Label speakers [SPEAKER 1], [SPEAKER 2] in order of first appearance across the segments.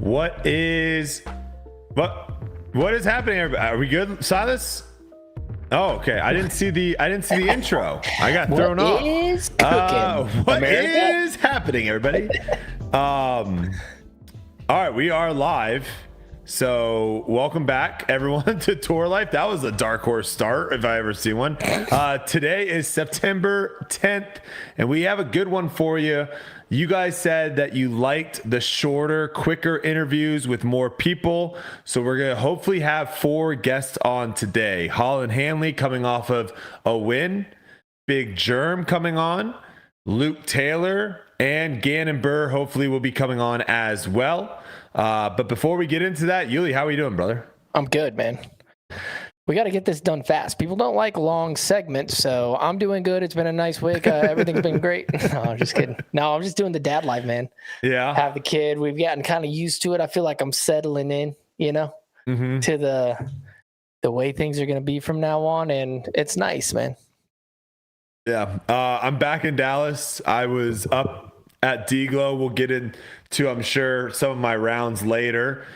[SPEAKER 1] What is happening, everybody? Are we good, Silas? Oh, okay. I didn't see the intro. I got thrown off.
[SPEAKER 2] What is cooking?
[SPEAKER 1] What is happening, everybody? All right, we are live. So welcome back, everyone, to Tour Life. That was a dark horse start, if I ever see one. Today is September 10th, and we have a good one for you. You guys said that you liked the shorter, quicker interviews with more people. So we're going to hopefully have 4 guests on today. Holyn Handley coming off of a win. Big Jerm coming on. Luke Taylor and Gannon Buhr hopefully will be coming on as well. But before we get into that, Yuli, how are you doing, brother?
[SPEAKER 2] I'm good, man. We got to get this done fast. People don't like long segments, so I'm doing good. It's been a nice week. Everything's been great. No, I'm just kidding. No, I'm just doing the dad life, man.
[SPEAKER 1] Yeah.
[SPEAKER 2] Have the kid. We've gotten kind of used to it. I feel like I'm settling in, to the way things are going to be from now on, and it's nice, man.
[SPEAKER 1] Yeah. I'm back in Dallas. I was up at DGLO. We'll get into, I'm sure, some of my rounds later.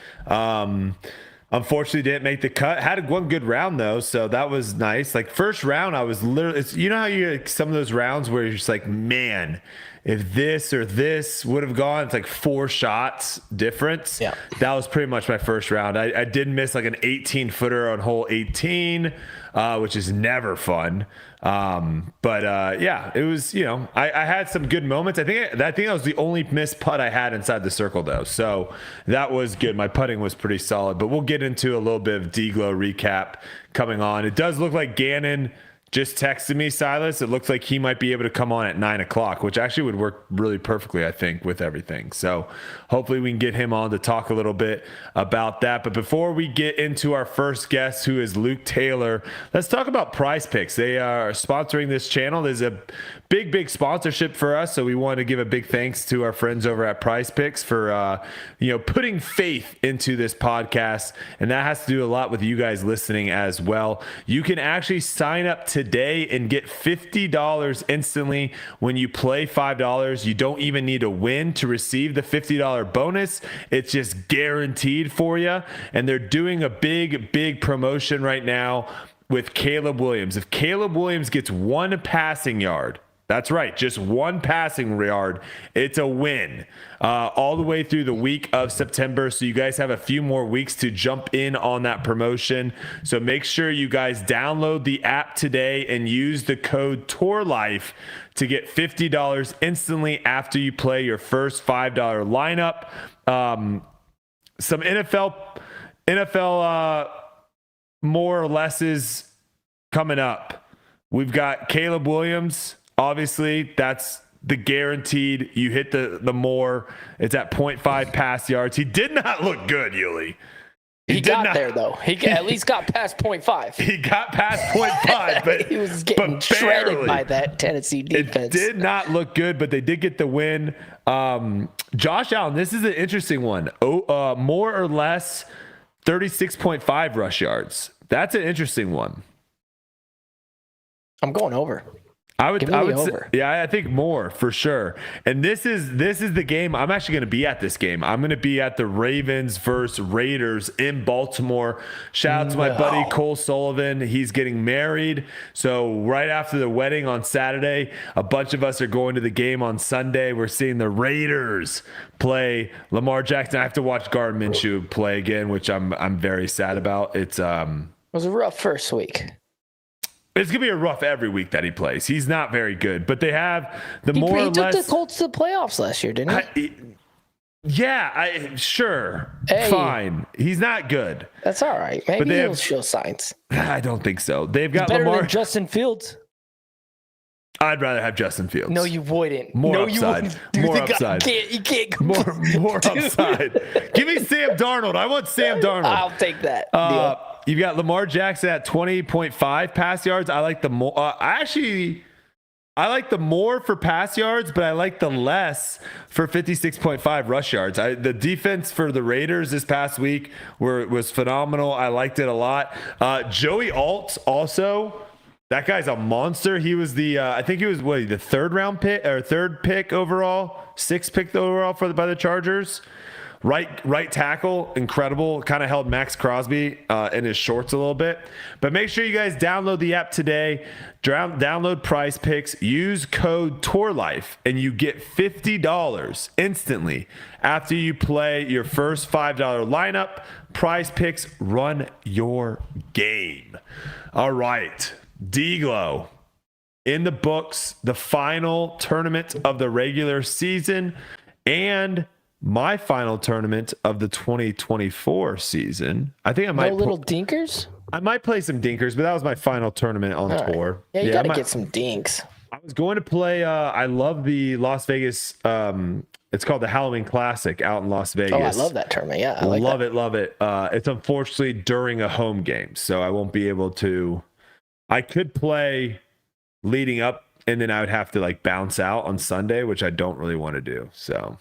[SPEAKER 1] Unfortunately, didn't make the cut. Had one good round, though, so that was nice. Like, first round, I was literally... you know how you get some of those rounds where you're just like, man, if this or this would have gone, it's like 4 shots difference.
[SPEAKER 2] Yeah.
[SPEAKER 1] That was pretty much my first round. I did miss like an 18-footer on hole 18, which is never fun. Yeah, it was, I had some good moments. I think that was the only missed putt I had inside the circle, though. So that was good. My putting was pretty solid, but we'll get into a little bit of DGLO recap coming on. It does look like Gannon just texted me, Silas. It looks like he might be able to come on at 9 o'clock, which actually would work really perfectly, I think, with everything. So hopefully we can get him on to talk a little bit about that. But before we get into our first guest, who is Luke Taylor, let's talk about Prize Picks. They are sponsoring this channel. There's a big sponsorship for us, so we want to give a big thanks to our friends over at Prize Picks for putting faith into this podcast, and that has to do a lot with you guys listening as well. You can actually sign up today and get $50 instantly when you play $5. You don't even need to win to receive the $50 bonus. It's just guaranteed for you, and they're doing a big promotion right now with Caleb Williams. If Caleb Williams gets 1 passing yard, that's right, just 1 passing yard, it's a win all the way through the week of September. So you guys have a few more weeks to jump in on that promotion. So make sure you guys download the app today and use the code TOURLIFE to get $50 instantly after you play your first $5 lineup. Some NFL more or less is coming up. We've got Caleb Williams. Obviously, that's the guaranteed. You hit the more. It's at 0.5 pass yards. He did not look good, Yuli.
[SPEAKER 2] He got there, though. He at least got past 0.5.
[SPEAKER 1] He got past 0.5, but
[SPEAKER 2] he was getting shredded by that Tennessee defense.
[SPEAKER 1] It did not look good, but they did get the win. Josh Allen, this is an interesting one. More or less 36.5 rush yards. That's an interesting one.
[SPEAKER 2] I'm going over.
[SPEAKER 1] I would say, yeah, I think more for sure. And this is the game. I'm actually going to be at this game. I'm going to be at the Ravens versus Raiders in Baltimore. Shout out to my buddy Cole Sullivan. He's getting married. So right after the wedding on Saturday, a bunch of us are going to the game on Sunday. We're seeing the Raiders play Lamar Jackson. I have to watch Gardner Minshew play again, which I'm very sad about. It
[SPEAKER 2] was a rough first week.
[SPEAKER 1] It's going to be a rough every week that he plays. He's not very good, but they have he
[SPEAKER 2] took the Colts to the playoffs last year, didn't he?
[SPEAKER 1] Sure.
[SPEAKER 2] Hey.
[SPEAKER 1] Fine. He's not good.
[SPEAKER 2] That's all right. Maybe he'll show signs.
[SPEAKER 1] I don't think so. They've got
[SPEAKER 2] better
[SPEAKER 1] Lamar.
[SPEAKER 2] Than Justin Fields.
[SPEAKER 1] I'd rather have Justin Fields.
[SPEAKER 2] No, you wouldn't.
[SPEAKER 1] More
[SPEAKER 2] upside.
[SPEAKER 1] You wouldn't. More upside.
[SPEAKER 2] You can't
[SPEAKER 1] more upside. Give me Sam Darnold. I want Sam Darnold.
[SPEAKER 2] I'll take that.
[SPEAKER 1] You've got Lamar Jackson at 20.5 pass yards. I like the more. I like the more for pass yards, but I like the less for 56.5 rush yards. The defense for the Raiders this past week was phenomenal. I liked it a lot. Joey Alt also. That guy's a monster. He was I think he was the third pick overall, 6th pick overall by the Chargers. Right tackle, incredible. Kind of held Max Crosby in his shorts a little bit. But make sure you guys download the app today. Download Prize Picks. Use code TOURLIFE, and you get $50 instantly after you play your first $5 lineup. Prize Picks, run your game. All right, DGLO. In the books, the final tournament of the regular season and my final tournament of the 2024 season. I think I might
[SPEAKER 2] little dinkers.
[SPEAKER 1] I might play some dinkers, but that was my final tournament on tour.
[SPEAKER 2] Right. Yeah, you got to get some dinks.
[SPEAKER 1] I was going to play. I love the Las Vegas. It's called the Halloween Classic out in Las Vegas.
[SPEAKER 2] Oh, I love that tournament. Yeah, I
[SPEAKER 1] love it. It's unfortunately during a home game, so I won't be able to. I could play leading up, and then I would have to like bounce out on Sunday, which I don't really want to do. So,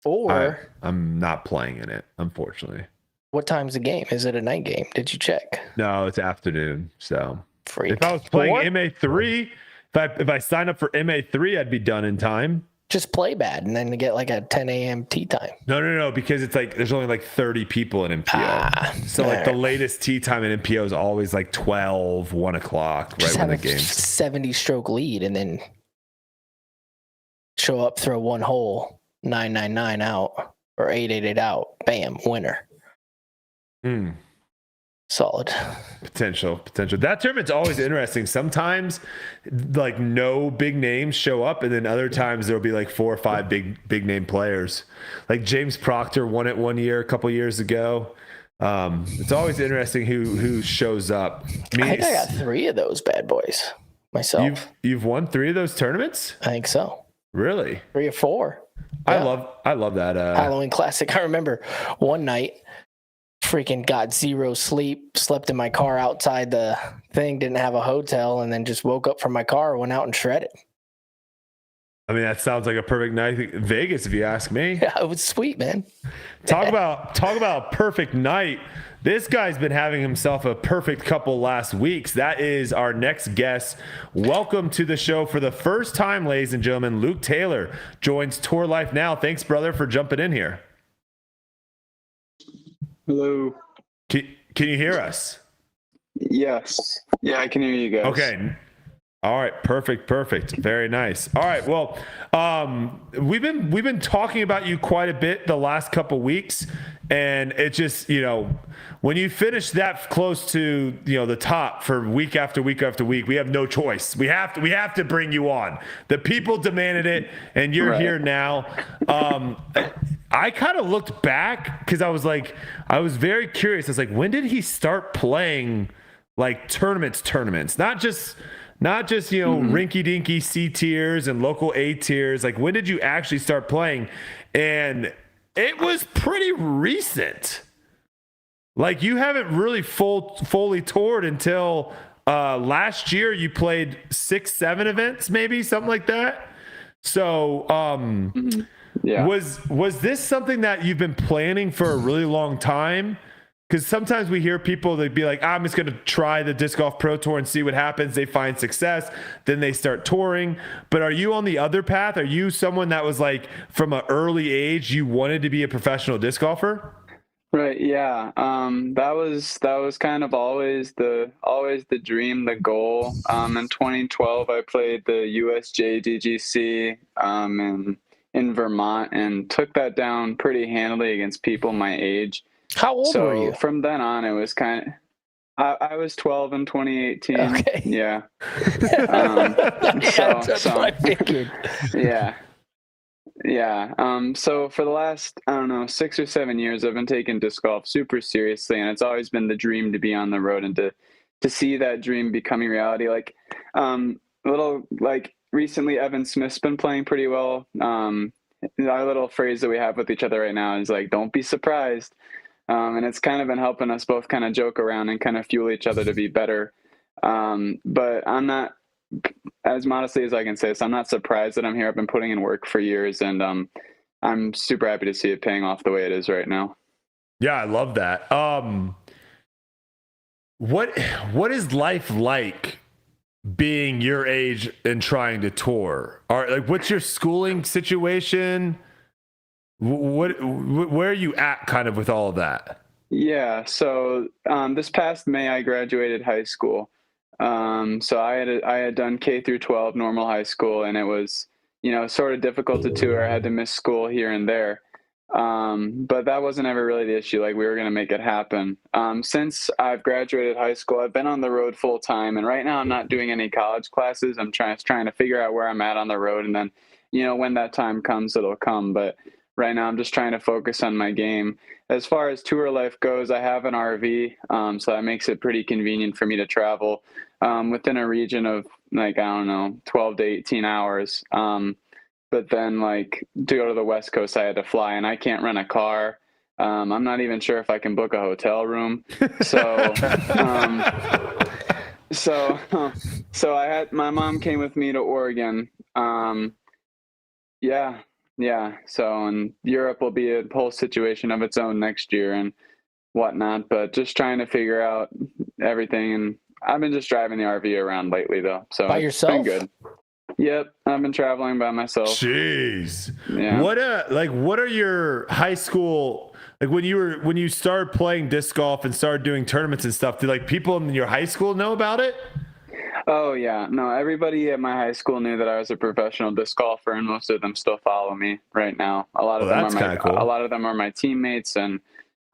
[SPEAKER 2] or
[SPEAKER 1] I'm not playing in it, unfortunately.
[SPEAKER 2] What time's the game? Is it a night game? Did you check?
[SPEAKER 1] No, it's afternoon. So,
[SPEAKER 2] Freak.
[SPEAKER 1] If I was playing MA3, if I sign up for MA3, I'd be done in time.
[SPEAKER 2] Just play bad and then get like a 10 a.m. tee time.
[SPEAKER 1] No, because it's like there's only like 30 people in MPO. So like the latest tee time in MPO is always like 12, 1 o'clock,
[SPEAKER 2] just
[SPEAKER 1] right when
[SPEAKER 2] have
[SPEAKER 1] the
[SPEAKER 2] a
[SPEAKER 1] game's
[SPEAKER 2] 70-stroke lead and then show up, throw one hole, 999 out or 888 out. Bam, winner. Solid.
[SPEAKER 1] Potential. That tournament's always interesting. Sometimes like no big names show up, and then other times there'll be like 4 or 5 big name players. Like James Proctor won it one year a couple years ago. It's always interesting who shows up.
[SPEAKER 2] I think I got 3 of those bad boys myself.
[SPEAKER 1] You've won 3 of those tournaments?
[SPEAKER 2] I think so.
[SPEAKER 1] Really?
[SPEAKER 2] 3 or 4.
[SPEAKER 1] Yeah. I love that
[SPEAKER 2] Halloween Classic. I remember one night freaking got 0 sleep, slept in my car outside the thing, didn't have a hotel, and then just woke up from my car, went out and shredded.
[SPEAKER 1] I mean, that sounds like a perfect night in Vegas, if you ask me.
[SPEAKER 2] Yeah, it was sweet, man.
[SPEAKER 1] Talk about a perfect night. This guy's been having himself a perfect couple last weeks. That is our next guest. Welcome to the show for the first time, ladies and gentlemen. Luke Taylor joins Tour Life Now. Thanks, brother, for jumping in here.
[SPEAKER 3] Hello.
[SPEAKER 1] Can you hear us?
[SPEAKER 3] Yes. Yeah, I can hear you guys.
[SPEAKER 1] Okay. All right. Perfect. Very nice. All right. Well, we've been talking about you quite a bit the last couple weeks, and it just, when you finish that close to, the top for week after week after week, we have no choice. We have to bring you on. The people demanded it, and you're here now. I kind of looked back because I was very curious. I was like, when did he start playing like tournaments? Not just rinky dinky C tiers and local A tiers. Like, when did you actually start playing? And it was pretty recent. Like, you haven't really fully toured until last year. You played 6-7 events, maybe something like that. So, yeah. Was this something that you've been planning for a really long time? Because sometimes we hear people, they'd be like, I'm just going to try the Disc Golf Pro Tour and see what happens. They find success, then they start touring. But are you on the other path? Are you someone that was like, from an early age, you wanted to be a professional disc golfer?
[SPEAKER 3] Right. Yeah. That was kind of always the dream, the goal. In 2012, I played the USJ DGC in Vermont and took that down pretty handily against people my age.
[SPEAKER 2] How old were you?
[SPEAKER 3] From then on, it was kind of, I was 12 in 2018.
[SPEAKER 2] Okay.
[SPEAKER 3] Yeah.
[SPEAKER 2] That's what I figured.
[SPEAKER 3] Yeah. Yeah. So for the last, 6 or 7 years, I've been taking disc golf super seriously, and it's always been the dream to be on the road and to see that dream becoming reality. Like, recently Evan Smith's been playing pretty well. Our little phrase that we have with each other right now is like, don't be surprised. And it's kind of been helping us both kind of joke around and kind of fuel each other to be better. But I'm not, as modestly as I can say this, I'm not surprised that I'm here. I've been putting in work for years, and I'm super happy to see it paying off the way it is right now.
[SPEAKER 1] Yeah, I love that. What is life like being your age and trying to tour? What's your schooling situation? Where are you at kind of with all of that?
[SPEAKER 3] Yeah. So this past May, I graduated high school. So I had done K through 12 normal high school, and it was, sort of difficult to tour. I had to miss school here and there. But that wasn't ever really the issue. Like, we were going to make it happen. Since I've graduated high school, I've been on the road full time, and right now I'm not doing any college classes. I'm trying to figure out where I'm at on the road, and then, when that time comes, it'll come. But right now I'm just trying to focus on my game. As far as tour life goes, I have an RV, so that makes it pretty convenient for me to travel within a region of, like, I don't know, 12 to 18 hours. But then, like, to go to the West Coast, I had to fly, and I can't rent a car. I'm not even sure if I can book a hotel room. So, so my mom came with me to Oregon. Yeah. So, and Europe will be a whole situation of its own next year and whatnot. But just trying to figure out everything, and I've been just driving the RV around lately, though. So
[SPEAKER 2] By yourself?
[SPEAKER 3] it's been good. Yep, I've been traveling by myself.
[SPEAKER 1] Jeez.
[SPEAKER 3] Yeah.
[SPEAKER 1] What are your high school, like, when you started playing disc golf and started doing tournaments and stuff, did, like, people in your high school know about it?
[SPEAKER 3] Oh yeah, no, everybody at my high school knew that I was a professional disc golfer, and most of them still follow me right now. A lot of
[SPEAKER 1] cool.
[SPEAKER 3] A lot of them are my teammates, and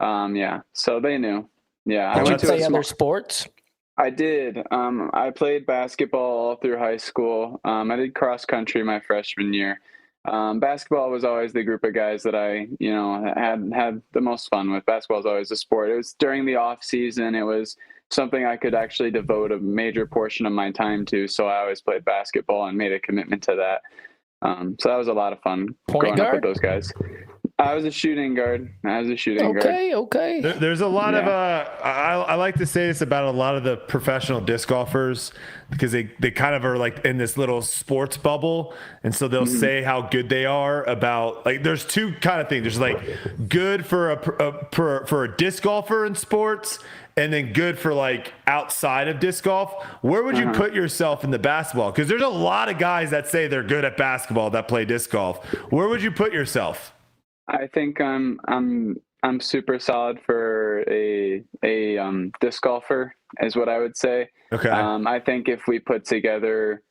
[SPEAKER 3] yeah, so they knew. Yeah,
[SPEAKER 2] Did you play other sports?
[SPEAKER 3] I did. I played basketball all through high school. I did cross country my freshman year. Basketball was always the group of guys that I, had the most fun with. Basketball is always a sport. It was during the off season. It was something I could actually devote a major portion of my time to. So I always played basketball and made a commitment to that. So that was a lot of fun growing up with those guys. I was a shooting guard.
[SPEAKER 2] Okay.
[SPEAKER 1] There's a lot of I like to say this about a lot of the professional disc golfers, because they kind of are, like, in this little sports bubble, and so they'll say how good they are about, like, there's two kind of things. There's, like, good for a disc golfer in sports, and then good for, like, outside of disc golf. Where would you put yourself in the basketball? Because there's a lot of guys that say they're good at basketball that play disc golf. Where would you put yourself?
[SPEAKER 3] I think I'm super solid for a disc golfer, is what I would say.
[SPEAKER 1] Okay.
[SPEAKER 3] I think if we put together,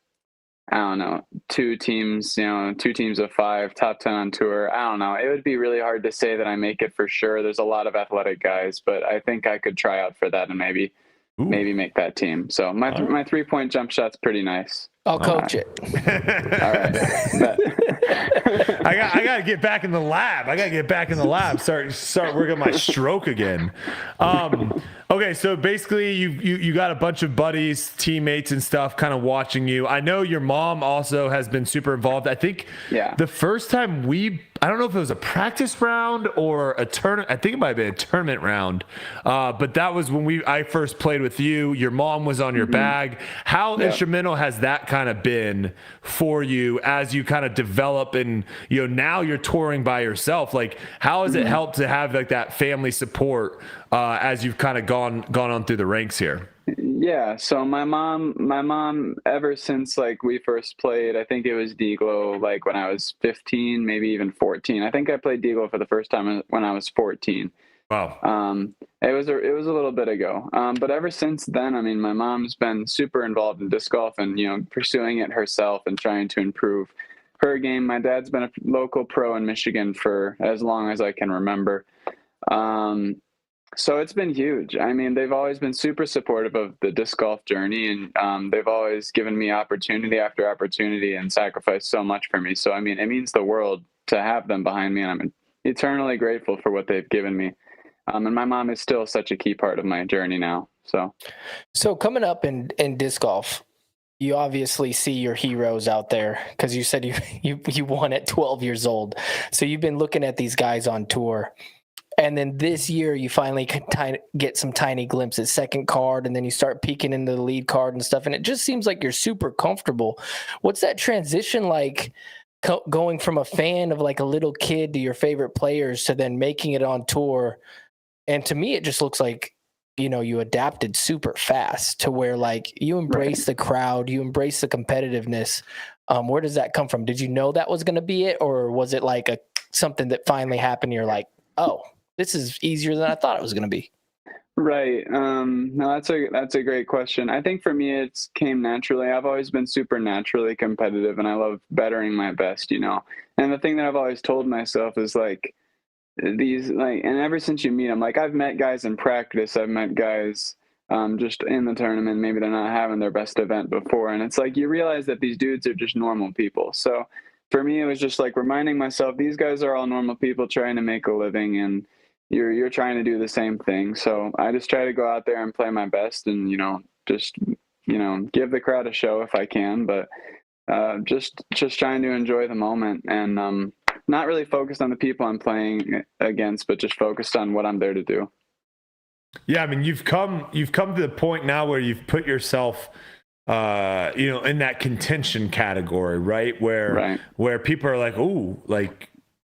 [SPEAKER 3] I don't know, two teams of 5, top 10 on tour, I don't know. It would be really hard to say that I make it for sure. There's a lot of athletic guys, but I think I could try out for that and maybe make that team. So my 3-point jump shot's pretty nice.
[SPEAKER 2] I'll coach it.
[SPEAKER 3] All right.
[SPEAKER 1] I gotta get back in the lab. Start working my stroke again. Okay, so basically you got a bunch of buddies, teammates, and stuff kind of watching you. I know your mom also has been super involved. I think the first time I don't know if it was a practice round or a tournament. I think it might have been a tournament round. But that was when I first played with you. Your mom was on your bag. How instrumental has that kind of been for you as you kind of develop, and now you're touring by yourself? Like, how has it helped to have, like, that family support as you've kind of gone on through the ranks here?
[SPEAKER 3] Yeah, so my mom, ever since, like, we first played, I think it was DGLO, like, when I was 15, maybe even 14. I think I played DGLO for the first time when I was 14.
[SPEAKER 1] Wow.
[SPEAKER 3] It was a little bit ago. But ever since then, I mean, my mom's been super involved in disc golf and, pursuing it herself and trying to improve her game. My dad's been a local pro in Michigan for as long as I can remember. So it's been huge. I mean, they've always been super supportive of the disc golf journey, and they've always given me opportunity after opportunity and sacrificed so much for me. So, I mean, it means the world to have them behind me, and I'm eternally grateful for what they've given me. And my mom is still such a key part of my journey now. So
[SPEAKER 2] coming up in disc golf, you obviously see your heroes out there, because you said you won at 12 years old. So you've been looking at these guys on tour. And then this year, you finally get some tiny glimpses, second card, and then you start peeking into the lead card and stuff. And it just seems like you're super comfortable. What's that transition like, going from a fan of, like, a little kid to your favorite players to then making it on tour? And to me, it just looks like, you adapted super fast to where, like, you embrace the crowd, you embrace the competitiveness. Where does that come from? Did you know that was going to be it, or was it like something that finally happened? You're like, oh, this is easier than I thought it was going to be.
[SPEAKER 3] Right. No, that's a great question. I think for me, it's came naturally. I've always been super naturally competitive, and I love bettering my best, you know. And the thing that I've always told myself is like these, like, and ever since you meet them, like I've met guys in practice, I've met guys just in the tournament. Maybe they're not having their best event before, and it's like you realize that these dudes are just normal people. So for me, it was just like reminding myself these guys are all normal people trying to make a living, and you're trying to do the same thing. So I just try to go out there and play my best, and just give the crowd a show if I can, but just trying to enjoy the moment, and not really focused on the people I'm playing against, but just focused on what I'm there to do.
[SPEAKER 1] Yeah, I mean, you've come to the point now where you've put yourself in that contention category, right? Where people are like, "Ooh, like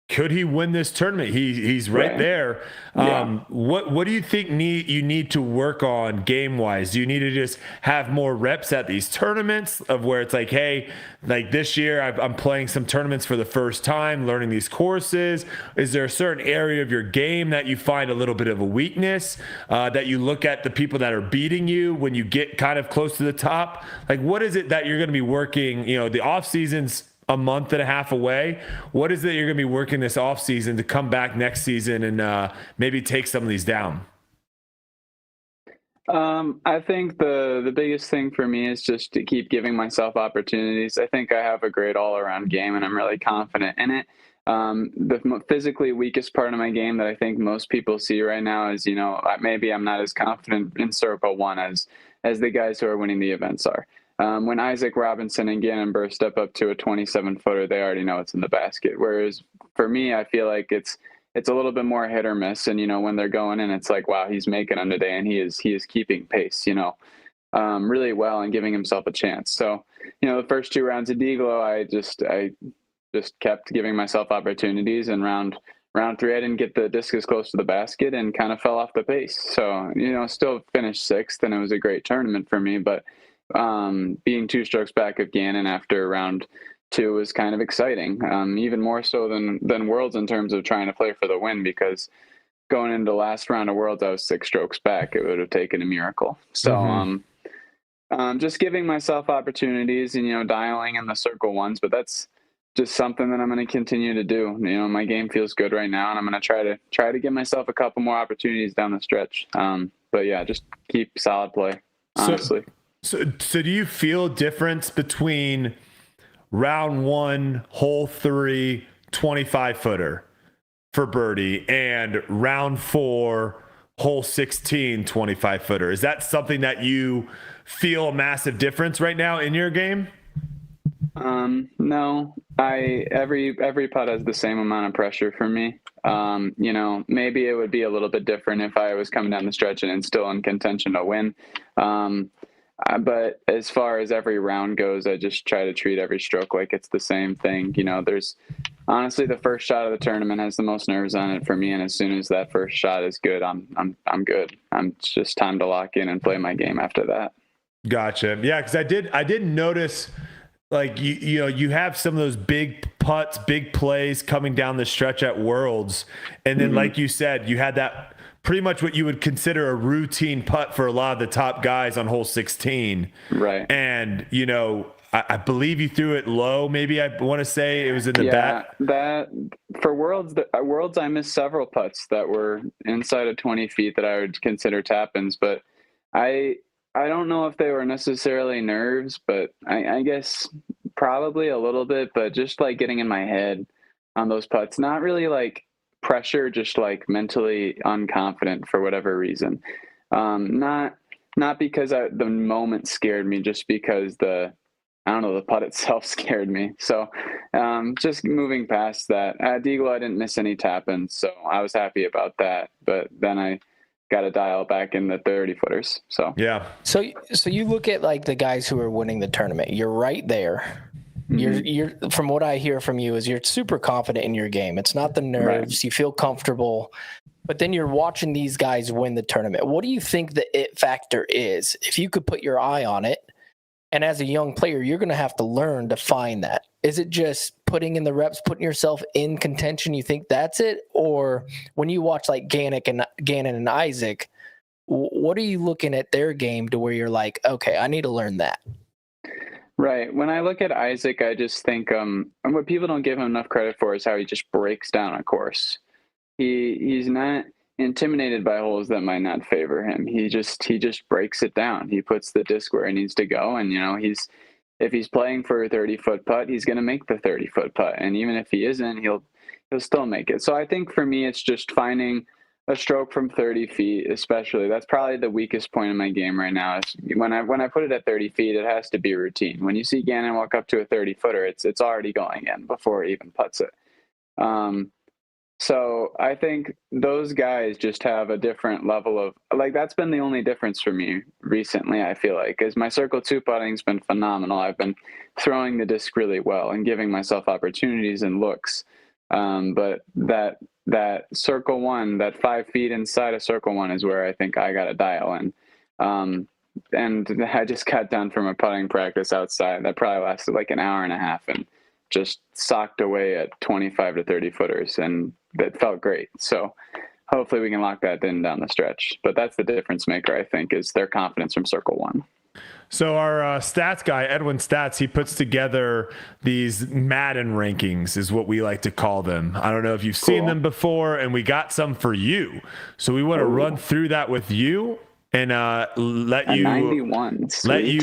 [SPEAKER 1] could he win this tournament?" He's right there. What do you think you need to work on game wise? Do you need to just have more reps at these tournaments of where it's like, hey, like this year I'm playing some tournaments for the first time, learning these courses? Is there a certain area of your game that you find a little bit of a weakness, that you look at the people that are beating you when you get kind of close to the top? Like, what is it that you're going to be working? The off season's a month and a half away. What is it you're going to be working this off season to come back next season and maybe take some of these down?
[SPEAKER 3] I think the biggest thing for me is just to keep giving myself opportunities. I think I have a great all around game, and I'm really confident in it. The physically weakest part of my game that I think most people see right now is, maybe I'm not as confident in Circle 1 as the guys who are winning the events are. When Isaac Robinson and Gannon Buhr step up to a 27-footer, they already know it's in the basket. Whereas for me, I feel like it's a little bit more hit or miss. And, when they're going in, it's like, wow, he's making them today, and he is keeping pace, really well and giving himself a chance. So, the first 2 rounds of DGLO, I just kept giving myself opportunities. And round 3, I didn't get the discus close to the basket and kind of fell off the pace. So, still finished 6th, and it was a great tournament for me. But being 2 strokes back of Gannon after round 2 was kind of exciting, even more so than Worlds in terms of trying to play for the win, because going into the last round of Worlds, I was 6 strokes back. It would have taken a miracle. So just giving myself opportunities and, dialing in the Circle 1s, but that's just something that I'm going to continue to do. My game feels good right now, and I'm going to try to give myself a couple more opportunities down the stretch. But yeah, just keep solid play, honestly.
[SPEAKER 1] So do you feel difference between round 1, hole 3, 25-footer for Brodie and round 4, hole 16, 25-footer? Is that something that you feel a massive difference right now in your game?
[SPEAKER 3] No, every putt has the same amount of pressure for me. Maybe it would be a little bit different if I was coming down the stretch and still in contention to win. But as far as every round goes, I just try to treat every stroke like it's the same thing. There's honestly the first shot of the tournament has the most nerves on it for me, and as soon as that first shot is good, I'm good. It's just time to lock in and play my game after that.
[SPEAKER 1] Gotcha. Yeah, because I did notice, like you have some of those big putts, big plays coming down the stretch at Worlds, and then like you said, you had that pretty much what you would consider a routine putt for a lot of the top guys on hole 16.
[SPEAKER 3] Right.
[SPEAKER 1] And, I believe you threw it low. Maybe I want to say it was in the back.
[SPEAKER 3] That for Worlds, I missed several putts that were inside of 20 feet that I would consider tap-ins, but I don't know if they were necessarily nerves, but I guess probably a little bit, but just like getting in my head on those putts, not really like pressure, just like mentally unconfident for whatever reason. Not because the moment scared me, just because the putt itself scared me. So just moving past that. At DGLO, I didn't miss any tap-ins, so I was happy about that. But then I got to dial back in the 30-footers. So
[SPEAKER 1] yeah.
[SPEAKER 2] So you look at like the guys who are winning the tournament. You're right there. You're from what I hear from you is you're super confident in your game. It's not the nerves. Right. You feel comfortable, but then you're watching these guys win the tournament. What do you think the it factor is? If you could put your eye on it And as a young player, you're going to have to learn to find that. Is it just putting in the reps, putting yourself in contention? You think that's it? Or when you watch like Gannon and Isaac, what are you looking at their game to where you're like, okay, I need to learn that?
[SPEAKER 3] Right. When I look at Isaac, I just think and what people don't give him enough credit for is how he just breaks down a course. He's not intimidated by holes that might not favor him. He just breaks it down. He puts the disc where it needs to go, and if he's playing for a 30-foot putt, he's going to make the 30-foot putt, and even if he isn't, he'll still make it. So I think for me, it's just finding a stroke from 30 feet, especially. That's probably the weakest point in my game right now. Is when I put it at 30 feet, it has to be routine. When you see Gannon walk up to a 30-footer, it's already going in before he even putts it. So I think those guys just have a different level of, like, that's been the only difference for me recently, I feel like, is my Circle 2 putting's been phenomenal. I've been throwing the disc really well and giving myself opportunities and looks. But that Circle 1, that 5 feet inside of Circle 1 is where I think I got to dial in. And I just got done from a putting practice outside that probably lasted like an hour and a half and just socked away at 25 to 30 footers, and that felt great. So hopefully we can lock that in down the stretch. But that's the difference maker, I think, is their confidence from Circle 1.
[SPEAKER 1] So our stats guy, Edwin Stats, he puts together these Madden rankings, is what we like to call them. I don't know if you've seen them before, and we got some for you. So we want to run through that with you and let you
[SPEAKER 3] 91.
[SPEAKER 1] Let you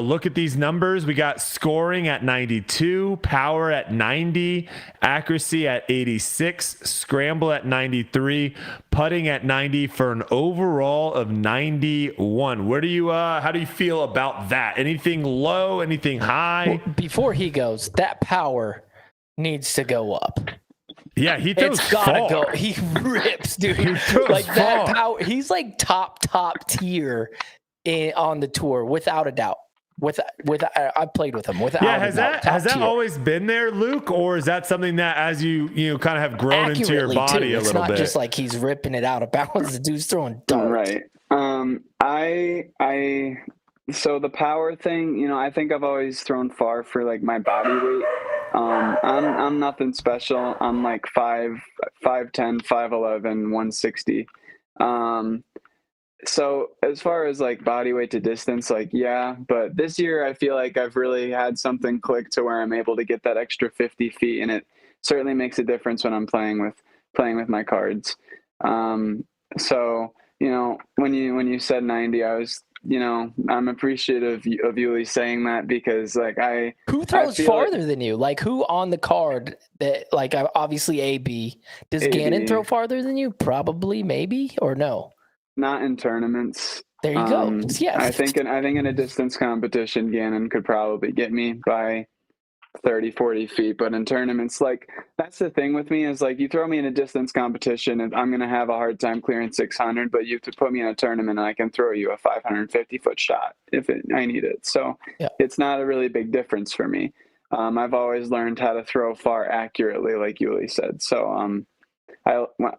[SPEAKER 1] look at these numbers. We got scoring at 92, power at 90, accuracy at 86, scramble at 93, putting at 90 for an overall of 91. Where do you how do you feel about that? Anything low, anything high?
[SPEAKER 2] Well, before he goes, that power needs to go up.
[SPEAKER 1] Yeah, he throws
[SPEAKER 2] It's gotta
[SPEAKER 1] far.
[SPEAKER 2] go. He rips, dude.
[SPEAKER 1] He throws
[SPEAKER 2] Like that
[SPEAKER 1] far.
[SPEAKER 2] power. He's like top tier on the tour, without a doubt. I played with him. Without
[SPEAKER 1] Yeah,
[SPEAKER 2] a doubt. Top
[SPEAKER 1] has that
[SPEAKER 2] tier.
[SPEAKER 1] always been there, Luke, or is that something that as you kind of have grown into your
[SPEAKER 2] Accurately,
[SPEAKER 1] body
[SPEAKER 2] too.
[SPEAKER 1] a
[SPEAKER 2] It's
[SPEAKER 1] little
[SPEAKER 2] not
[SPEAKER 1] bit?
[SPEAKER 2] just like he's ripping it out of bounds. The dude's throwing darts.
[SPEAKER 3] Right. So the power thing, I think I've always thrown far for like my body weight. I'm nothing special. I'm like 5'10", 5'11", 160. So as far as like body weight to distance, like, yeah, but this year I feel like I've really had something click to where I'm able to get that extra 50 feet, and it certainly makes a difference when I'm playing with my cards. So, when you said 90, I was, I'm appreciative of Yuli saying that, because like
[SPEAKER 2] Who throws farther than you? Like, who on the card that, like, obviously AB. Does Gannon throw farther than you? Probably, maybe, or no?
[SPEAKER 3] Not in tournaments.
[SPEAKER 2] There you go. Yes.
[SPEAKER 3] I think in a distance competition, Gannon could probably get me by 30, 40 feet. But in tournaments, like, that's the thing with me, is like, you throw me in a distance competition and I'm going to have a hard time clearing 600, but you have to put me in a tournament and I can throw you a 550-foot shot if I need it. So It's not a really big difference for me. I've always learned how to throw far accurately, like Yuli said. So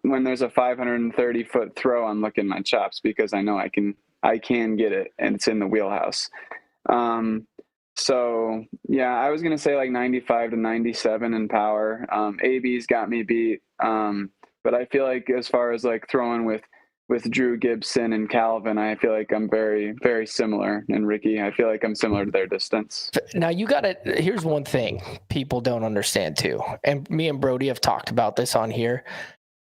[SPEAKER 3] when there's a 530-foot throw, I'm looking my chops, because I know I can get it and it's in the wheelhouse. So yeah, I was going to say like 95 to 97 in power. AB's got me beat. But I feel like as far as like throwing with Drew Gibson and Calvin, I feel like I'm very, very similar. And Ricky, I feel like I'm similar to their distance.
[SPEAKER 2] Now here's one thing people don't understand too. And me and Brodie have talked about this on here.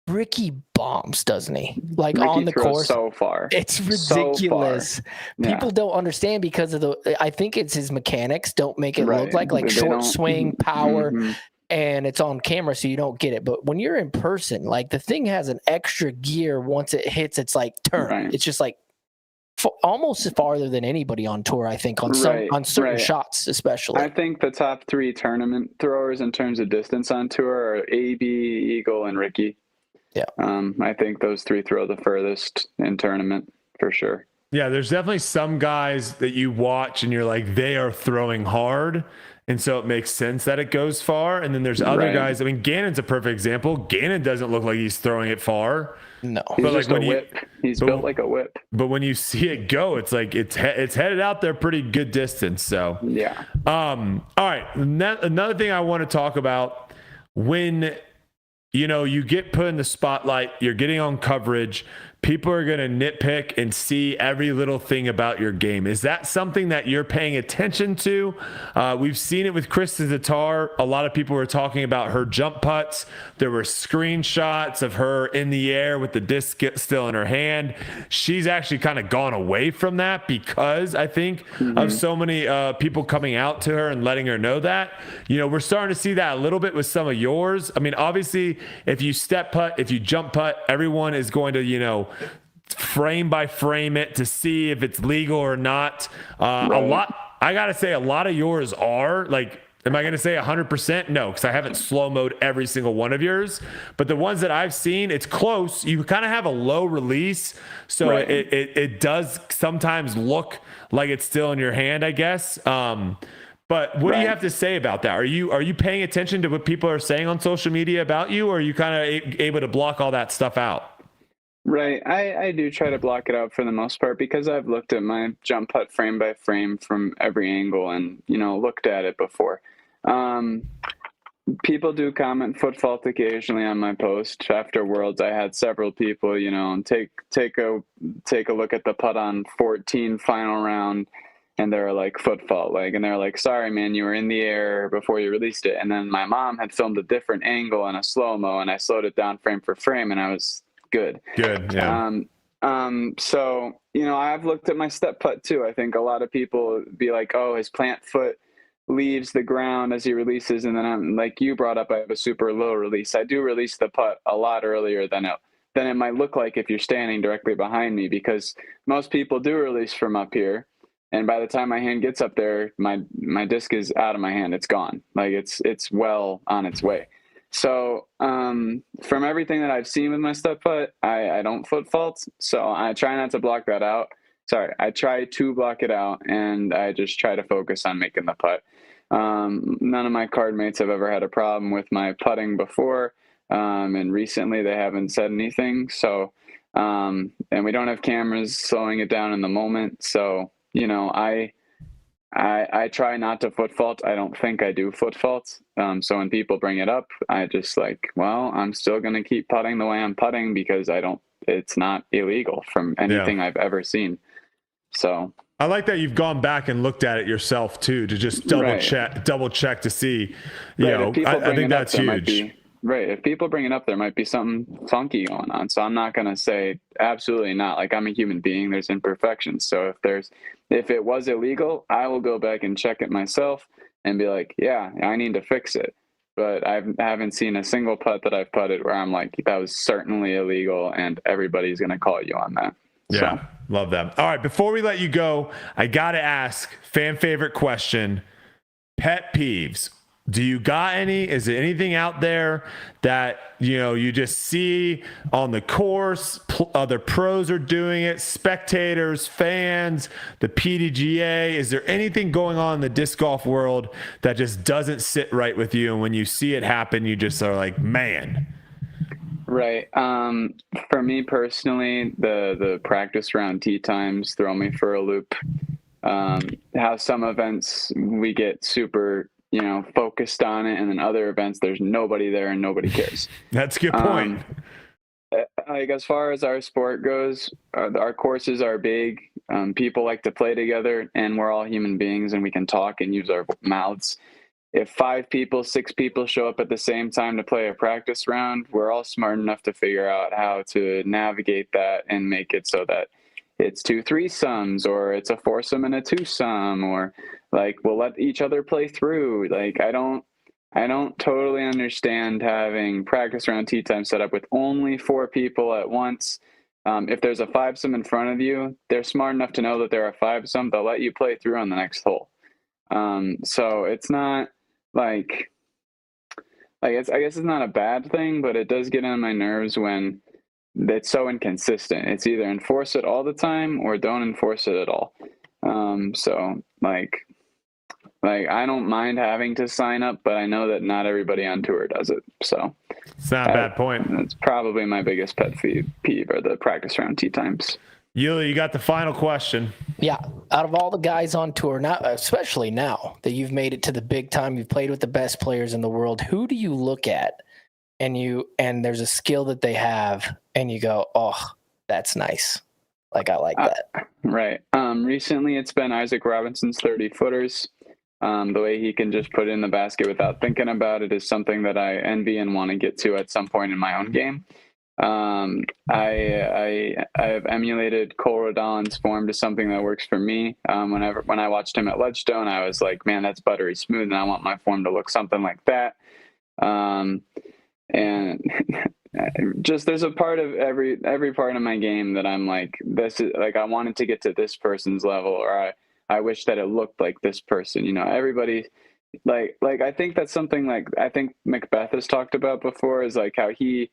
[SPEAKER 2] Ricky bombs, doesn't he? Like,
[SPEAKER 3] Ricky
[SPEAKER 2] on the
[SPEAKER 3] throws
[SPEAKER 2] course,
[SPEAKER 3] so far.
[SPEAKER 2] It's ridiculous.
[SPEAKER 3] So far.
[SPEAKER 2] People don't understand because of I think it's his mechanics don't make it look like
[SPEAKER 3] They
[SPEAKER 2] short
[SPEAKER 3] don't,
[SPEAKER 2] swing power,
[SPEAKER 3] mm-hmm.
[SPEAKER 2] and it's on camera, so you don't get it. But when you're in person, like, the thing has an extra gear. Once it hits, it's like turn.
[SPEAKER 3] Right.
[SPEAKER 2] It's just like almost farther than anybody on tour, I think, on certain shots, especially.
[SPEAKER 3] I think the top 3 tournament throwers in terms of distance on tour are AB, Eagle, and Ricky.
[SPEAKER 2] Yeah.
[SPEAKER 3] I think those 3 throw the furthest in tournament for sure.
[SPEAKER 1] Yeah, there's definitely some guys that you watch and you're like, they are throwing hard. And so it makes sense that it goes far. And then there's other
[SPEAKER 3] Right.
[SPEAKER 1] guys. I mean, Gannon's a perfect example. Gannon doesn't look like he's throwing it far.
[SPEAKER 2] No.
[SPEAKER 3] He's
[SPEAKER 1] But, like,
[SPEAKER 3] just
[SPEAKER 1] when
[SPEAKER 3] a
[SPEAKER 1] you-
[SPEAKER 3] whip. He's
[SPEAKER 1] but-
[SPEAKER 3] built like a whip.
[SPEAKER 1] But when you see it go, it's like it's headed out there pretty good distance. So
[SPEAKER 3] Yeah.
[SPEAKER 1] all right. Another thing I want to talk about, when you get put in the spotlight, you're getting on coverage, people are going to nitpick and see every little thing about your game. Is that something that you're paying attention to? We've seen it with Kristen Tatar. A lot of people were talking about her jump putts. There were screenshots of her in the air with the disc still in her hand. She's actually kind of gone away from that because I think of so many people coming out to her and letting her know that. We're starting to see that a little bit with some of yours. I mean, obviously, if you step putt, if you jump putt, everyone is going to, frame by frame it to see if it's legal or not. I gotta say, a lot of yours are like, am I gonna say 100%? No, because I haven't slow mode every single one of yours, but the ones that I've seen, it's close. You kind of have a low release, so
[SPEAKER 3] Right.
[SPEAKER 1] it does sometimes look like it's still in your hand, I guess. But what do you
[SPEAKER 3] Right.
[SPEAKER 1] have to say about that? Are you paying attention to what people are saying on social media about you, or are you kind of able to block all that stuff out?
[SPEAKER 3] Right. I do try to block it out for the most part because I've looked at my jump putt frame by frame from every angle and, looked at it before. People do comment foot fault occasionally on my post. After Worlds, I had several people, take a look at the putt on 14 final round, and they're like, foot fault, and they're like, sorry, man, you were in the air before you released it. And then my mom had filmed a different angle and a slow-mo, and I slowed it down frame for frame, and I was good.
[SPEAKER 1] Good. Yeah.
[SPEAKER 3] So, I've looked at my step putt too. I think a lot of people be like, oh, his plant foot leaves the ground as he releases. And then I'm like, you brought up, I have a super low release. I do release the putt a lot earlier than it might look like if you're standing directly behind me, because most people do release from up here. And by the time my hand gets up there, my disc is out of my hand. It's gone. Like it's well on its way. So from everything that I've seen with my step putt, I don't foot fault. So I try not to block that out. Sorry, I try to block it out, and I just try to focus on making the putt. None of my card mates have ever had a problem with my putting before, and recently they haven't said anything. So, and we don't have cameras slowing it down in the moment. So, I try not to foot fault. I don't think I do foot fault. So when people bring it up, I just I'm still going to keep putting the way I'm putting because it's not illegal from anything I've ever seen. So
[SPEAKER 1] I like that you've gone back and looked at it yourself too, to just double check to see, I think that's huge.
[SPEAKER 3] Right. If people bring it up, there might be something funky going on. So I'm not going to say absolutely not. I'm a human being. There's imperfections. So if it was illegal, I will go back and check it myself and be like, yeah, I need to fix it. But I haven't seen a single putt that I've putted where I'm like, that was certainly illegal, and everybody's going to call you on that.
[SPEAKER 1] Yeah. Love that. All right. Before we let you go, I got to ask, fan favorite question, pet peeves. Do you got any? Is there anything out there that, you just see on the course, other pros are doing it, spectators, fans, the PDGA? Is there anything going on in the disc golf world that just doesn't sit right with you? And when you see it happen, you just are like, man.
[SPEAKER 3] Right. For me personally, the practice round tee times throw me for a loop. How some events we get super, focused on it, and then other events there's nobody there and nobody cares.
[SPEAKER 1] That's a good point.
[SPEAKER 3] As far as our sport goes, our courses are big. People like to play together, and we're all human beings, and we can talk and use our mouths. If 5 people, 6 people show up at the same time to play a practice round, we're all smart enough to figure out how to navigate that and make it so that it's 2 threesomes, or it's a foursome and a twosome, or we'll let each other play through. I don't totally understand having practice round tee time set up with only 4 people at once. If there's a 5-some in front of you, they're smart enough to know that there are 5-some. They'll let you play through on the next hole. So it's not I guess it's not a bad thing, but it does get on my nerves when it's so inconsistent. It's either enforce it all the time or don't enforce it at all. So like, I don't mind having to sign up, but I know that not everybody on tour does it. So
[SPEAKER 1] It's not a bad point.
[SPEAKER 3] That's probably my biggest pet peeve are the practice round tee times.
[SPEAKER 1] Yuli, you got the final question.
[SPEAKER 2] Yeah, out of all the guys on tour, now especially now that you've made it to the big time, you've played with the best players in the world. Who do you look at and there's a skill that they have, and you go, oh, that's nice. Like, I like that.
[SPEAKER 3] Right. Recently, it's been Isaac Robinson's 30-footers. The way he can just put it in the basket without thinking about it is something that I envy and want to get to at some point in my own game. I've emulated Cole Rodon's form to something that works for me. When I watched him at Ledgestone, I was like, man, that's buttery smooth, and I want my form to look something like that. And just there's a part of every part of my game that I'm like, this is like, I wanted to get to this person's level, or I wish that it looked like this person. You know, everybody like I think that's something like I think Macbeth has talked about before, is like how he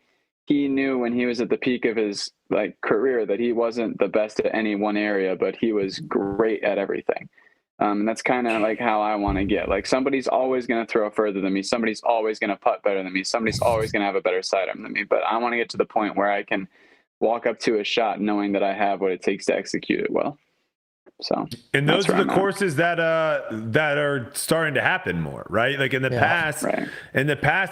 [SPEAKER 3] knew when he was at the peak of his like career that he wasn't the best at any one area, but he was great at everything. And that's kind of like how I want to get. Like, somebody's always going to throw further than me. Somebody's always going to putt better than me. Somebody's always going to have a better sidearm than me. But I want to get to the point where I can walk up to a shot knowing that I have what it takes to execute it well. So,
[SPEAKER 1] and those are the courses that are starting to happen more, right? Like in the past,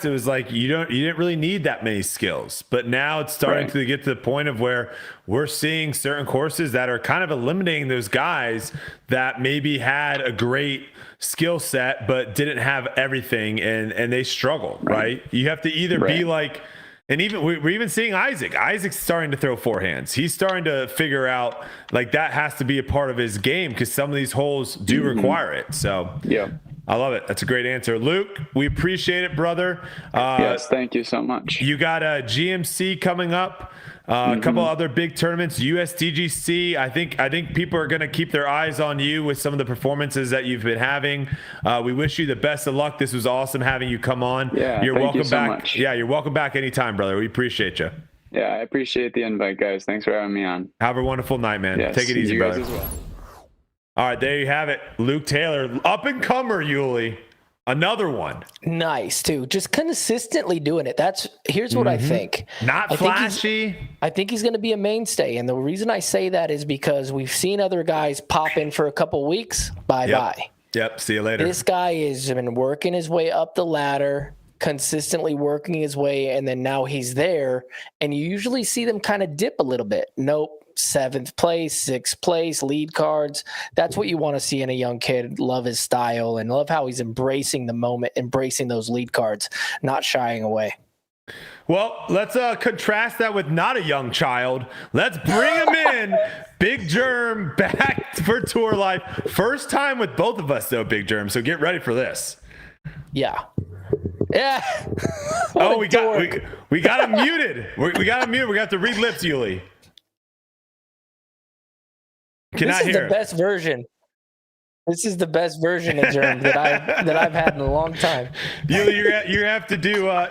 [SPEAKER 1] it was like you didn't really need that many skills, but now it's starting to get to the point of where we're seeing certain courses that are kind of eliminating those guys that maybe had a great skill set but didn't have everything, and they struggle, right? You have to either be like. And even we're even seeing Isaac. Isaac's starting to throw forehands. He's starting to figure out like that has to be a part of his game because some of these holes do require it. So
[SPEAKER 3] yeah,
[SPEAKER 1] I love it. That's a great answer, Luke. We appreciate it, brother.
[SPEAKER 3] Yes, thank you so much.
[SPEAKER 1] You got a GMC coming up. A couple other big tournaments, USDGC. I think people are going to keep their eyes on you with some of the performances that you've been having. We wish you the best of luck. This was awesome having you come on.
[SPEAKER 3] Yeah,
[SPEAKER 1] you're welcome
[SPEAKER 3] you so
[SPEAKER 1] back.
[SPEAKER 3] Much.
[SPEAKER 1] Yeah, you're welcome back anytime, brother. We appreciate you.
[SPEAKER 3] Yeah, I appreciate the invite, guys. Thanks for having me on.
[SPEAKER 1] Have a wonderful night, man.
[SPEAKER 3] Yes,
[SPEAKER 1] take it easy,
[SPEAKER 3] you
[SPEAKER 1] brother.
[SPEAKER 3] guys as well.
[SPEAKER 1] All right, there you have it. Luke Taylor, up and comer, Yuli. Another one.
[SPEAKER 2] Nice too. Just consistently doing it. Here's what I think.
[SPEAKER 1] Not flashy.
[SPEAKER 2] I think he's going to be a mainstay. And the reason I say that is because we've seen other guys pop in for a couple weeks. Bye-bye.
[SPEAKER 1] Yep. See you later.
[SPEAKER 2] This guy has been working his way up the ladder, consistently working his way, and then now he's there. And you usually see them kind of dip a little bit. Nope. 7th place, 6th place, lead cards. That's what you want to see in a young kid. Love his style and love how he's embracing the moment, embracing those lead cards, not shying away.
[SPEAKER 1] Well, let's contrast that with not a young child. Let's bring him in. Big Jerm back for tour life. First time with both of us, though, Big Jerm. So get ready for this.
[SPEAKER 2] Yeah. Yeah.
[SPEAKER 1] Oh, we got him muted. We got him muted. We got to read lips, Yuli.
[SPEAKER 2] This is the best version. This is the best version of Jerm that I've had in a long time.
[SPEAKER 1] Yuli, you have to do. I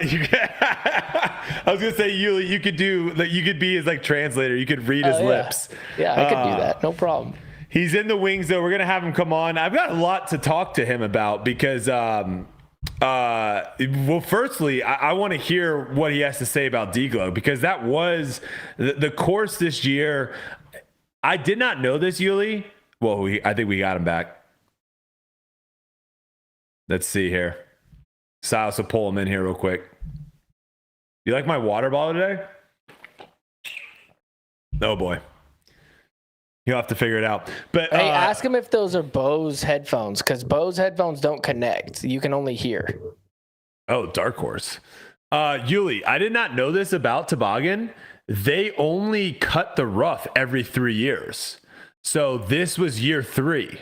[SPEAKER 1] was gonna say, Yuli, you could be his like translator. You could read his lips.
[SPEAKER 2] Yeah, I could do that. No problem.
[SPEAKER 1] He's in the wings, though. We're gonna have him come on. I've got a lot to talk to him about because, well, firstly, I want to hear what he has to say about DGLO because that was the course this year. I did not know this, Yuli. Well, I think we got him back. Let's see here. Silas will pull him in here real quick. You like my water bottle today? Oh, boy. You'll have to figure it out. But
[SPEAKER 2] hey, ask him if those are Bose headphones, because Bose headphones don't connect. You can only hear.
[SPEAKER 1] Oh, Dark Horse. Yuli, I did not know this about Toboggan. They only cut the rough every 3 years. So this was year 3.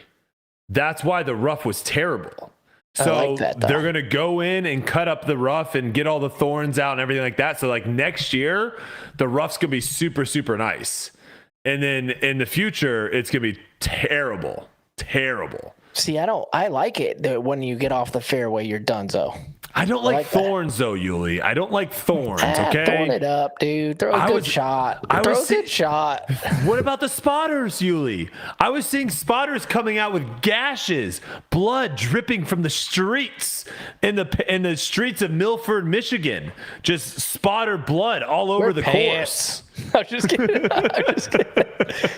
[SPEAKER 1] That's why the rough was terrible. So
[SPEAKER 2] I like that,
[SPEAKER 1] they're going to go in and cut up the rough and get all the thorns out and everything like that. So like next year, the rough's going to be super, super nice. And then in the future, it's going to be terrible, terrible.
[SPEAKER 2] See, I like it that when you get off the fairway, you're donezo.
[SPEAKER 1] I don't like thorns, though, Yuli. I don't like thorns, okay?
[SPEAKER 2] Thorn it up, dude. Throw a good shot. Throw a good shot.
[SPEAKER 1] What about the spotters, Yuli? I was seeing spotters coming out with gashes, blood dripping from the streets in the streets of Milford, Michigan. Just spotter blood all over the course.
[SPEAKER 2] I'm just kidding.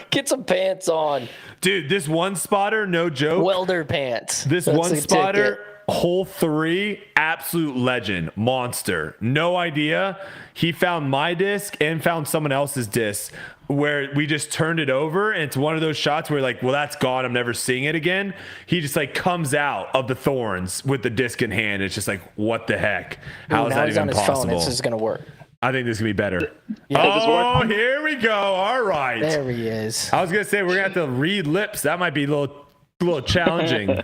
[SPEAKER 2] Get some pants on.
[SPEAKER 1] Dude, this one spotter, no joke.
[SPEAKER 2] Welder pants.
[SPEAKER 1] This one spotter, hole 3, absolute legend, monster. No idea. He found my disc and found someone else's disc where we just turned it over. And it's one of those shots where like, well, that's gone. I'm never seeing it again. He just like comes out of the thorns with the disc in hand. It's just like, what the heck? How is that even possible?
[SPEAKER 2] This is going to work.
[SPEAKER 1] I think this is going to be better.
[SPEAKER 3] Yeah,
[SPEAKER 1] here we go. All right.
[SPEAKER 2] There he is.
[SPEAKER 1] I was going to say, we're going to have to read lips. That might be a little challenging.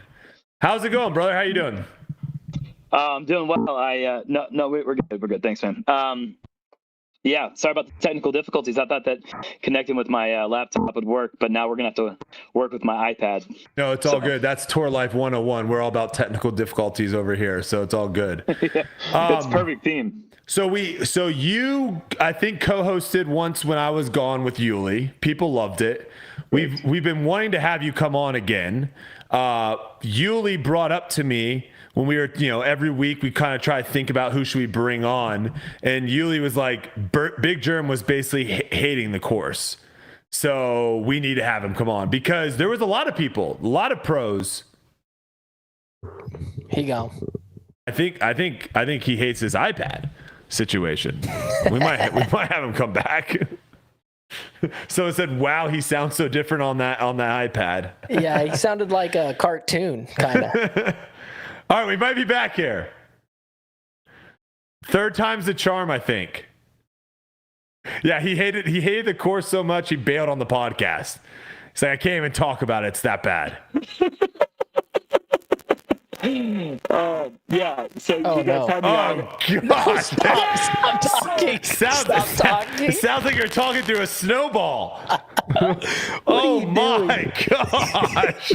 [SPEAKER 1] How's it going, brother? How you doing?
[SPEAKER 4] I'm doing well. We're good. We're good. Thanks, man. Yeah, sorry about the technical difficulties. I thought that connecting with my laptop would work, but now we're gonna have to work with my iPad.
[SPEAKER 1] No, it's all good. That's Tour Life 101. We're all about technical difficulties over here, so it's all good.
[SPEAKER 4] It's perfect theme.
[SPEAKER 1] So you, I think, co-hosted once when I was gone with Yuli. People loved it. We've been wanting to have you come on again. Yuli brought up to me when we were, every week we kind of try to think about who should we bring on, and Yuli was like, Big Jerm was basically hating the course, so we need to have him come on because there was a lot of people, a lot of pros.
[SPEAKER 2] He go.
[SPEAKER 1] I think he hates his iPad situation. we might have him come back. So it said, wow, he sounds so different on the iPad.
[SPEAKER 2] Yeah, he sounded like a cartoon, kind of.
[SPEAKER 1] All right, we might be back here. Third time's the charm, I think. Yeah, he hated the course so much he bailed on the podcast. He's like, I can't even talk about it. It's that bad.
[SPEAKER 4] Yeah. So you guys had me on.
[SPEAKER 1] God.
[SPEAKER 2] Stop talking. Stop talking.
[SPEAKER 1] It sounds like you're talking through a snowball. Oh my gosh.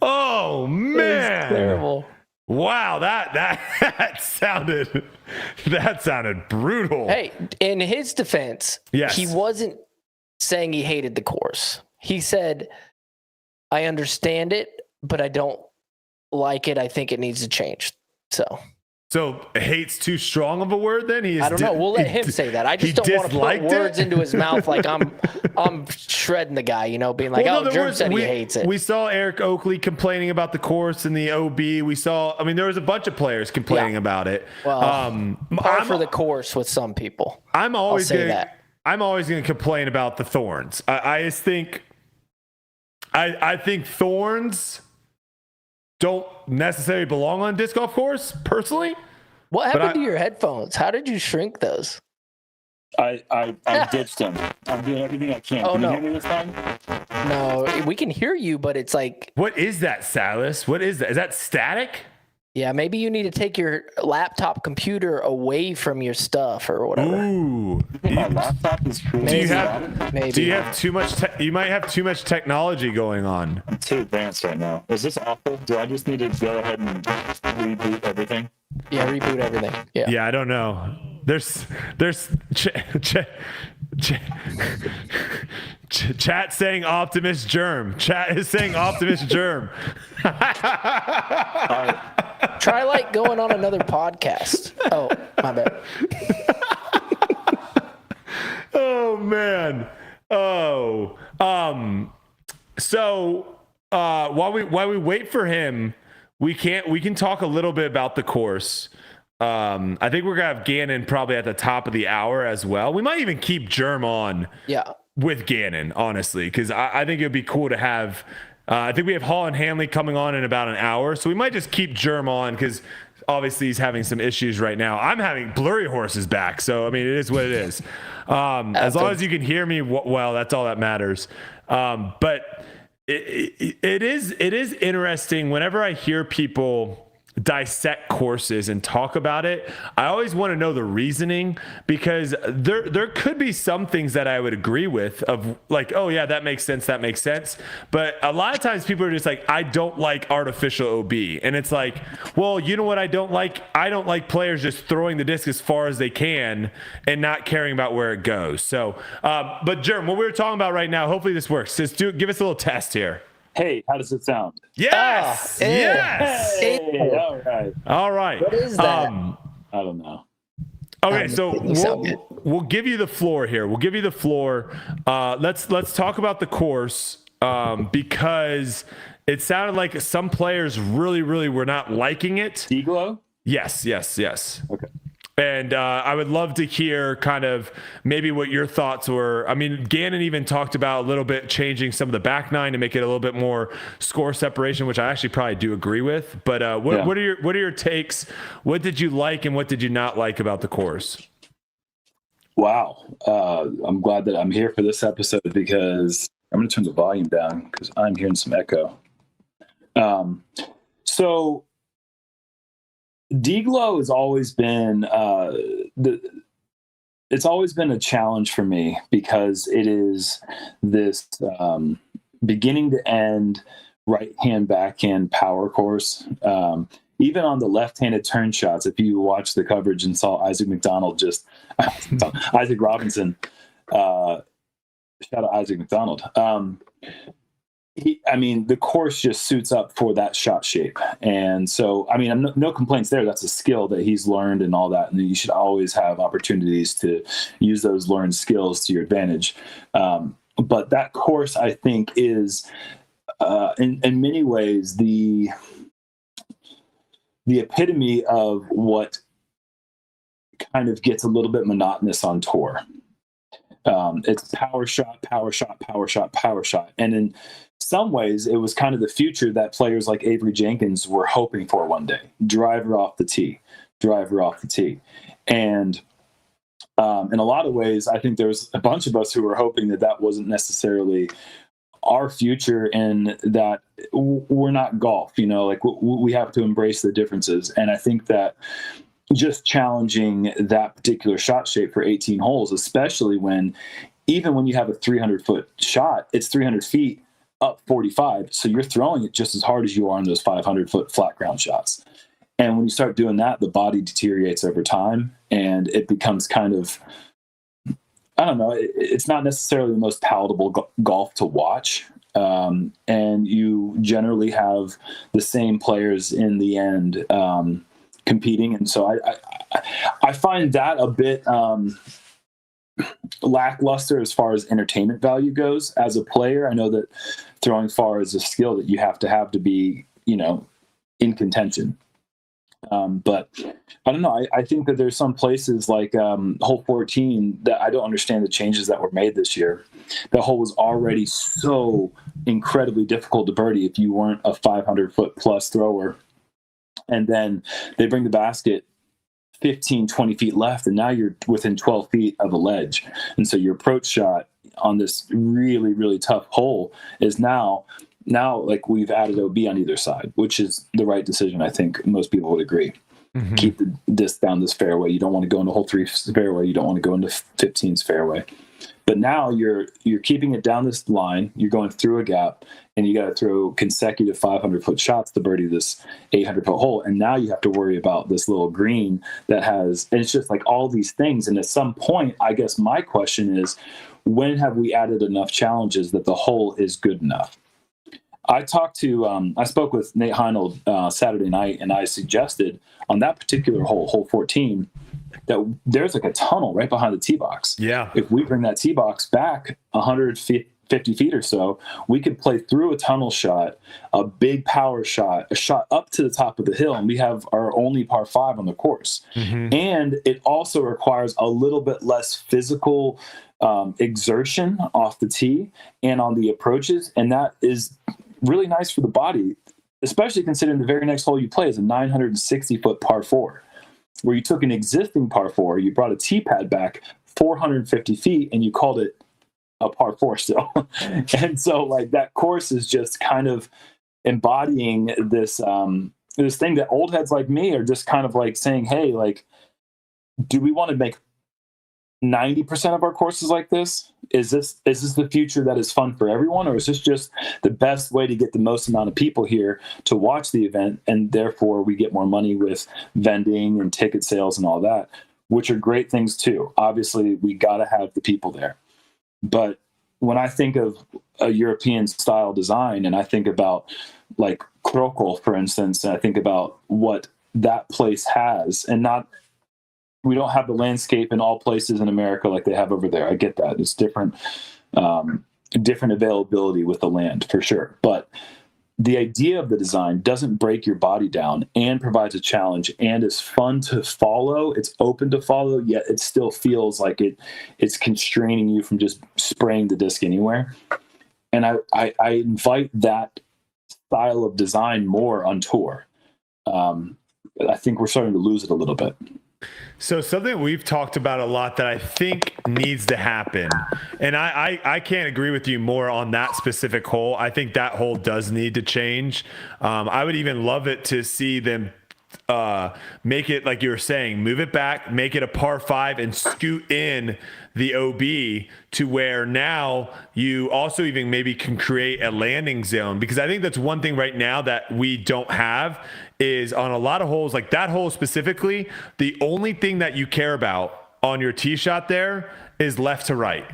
[SPEAKER 1] Oh man.
[SPEAKER 2] Terrible.
[SPEAKER 1] Wow, that sounded brutal.
[SPEAKER 2] Hey, in his defense,
[SPEAKER 1] yes,
[SPEAKER 2] he wasn't saying he hated the course. He said, I understand it, but I don't like it. I think it needs to change. So
[SPEAKER 1] hate's too strong of a word then?
[SPEAKER 2] I don't know. We'll let him say that. I just don't want to put words into his mouth like I'm shredding the guy, being like, Jerm said he hates it.
[SPEAKER 1] We saw Eric Oakley complaining about the course and the OB. There was a bunch of players complaining about it.
[SPEAKER 2] Well, par for the course with some people.
[SPEAKER 1] I'm always going to complain about the thorns. I just think I think thorns don't necessarily belong on a disc golf course, personally.
[SPEAKER 2] What happened to your headphones? How did you shrink those?
[SPEAKER 4] I ditched them. I'm doing everything I can. Can you hear me this time?
[SPEAKER 2] No, we can hear you, but it's like...
[SPEAKER 1] What is that, Silas? What is that? Is that static?
[SPEAKER 2] Yeah, maybe you need to take your laptop computer away from your stuff or whatever.
[SPEAKER 1] Ooh.
[SPEAKER 4] My laptop is crazy.
[SPEAKER 1] Do you have too much? You might have too much technology going on.
[SPEAKER 4] I'm too advanced right now. Is this awful? Do I just need to go ahead and reboot everything?
[SPEAKER 2] Yeah, reboot everything. Yeah.
[SPEAKER 1] Yeah, I don't know. There's chat saying Optimus Jerm. Chat is saying Optimus Jerm.
[SPEAKER 2] Try like going on another podcast. Oh, my bad.
[SPEAKER 1] Oh man. Oh. So while we wait for him, we can talk a little bit about the course. I think we're gonna have Gannon probably at the top of the hour as well. We might even keep Jerm on with Gannon, honestly, because I think it'd be cool to have. I think we have Holyn Handley coming on in about an hour, so we might just keep Jerm on because obviously he's having some issues right now. I'm having blurry horses back, so I mean it is what it is. As long as you can hear me well, that's all that matters. But it is interesting whenever I hear people dissect courses and talk about it, I always want to know the reasoning, because there could be some things that I would agree with, of like, oh yeah, that makes sense, but a lot of times people are just like, I don't like artificial OB, and it's like, well, you know what I don't like players just throwing the disc as far as they can and not caring about where it goes. So but Jerm, what we were talking about right now, hopefully this works. Just give us a little test here.
[SPEAKER 5] Hey, how does it sound?
[SPEAKER 1] Yes. Yes.
[SPEAKER 5] Hey, all right.
[SPEAKER 1] All right.
[SPEAKER 2] What is that?
[SPEAKER 5] I don't know.
[SPEAKER 1] Okay, so we'll give you the floor here. We'll give you the floor. Let's talk about the course, because it sounded like some players really were not liking it.
[SPEAKER 5] DGLO?
[SPEAKER 1] Yes.
[SPEAKER 5] Okay.
[SPEAKER 1] And I would love to hear kind of maybe what your thoughts were. I mean, Gannon even talked about a little bit changing some of the back nine to make it a little bit more score separation, which I actually probably do agree with. But what are your takes? What did you like and what did you not like about the course?
[SPEAKER 5] Wow. I'm glad that I'm here for this episode, because I'm going to turn the volume down because I'm hearing some echo. So DGLO has always been it's always been a challenge for me, because it is this beginning to end right hand backhand power course. Even on the left-handed turn shots, if you watch the coverage and saw Isaac Robinson, shout out Isaac McDonald. The course just suits up for that shot shape. And so, no complaints there. That's a skill that he's learned and all that. And you should always have opportunities to use those learned skills to your advantage. But that course, I think, is in many ways the epitome of what kind of gets a little bit monotonous on tour. It's power shot. And in some ways, it was kind of the future that players like Avery Jenkins were hoping for one day. Driver off the tee. And in a lot of ways, I think there's a bunch of us who were hoping that wasn't necessarily our future, and that we're not golf, we have to embrace the differences. And I think that just challenging that particular shot shape for 18 holes, especially even when you have a 300-foot shot, it's 300 feet up 45. So you're throwing it just as hard as you are on those 500-foot flat ground shots. And when you start doing that, the body deteriorates over time, and it becomes kind of, I don't know, it's not necessarily the most palatable golf to watch. And you generally have the same players in the end competing. And so I find that a bit lackluster as far as entertainment value goes. As a player, I know that throwing far is a skill that you have to be, in contention. But I don't know. I think that there's some places like hole 14 that I don't understand the changes that were made this year. The hole was already so incredibly difficult to birdie if you weren't a 500-foot plus thrower. And then they bring the basket 15, 20 feet left, and now you're within 12 feet of a ledge. And so your approach shot on this really, really tough hole is now like we've added OB on either side, which is the right decision. I think most people would agree. Mm-hmm. Keep the disc down this fairway. You don't want to go into hole 3's fairway. You don't want to go into 15's fairway. But now you're keeping it down this line. You're going through a gap, and you got to throw consecutive 500-foot shots to birdie this 800-foot hole. And now you have to worry about this little green that has, and it's just like all these things. And at some point, I guess my question is, when have we added enough challenges that the hole is good enough? I spoke with Nate Heinold Saturday night, and I suggested on that particular hole 14, that there's like a tunnel right behind the tee box. Yeah. If we bring that tee box back 150 feet or so, we could play through a tunnel shot, a big power shot, a shot up to the top of the hill, and we have our only par 5 on the course. Mm-hmm. And it also requires a little bit less physical exertion off the tee and on the approaches, and that is really nice for the body, especially considering the very next hole you play is a 960-foot par 4, where you took an existing par 4, you brought a tee pad back 450 feet, and you called it a par 4 still. And so, like, that course is just kind of embodying this this thing that old heads like me are just kind of like saying, hey, like, do we want to make 90% of our courses like this? Is this the future that is fun for everyone, or is this just the best way to get the most amount of people here to watch the event, and therefore we get more money with vending and ticket sales and all that, which are great things too. Obviously, we got to have the people there. But when I think of a European style design, and I think about like Krokel, for instance, and I think about what that place has, and we don't have the landscape in all places in America like they have over there. I get that. It's different availability with the land for sure. But the idea of the design doesn't break your body down and provides a challenge and is fun to follow. It's open to follow, yet it still feels like it's constraining you from just spraying the disc anywhere. And I invite that style of design more on tour. I think we're starting to lose it a little bit.
[SPEAKER 1] So something we've talked about a lot that I think needs to happen, and I can't agree with you more on that specific hole. I think that hole does need to change. I would even love it to see them make it, like you were saying, move it back, make it a par 5 and scoot in the OB to where now you also even maybe can create a landing zone, because I think that's one thing right now that we don't have is on a lot of holes, like that hole specifically, the only thing that you care about on your tee shot there is left to right.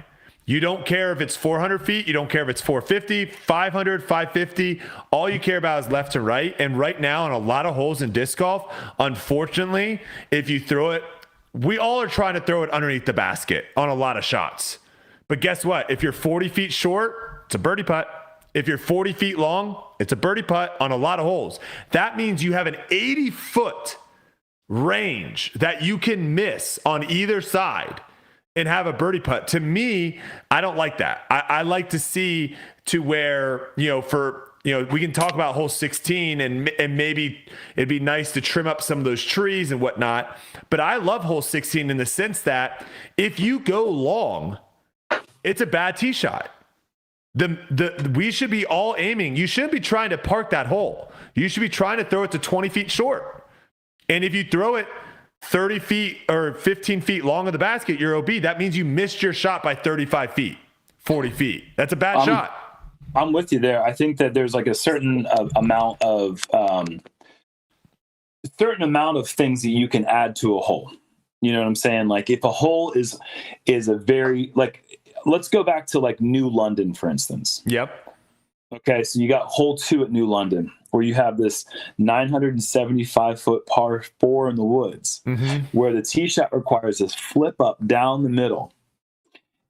[SPEAKER 1] You don't care if it's 400 feet. You don't care if it's 450, 500, 550. All you care about is left to right. And right now on a lot of holes in disc golf, unfortunately, if you throw it, we all are trying to throw it underneath the basket on a lot of shots. But guess what? If you're 40 feet short, it's a birdie putt. If you're 40 feet long, it's a birdie putt on a lot of holes. That means you have an 80-foot range that you can miss on either side and have a birdie putt. To me, I don't like that. I like to see to where, we can talk about hole 16 and maybe it'd be nice to trim up some of those trees and whatnot. But I love hole 16 in the sense that if you go long, it's a bad tee shot. We should be all aiming. You shouldn't be trying to park that hole. You should be trying to throw it to 20 feet short. And if you throw it 30 feet or 15 feet long of the basket, your OB, that means you missed your shot by 35 feet, 40 feet. That's a bad shot.
[SPEAKER 5] I'm with you there. I think that there's like a certain amount of things that you can add to a hole. You know what I'm saying? Like if a hole is a very, like, let's go back to like New London, for instance.
[SPEAKER 1] Yep.
[SPEAKER 5] Okay. So you got hole 2 at New London, where you have this 975-foot par 4 in the woods, where the tee shot requires this flip up down the middle.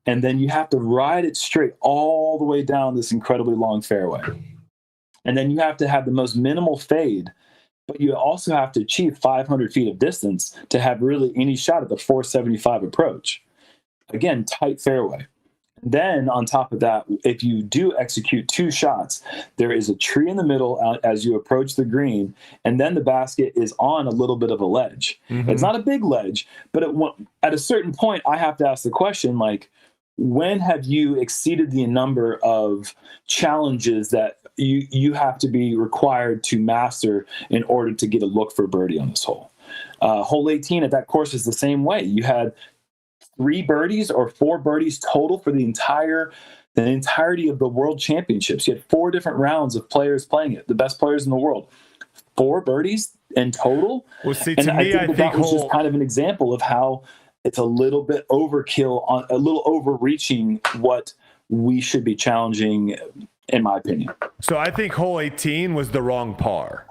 [SPEAKER 5] And then you have to ride it straight all the way down this incredibly long fairway. And then you have to have the most minimal fade, but you also have to achieve 500 feet of distance to have really any shot at the 475 approach. Again, tight fairway. Then on top of that, if you do execute 2 shots, there is a tree in the middle as you approach the green, and then the basket is on a little bit of a ledge. It's not a big ledge, but at a certain point, I have to ask the question, like, when have you exceeded the number of challenges that you have to be required to master in order to get a look for birdie on this hole? Hole 18 at that course is the same way. You had 3 birdies or 4 birdies total for the entirety of the World Championships. You had 4 different rounds of players playing it, the best players in the world. 4 birdies in total.
[SPEAKER 1] Well, see,
[SPEAKER 5] and
[SPEAKER 1] to me, I think
[SPEAKER 5] that was just kind of an example of how it's a little bit overkill, a little overreaching what we should be challenging, in my opinion.
[SPEAKER 1] So I think hole 18 was the wrong par.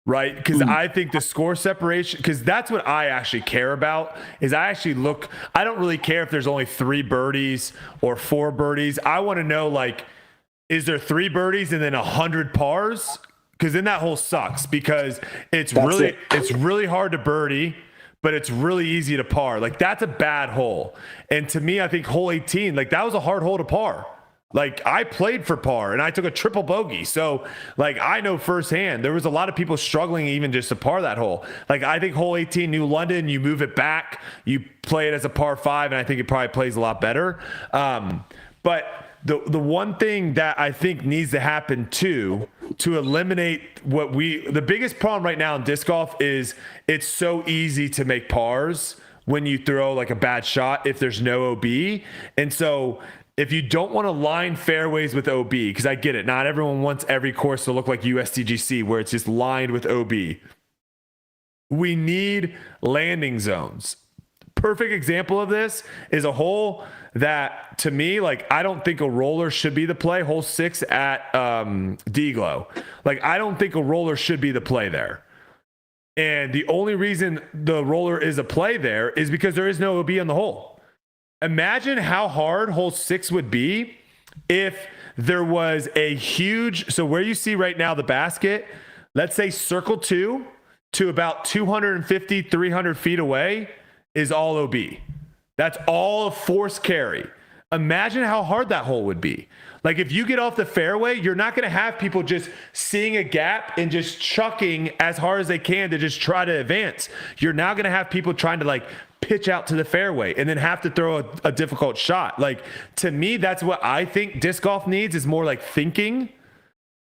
[SPEAKER 1] Right? Because I think the score separation, because that's what I actually care about, is I don't really care if there's only 3 birdies or 4 birdies. I want to know, like, is there 3 birdies and then 100 pars? Because then that hole sucks, because it's really hard to birdie, but it's really easy to par. Like, that's a bad hole. And to me, I think hole 18, like, that was a hard hole to par. Like, I played for par and I took a triple bogey. So, like, I know firsthand, there was a lot of people struggling even just to par that hole. Like, I think hole 18, New London, you move it back, you play it as a par 5, and I think it probably plays a lot better. But the one thing that I think needs to happen too, to eliminate the biggest problem right now in disc golf is it's so easy to make pars when you throw like a bad shot if there's no OB. And so if you don't want to line fairways with OB, because I get it, not everyone wants every course to look like USDGC where it's just lined with OB. We need landing zones. Perfect example of this is a hole that, to me, like, I don't think a roller should be the play. Hole 6 at DGLO. Like, I don't think a roller should be the play there. And the only reason the roller is a play there is because there is no OB on the hole. Imagine how hard hole 6 would be if there was a huge, so where you see right now the basket, let's say circle 2 to about 250, 300 feet away is all OB. That's all a force carry. Imagine how hard that hole would be. Like, if you get off the fairway, you're not going to have people just seeing a gap and just chucking as hard as they can to just try to advance. You're now going to have people trying to like pitch out to the fairway and then have to throw a difficult shot. Like, to me, that's what I think disc golf needs, is more like thinking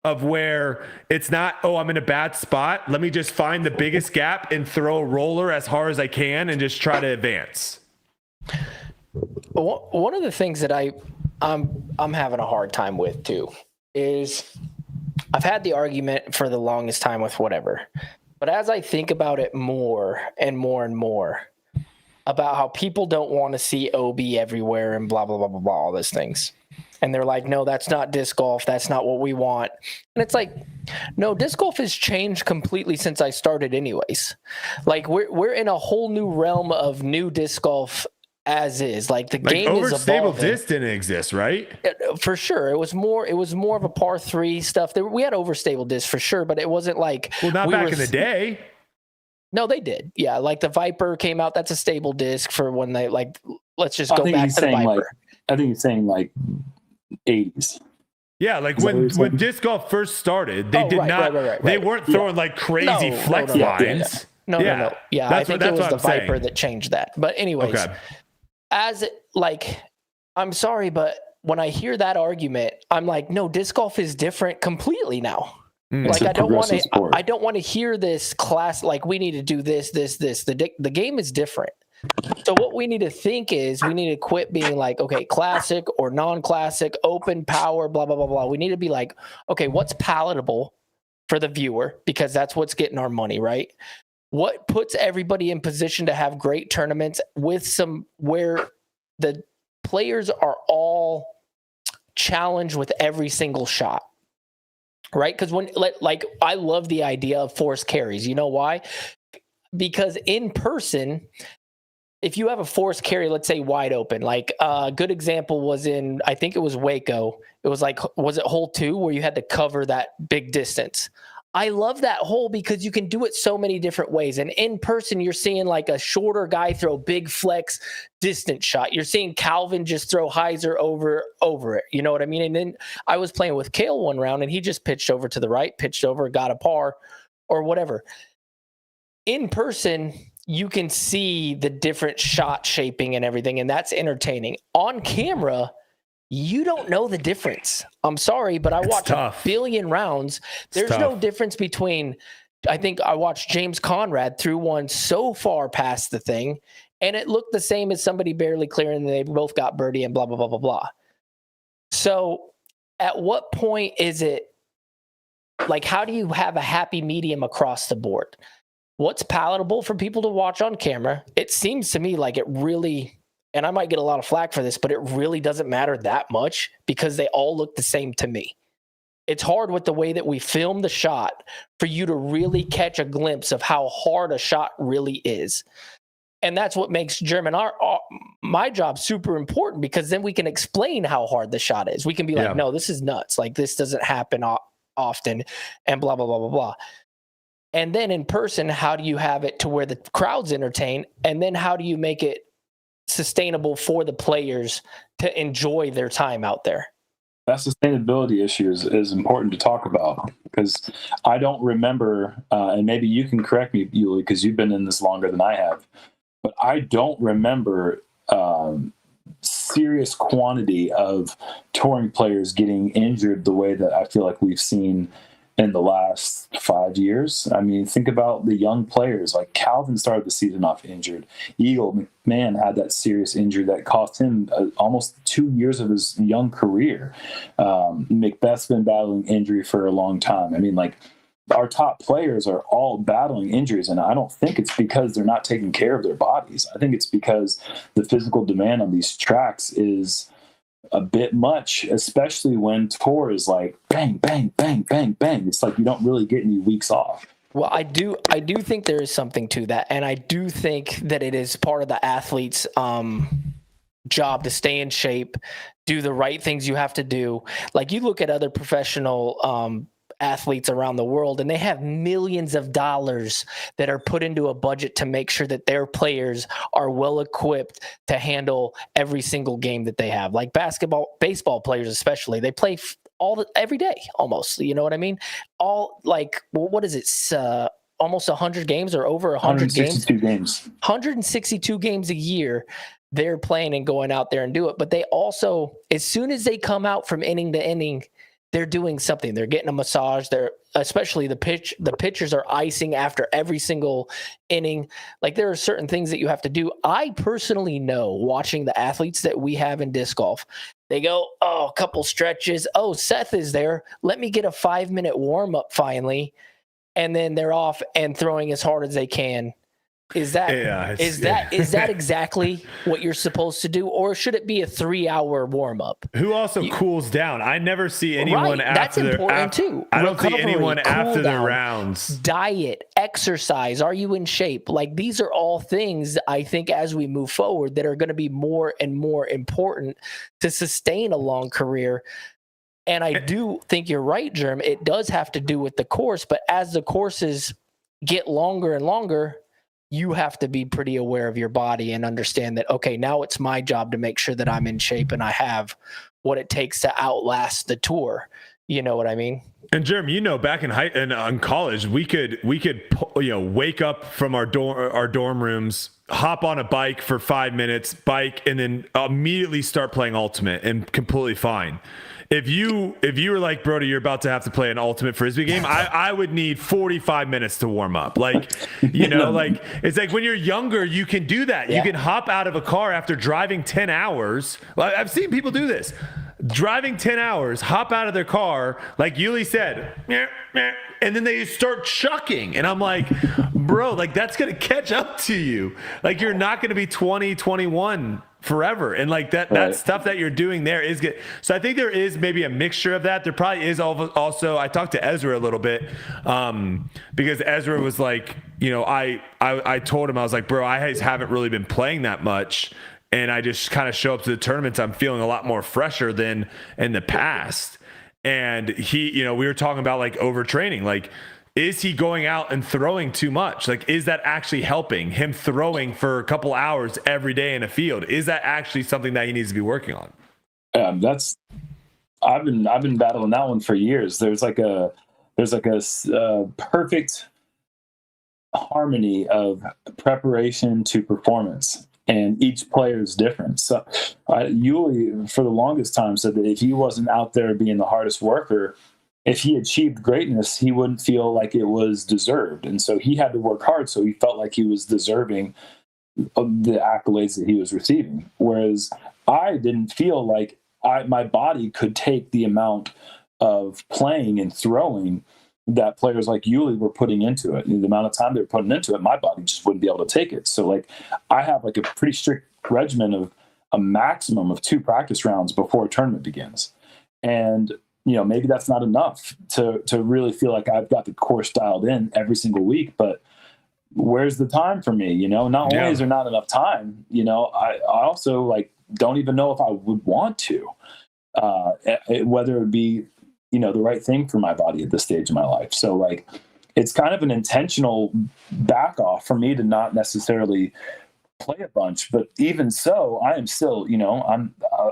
[SPEAKER 1] of where it's not, oh, I'm in a bad spot, let me just find the biggest gap and throw a roller as hard as I can and just try to advance.
[SPEAKER 2] One of the things that I'm having a hard time with too is I've had the argument for the longest time with whatever, but as I think about it more and more and more about how people don't want to see OB everywhere and blah, blah, blah, blah, blah, all these things. And they're like, no, that's not disc golf. That's not what we want. And it's like, no, disc golf has changed completely since I started anyways. Like, we're in a whole new realm of new disc golf as is. Like, the game is
[SPEAKER 1] overstable
[SPEAKER 2] evolving.
[SPEAKER 1] disc didn't exist, right?
[SPEAKER 2] For sure. It was more of a par 3 stuff. We had overstable disc for sure, but it wasn't like,
[SPEAKER 1] well, not back in the day.
[SPEAKER 2] No, they did. Yeah. Like the Viper came out. That's a stable disc for when they, like, let's just go back to the Viper.
[SPEAKER 5] I think he's saying like 80s.
[SPEAKER 1] Yeah, like when disc golf first started, they they weren't throwing like crazy flex lines.
[SPEAKER 2] No. Yeah, I think it was the Viper that changed that. But anyways, I'm sorry, but when I hear that argument, I'm like, no, disc golf is different completely now. Like, I don't want to hear this class, like, we need to do this. The game is different. So what we need to think is we need to quit being like, okay, classic or non-classic, open, power, blah, blah, blah, blah. We need to be like, okay, what's palatable for the viewer? Because that's what's getting our money, right? What puts everybody in position to have great tournaments with some where the players are all challenged with every single shot, right? Because I love the idea of forced carries. You know why? Because in person, if you have a forced carry, let's say wide open, like a good example was I think it was Waco. It was like, was it hole 2 where you had to cover that big distance? I love that hole because you can do it so many different ways. And in person, you're seeing like a shorter guy throw big flex distance shot. You're seeing Calvin just throw hyzer over it. You know what I mean? And then I was playing with Kale one round and he just pitched over to the right, pitched over, got a par or whatever. In person, you can see the different shot shaping and everything, and that's entertaining. On camera, you don't know the difference. I'm sorry, but I watched a billion rounds. There's no difference between, I think I watched James Conrad threw one so far past the thing, and it looked the same as somebody barely clearing, and they both got birdie and blah, blah, blah, blah, blah. So at what point is it, like, how do you have a happy medium across the board? What's palatable for people to watch on camera? It seems to me like it really, and I might get a lot of flack for this, but it really doesn't matter that much because they all look the same to me. It's hard with the way that we film the shot for you to really catch a glimpse of how hard a shot really is. And that's what makes Jerm and my job super important, because then we can explain how hard the shot is. We can be like, no, this is nuts. Like, this doesn't happen often and blah, blah, blah, blah, blah. And then in person, how do you have it to where the crowd's entertained? And then how do you make it sustainable for the players to enjoy their time out there?
[SPEAKER 5] That sustainability issue is important to talk about, because I don't remember, and maybe you can correct me, Yuli, because you've been in this longer than I have, but I don't remember serious quantity of touring players getting injured the way that I feel like we've seen in the last 5 years. I mean, think about the young players. Like Calvin started the season off injured. Eagle McMahon had that serious injury that cost him almost 2 years of his young career. Macbeth's been battling injury for a long time. I mean, like, our top players are all battling injuries, and I don't think it's because they're not taking care of their bodies. I think it's because the physical demand on these tracks is a bit much, especially when tour is like bang, bang, bang, bang, bang. It's like you don't really get any weeks off.
[SPEAKER 2] Well, I do think there is something to that, and I do think that it is part of the athlete's job to stay in shape, do the right things you have to do. Like, you look at other professional athletes around the world, and they have millions of dollars that are put into a budget to make sure that their players are well equipped to handle every single game that they have. Like basketball, baseball players especially, they play every day almost. You know what I mean? All like, well, what is it? Almost 100 games or over 100 games? 162 games a year. They're playing and going out there and do it. But they also, as soon as they come out from inning to inning, they're doing something. They're getting a massage. They're, especially the pitchers are icing after every single inning. Like, there are certain things that you have to do. I personally know, watching the athletes that we have in disc golf, they go, oh, a couple stretches. Oh, Seth is there. Let me get a 5-minute warm up finally. And then they're off and throwing as hard as they can. Is that exactly what you're supposed to do, or should it be a 3-hour warm up?
[SPEAKER 1] Who also cools down? I never see anyone after
[SPEAKER 2] that's important too.
[SPEAKER 1] I don't see anyone after their rounds.
[SPEAKER 2] Diet, exercise. Are you in shape? Like, these are all things I think as we move forward that are going to be more and more important to sustain a long career. And I do think you're right, Jerm. It does have to do with the course, but as the courses get longer and longer, you have to be pretty aware of your body and understand that, okay, now it's my job to make sure that I'm in shape and I have what it takes to outlast the tour. You know what I mean?
[SPEAKER 1] And Jerm, you know, back in college, we could wake up from our dorm rooms, hop on a bike for 5 minutes, and then immediately start playing Ultimate and completely fine. If you were like, Brodie, you're about to have to play an ultimate Frisbee game, I would need 45 minutes to warm up. Like, like, it's like when you're younger, you can do that. Yeah. You can hop out of a car after driving 10 hours. I've seen people do this. Driving 10 hours, hop out of their car, like Yuli said, and then they start chucking. And I'm like, bro, like, that's going to catch up to you. Like, you're not going to be 20, 21 forever. And like that stuff that you're doing there is good. So I think there is maybe a mixture of that. There probably is also, I talked to Ezra a little bit because Ezra was like, I told him, I was like, bro, I haven't really been playing that much. And I just kind of show up to the tournaments. I'm feeling a lot more fresher than in the past. And we were talking about like overtraining. Like, is he going out and throwing too much? Like, is that actually helping him throwing for a couple hours every day in a field? Is that actually something that he needs to be working on?
[SPEAKER 5] I've been battling that one for years. There's like a perfect harmony of preparation to performance, and each player is different. So Yuli, for the longest time, said that if he wasn't out there being the hardest worker, if he achieved greatness, he wouldn't feel like it was deserved. And so he had to work hard, so he felt like he was deserving of the accolades that he was receiving. Whereas I didn't feel like my body could take the amount of playing and throwing that players like Yuli were putting into it. And the amount of time they were putting into it, my body just wouldn't be able to take it. So like, I have like a pretty strict regimen of a maximum of 2 practice rounds before a tournament begins. And maybe that's not enough to really feel like I've got the course dialed in every single week, but where's the time for me? Not only is there not enough time, I also like don't even know if I would want to, whether it would be, the right thing for my body at this stage of my life. So like, it's kind of an intentional back off for me to not necessarily play a bunch, but even so, I am still,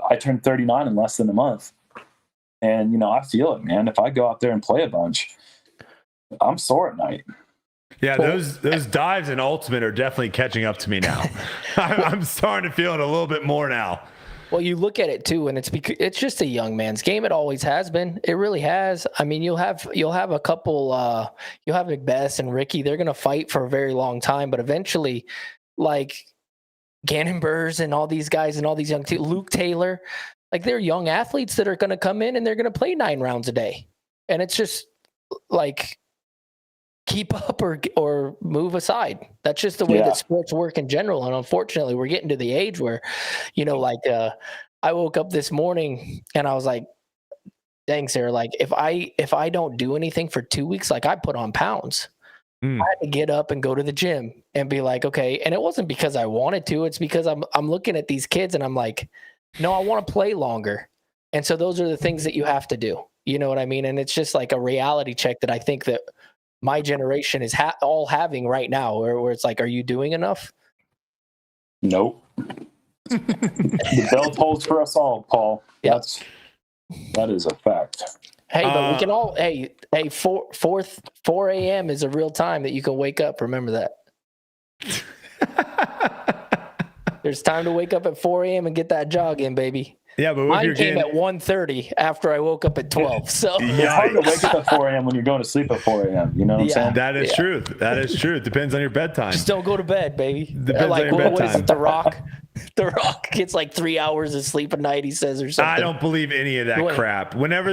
[SPEAKER 5] I turned 39 in less than a month. And, I feel it, man. If I go out there and play a bunch, I'm sore at night.
[SPEAKER 1] Yeah, those dives in Ultimate are definitely catching up to me now. I'm starting to feel it a little bit more now.
[SPEAKER 2] Well, you look at it too, and it's just a young man's game. It always has been. It really has. I mean, you'll have a couple. You'll have McBeth and Ricky. They're going to fight for a very long time, but eventually, like Gannon Buhr and all these guys and all these young Luke Taylor, like they're young athletes that are going to come in and they're going to play 9 rounds a day, and it's just like keep up or move aside. That's just the way that sports work in general. And unfortunately, we're getting to the age where, I woke up this morning and I was like, dang, Sarah, like if I don't do anything for 2 weeks, like I put on pounds. I had to get up and go to the gym and be like, okay. And it wasn't because I wanted to, it's because I'm looking at these kids and I'm like, no, I want to play longer. And so those are the things that you have to do. You know what I mean? And it's just like a reality check that I think that my generation is all having right now, where it's like, are you doing enough?
[SPEAKER 5] Nope. The bell tolls for us all, Paul.
[SPEAKER 2] Yep.
[SPEAKER 5] That is a fact.
[SPEAKER 2] Hey, but we can all, 4 a.m. is a real time that you can wake up. Remember that. There's time to wake up at 4 a.m. and get that jog in, baby.
[SPEAKER 1] Yeah, but
[SPEAKER 2] mine came at 1:30 after I woke up at 12. So
[SPEAKER 5] it's hard to wake up at 4 a.m. when you're going to sleep at 4 a.m. You know what I'm saying?
[SPEAKER 1] That is true. That is true. It depends on your bedtime.
[SPEAKER 2] Just don't go to bed, baby.
[SPEAKER 1] Depends on your bedtime.
[SPEAKER 2] What is it, The Rock? The Rock gets like 3 hours of sleep a night, he says, or something.
[SPEAKER 1] I don't believe any of that crap. Whenever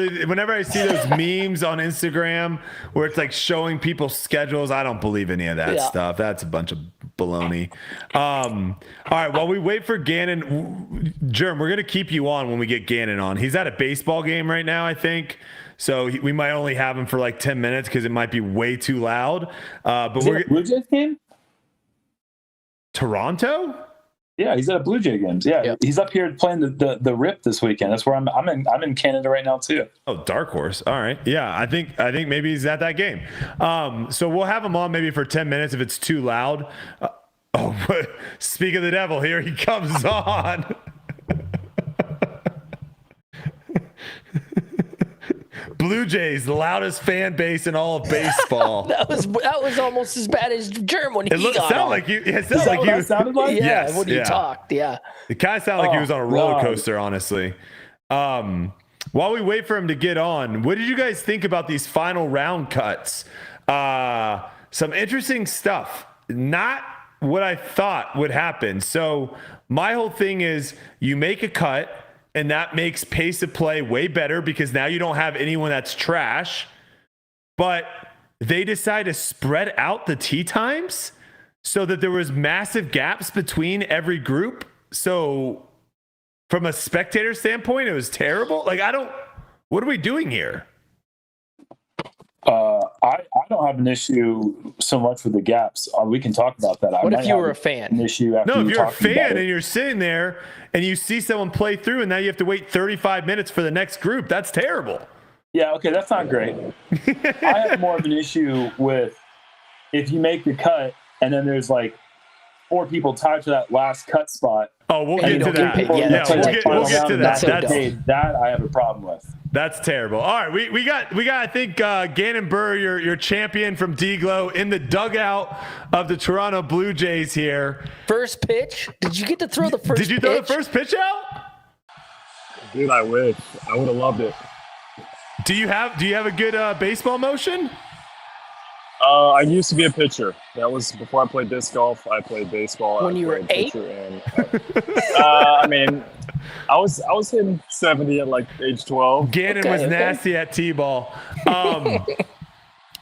[SPEAKER 1] I see those memes on Instagram where it's like showing people's schedules, I don't believe any of that stuff. That's a bunch of baloney. All right, while we wait for Gannon, Jerm, we're going to keep you on when we get Gannon on. He's at a baseball game right now, I think. So we might only have him for like 10 minutes because it might be way too loud. But
[SPEAKER 5] we're Blue Jays game?
[SPEAKER 1] Toronto?
[SPEAKER 5] Yeah, he's at a Blue Jay games. Yeah, He's up here playing the Rip this weekend. That's where I'm in Canada right now too.
[SPEAKER 1] Oh, dark horse. All right. Yeah, I think maybe he's at that game. So we'll have him on maybe for 10 minutes if it's too loud. Speak of the devil, here he comes on. Blue Jays, the loudest fan base in all of baseball.
[SPEAKER 2] that was almost as bad as Jerm when he got on.
[SPEAKER 5] It sounded like?
[SPEAKER 2] Yeah, when he talked, yeah.
[SPEAKER 1] It kind of sounded like he was on a roller coaster, honestly. While we wait for him to get on, what did you guys think about these final round cuts? Some interesting stuff. Not what I thought would happen. So my whole thing is you make a cut, and that makes pace of play way better because now you don't have anyone that's trash. But they decide to spread out the tee times so that there was massive gaps between every group. So from a spectator standpoint, it was terrible. Like, what are we doing here?
[SPEAKER 5] I don't have an issue so much with the gaps. We can talk about that.
[SPEAKER 2] What if you were a fan?
[SPEAKER 5] An issue after
[SPEAKER 1] if you're a fan and you're sitting there and you see someone play through and now you have to wait 35 minutes for the next group, that's terrible.
[SPEAKER 5] Yeah, okay, that's not great. I have more of an issue with if you make the cut and then there's like 4 people tied to that last cut spot.
[SPEAKER 1] Oh, we'll get to that. We'll get to that.
[SPEAKER 5] That I have a problem with.
[SPEAKER 1] That's terrible. All right, we got I think Gannon Buhr, your champion from DGLO, in the dugout of the Toronto Blue Jays here.
[SPEAKER 2] First pitch? Did you get to throw the first pitch?
[SPEAKER 1] Did you throw the first pitch out?
[SPEAKER 6] Dude, I wish. I would have loved it.
[SPEAKER 1] Do you have a good baseball motion?
[SPEAKER 6] I used to be a pitcher. That was before I played disc golf. I played baseball.
[SPEAKER 2] When you were 8?
[SPEAKER 6] I mean, I was hitting 70 at like age 12.
[SPEAKER 1] Gannon was nasty at T-ball.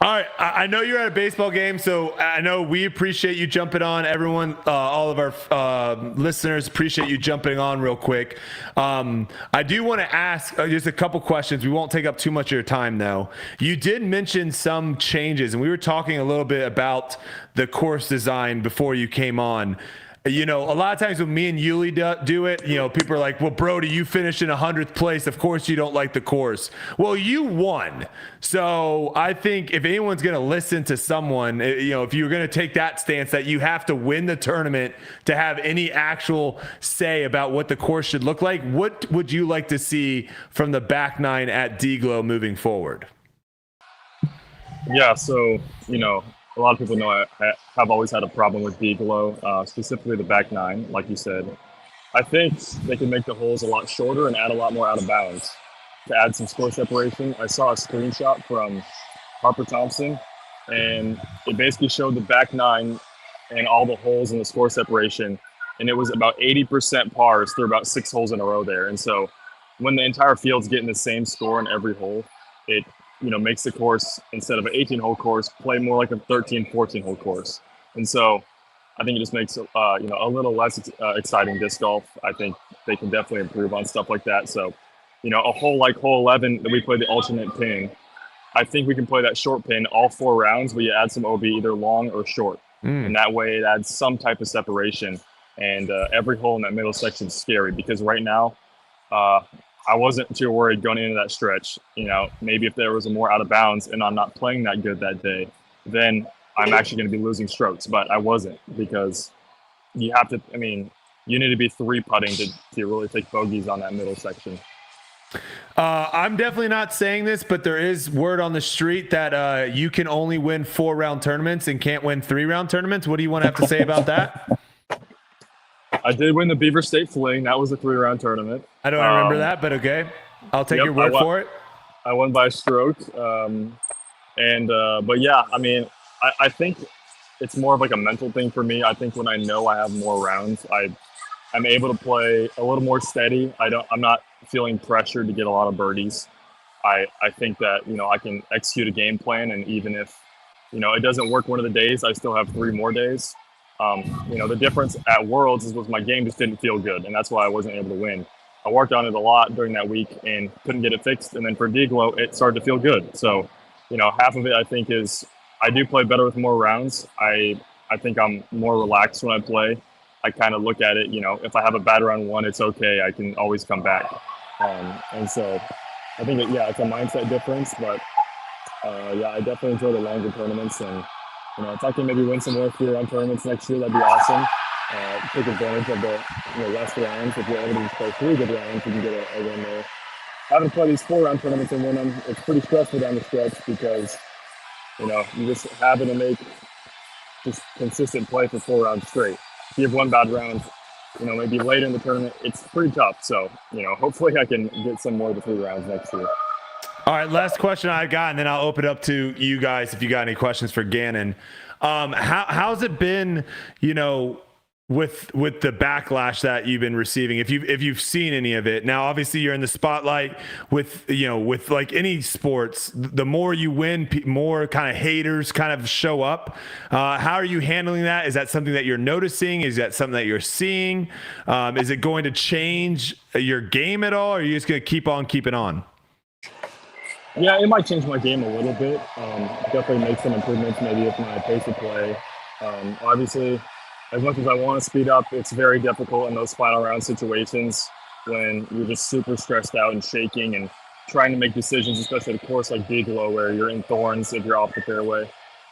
[SPEAKER 1] All right, I know you're at a baseball game, so I know we appreciate you jumping on. Everyone, all of our listeners appreciate you jumping on real quick. I do want to ask just a couple questions. We won't take up too much of your time, though. You did mention some changes, and we were talking a little bit about the course design before you came on. You know, a lot of times when me and Yuli do it, you know, people are like, well, Brodie, you finished in 100th place. Of course you don't like the course. Well, you won. So I think if anyone's going to listen to someone, you know, if you're going to take that stance that you have to win the tournament to have any actual say about what the course should look like, what would you like to see from the back nine at DGLO moving forward?
[SPEAKER 6] Yeah, so, you know, a lot of people know I have always had a problem with DGLO, specifically the back nine, like you said. I think they can make the holes a lot shorter and add a lot more out of bounds to add some score separation. I saw a screenshot from Harper Thompson, and it basically showed the back nine and all the holes in the score separation, and it was about 80% pars through about 6 holes in a row there. And so when the entire field's getting the same score in every hole, it makes the course, instead of an 18-hole course, play more like a 13, 14-hole course. And so I think it just makes a little less exciting disc golf. I think they can definitely improve on stuff like that. So, a hole like hole 11 that we play the alternate pin, I think we can play that short pin all 4 rounds, but you add some OB either long or short. And that way it adds some type of separation. And every hole in that middle section is scary, because right now I wasn't too worried going into that stretch. Maybe if there was a more out of bounds and I'm not playing that good that day, then I'm actually going to be losing strokes. But I wasn't, because you need to be 3 putting to really take bogeys on that middle section.
[SPEAKER 1] I'm definitely not saying this, but there is word on the street that you can only win 4-round tournaments and can't win 3-round tournaments. What do you want to have to say about that?
[SPEAKER 6] I did win the Beaver State Fling. That was a 3-round tournament.
[SPEAKER 1] I don't remember that, but okay. I'll take your word for it.
[SPEAKER 6] I won by a stroke. But yeah, I think it's more of like a mental thing for me. I think when I know I have more rounds, I'm able to play a little more steady. I'm not feeling pressured to get a lot of birdies. I think that, I can execute a game plan, and even if, it doesn't work one of the days, I still have 3 more days. The difference at Worlds was my game just didn't feel good, and that's why I wasn't able to win. I worked on it a lot during that week and couldn't get it fixed, and then for DGLO, it started to feel good. So, half of it, I think, is I do play better with more rounds. I think I'm more relaxed when I play. I kind of look at it, if I have a bad round 1, it's okay. I can always come back. And so I think it's a mindset difference, but I definitely enjoy the longer tournaments. And, if I can maybe win some more 3-round tournaments next year, that'd be awesome. Take advantage of the less rounds. If you're able to just play 3 good rounds, you can get a win there. Having to play these 4-round tournaments and win them, it's pretty stressful down the stretch, because, you just having to make just consistent play for 4 rounds straight. If you have 1 bad round, maybe later in the tournament, it's pretty tough. So, hopefully I can get some more of the 3 rounds next year.
[SPEAKER 1] All right, last question I got, and then I'll open it up to you guys if you got any questions for Gannon. How's it been, with the backlash that you've been receiving, if you've seen any of it? Now, obviously you're in the spotlight with like any sports, the more you win, more kind of haters kind of show up. How are you handling that? Is that something that you're noticing? Is that something that you're seeing? Is it going to change your game at all, or are you just going to keep on keeping on?
[SPEAKER 6] Yeah, it might change my game a little bit. Definitely make some improvements maybe with my pace of play. Obviously, as much as I want to speed up, it's very difficult in those final round situations when you're just super stressed out and shaking and trying to make decisions, especially at a course like DGLO where you're in thorns if you're off the fairway.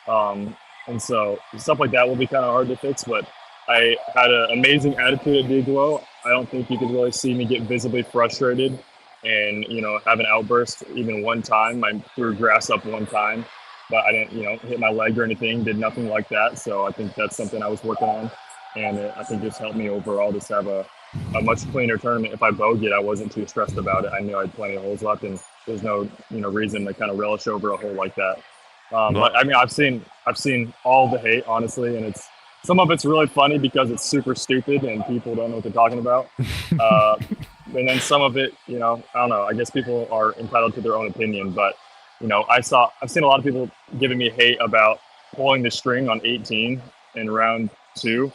[SPEAKER 6] And so stuff like that will be kind of hard to fix, but I had an amazing attitude at DGLO. I don't think you could really see me get visibly frustrated and, have an outburst even one time. I threw grass up one time, but I didn't, hit my leg or anything, did nothing like that. So I think that's something I was working on. And I think just helped me overall just have a much cleaner tournament. If I bogeyed, I wasn't too stressed about it. I knew I had plenty of holes left, and there's no, reason to kind of relish over a hole like that. But I've seen all the hate, honestly, and some of it's really funny because it's super stupid and people don't know what they're talking about. And then some of it, I don't know, I guess people are entitled to their own opinion, but I've seen a lot of people giving me hate about pulling the string on 18 in round 2.